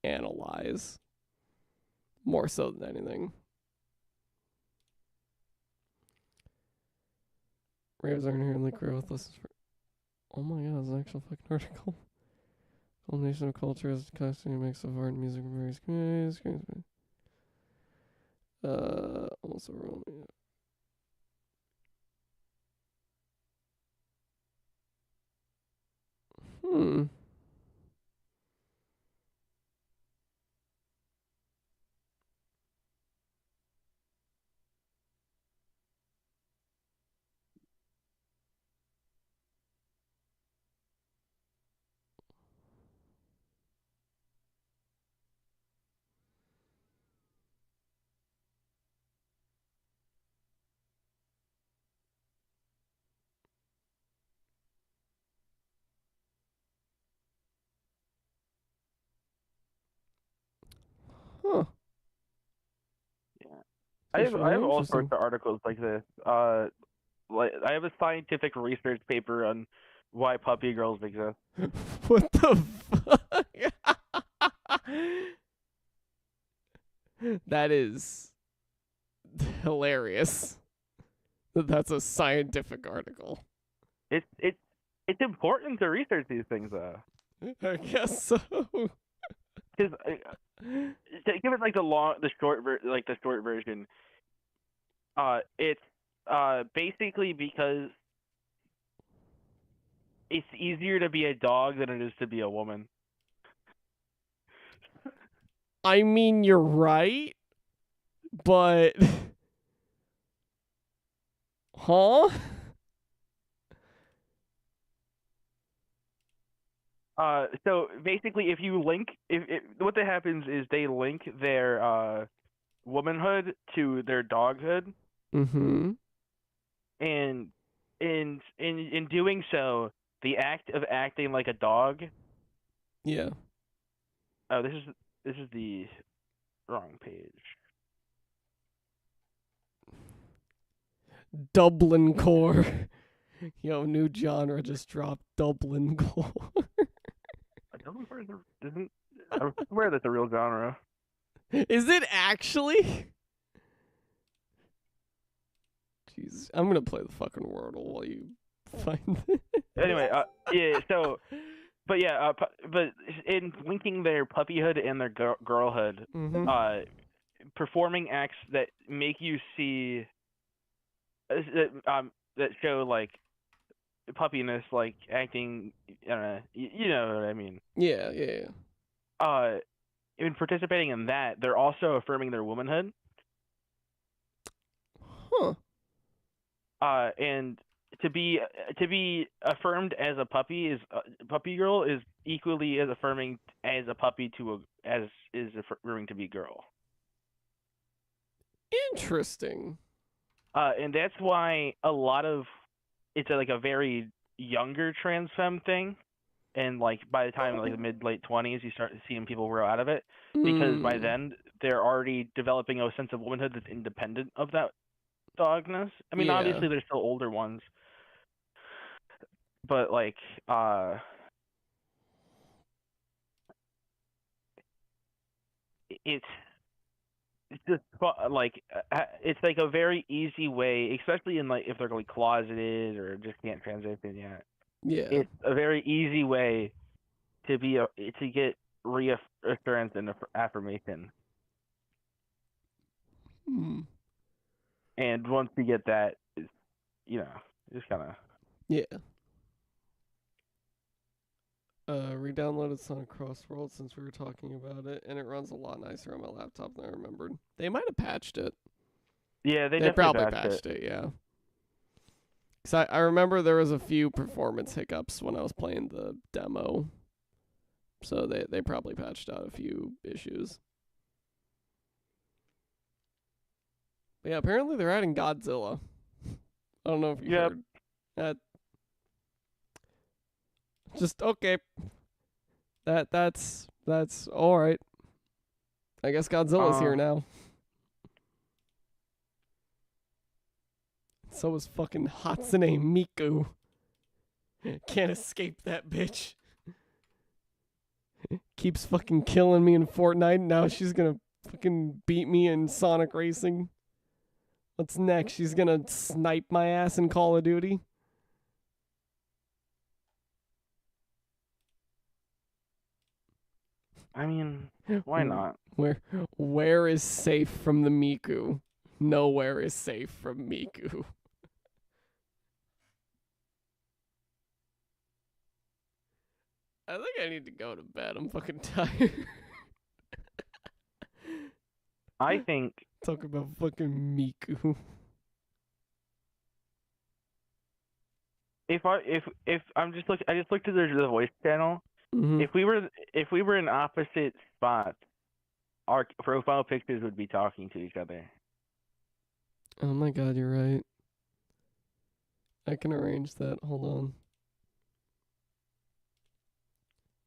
analyze more so than anything. Raves are inherently queer with lessons for. Oh my god, it's an actual fucking article. Culmination of culture is a constant mix of art and music from various communities. Also Romeo. Hmm. Huh. Yeah. That's I really have all sorts interesting. of articles like this. Like I have a scientific research paper on why puppy girls exist. What the fuck? That is hilarious. That's a scientific article. It's it's important to research these things though, I guess so. because to give it like the short version. It's basically because it's easier to be a dog than it is to be a woman. I mean, you're right, but huh? So basically, if you link, if what that happens is they link their womanhood to their doghood, Mm-hmm. and in doing so, the act of acting like a dog. Yeah. Oh, this is the wrong page. Dublin core. Yo, new genre just dropped. Dublin core. Dublin Core isn't. I swear that's a real genre. Is it actually? Jeez, I'm gonna play the fucking Wordle while you find it. Anyway, yeah. So, but yeah, but in linking their puppyhood and their girlhood, Mm-hmm. performing acts that make you see that show like puppiness, like acting. You know what I mean. Yeah, yeah, yeah. Uh, in participating in that, they're also affirming their womanhood. Huh. And to be affirmed as a puppy is puppy girl is equally as affirming as a puppy as is affirming to be girl. Interesting. And that's why a lot of it's like a very younger trans femme thing, and like by the time like the mid late 20s, you start seeing people grow out of it because by Mm. then they're already developing a sense of womanhood that's independent of that dogness. I mean, Yeah. obviously there's still older ones, but like uh it's just like it's like a very easy way, especially in like if they're like closeted or just can't transition yet. Yeah. It's a very easy way to get reassurance and affirmation. Hmm. And once you get that, it's, you know, just kind of. Yeah. Re-downloaded Sonic Crossworld since we were talking about it, and it runs a lot nicer on my laptop than I remembered. They might have patched it. Yeah, they They definitely probably patched it. patched it, yeah. Cause I remember there was a few performance hiccups when I was playing the demo, so they probably patched out a few issues. But yeah, apparently they're adding Godzilla. I don't know if you Yep. heard. That just okay. That's all right. I guess Godzilla's Uh, here now. So is fucking Hatsune Miku. Can't escape that bitch. Keeps fucking killing me in Fortnite. Now she's gonna fucking beat me in Sonic Racing. What's next? She's gonna snipe my ass in Call of Duty. I mean, why not? Where is safe from the Miku? Nowhere is safe from Miku. I think I need to go to bed. I'm fucking tired. I think Talk about fucking Miku. if I'm just I just looked at the voice channel. Mm-hmm. If we were in opposite spots, our profile pictures would be talking to each other. Oh my god, you're right. I can arrange that. Hold on.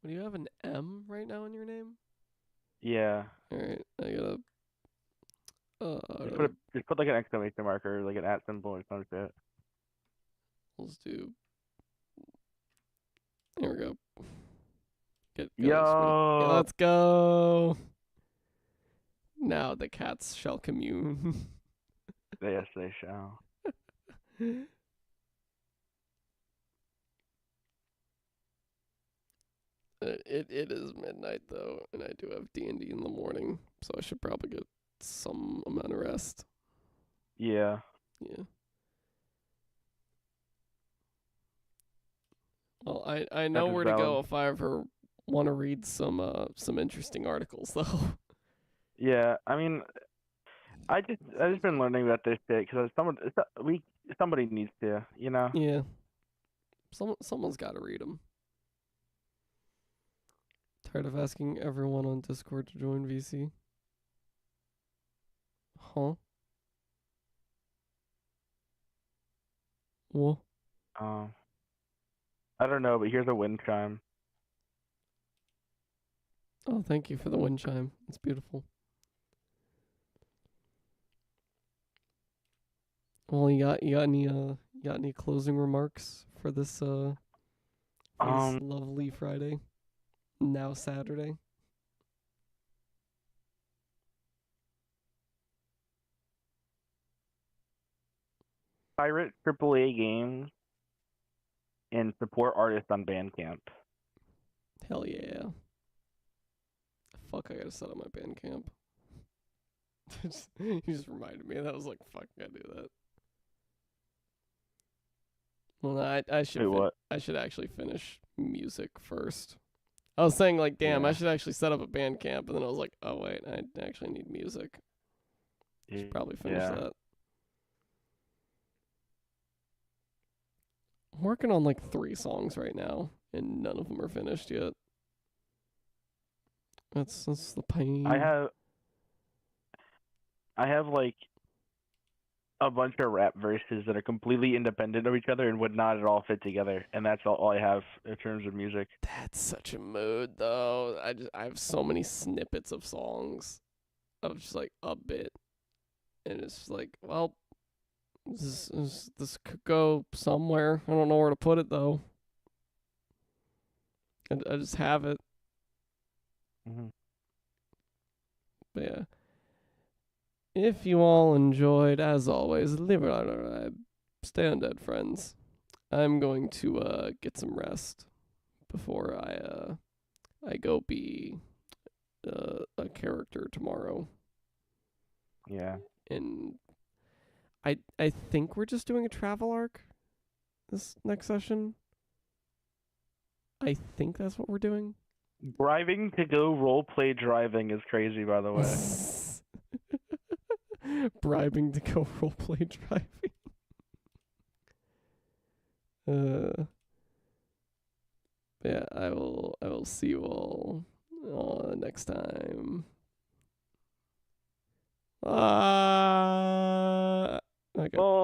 Do you have an M right now in your name? Yeah. Alright, I gotta Just put like an exclamation marker, like an at symbol or some shit. let's do there we go. Get this one. Yeah, Yo. let's go. Now the cats shall commune. Yes, they shall. It is midnight though, and I do have D&D in the morning, so I should probably get some amount of rest. Yeah. Yeah. Well, I That know is where to go valid. if I ever want to read some interesting articles though. Yeah. I mean, I just been learning about this shit because somebody needs to, you know. Yeah. Someone's got to read them. Tired of asking everyone on Discord to join VC. Huh? What? Um, I don't know, but here's a wind chime. Oh, thank you for the wind chime. It's beautiful. Well, you got any closing remarks for this Um, lovely Friday? Now Saturday. pirate AAA games and support artists on Bandcamp. Hell yeah. Fuck, I gotta set up my Bandcamp. You just reminded me. That was like, fuck, I gotta do that. Well, Wait, what? I should actually finish music first. I was saying like, damn, I Yeah. should actually set up a Bandcamp, and then I was like, oh wait, I actually need music. Should probably finish Yeah. that. I'm working on like 3 songs right now, and none of them are finished yet. That's the pain. I have like a bunch of rap verses that are completely independent of each other and would not at all fit together, and that's all I have in terms of music. That's such a mood, though. I have so many snippets of songs of just like a bit, and it's just like, well, this could go somewhere. I don't know where to put it though. I just have it. Mm-hmm. But yeah. If you all enjoyed, as always, leave it on. Stay undead, friends. I'm going to get some rest before I go be a character tomorrow. Yeah. And I think we're just doing a travel arc this next session. I think that's what we're doing. Driving to go roleplay driving is crazy, by the way. Bribing to go roleplay driving. Yeah, I will see you all next time. Okay. Oh.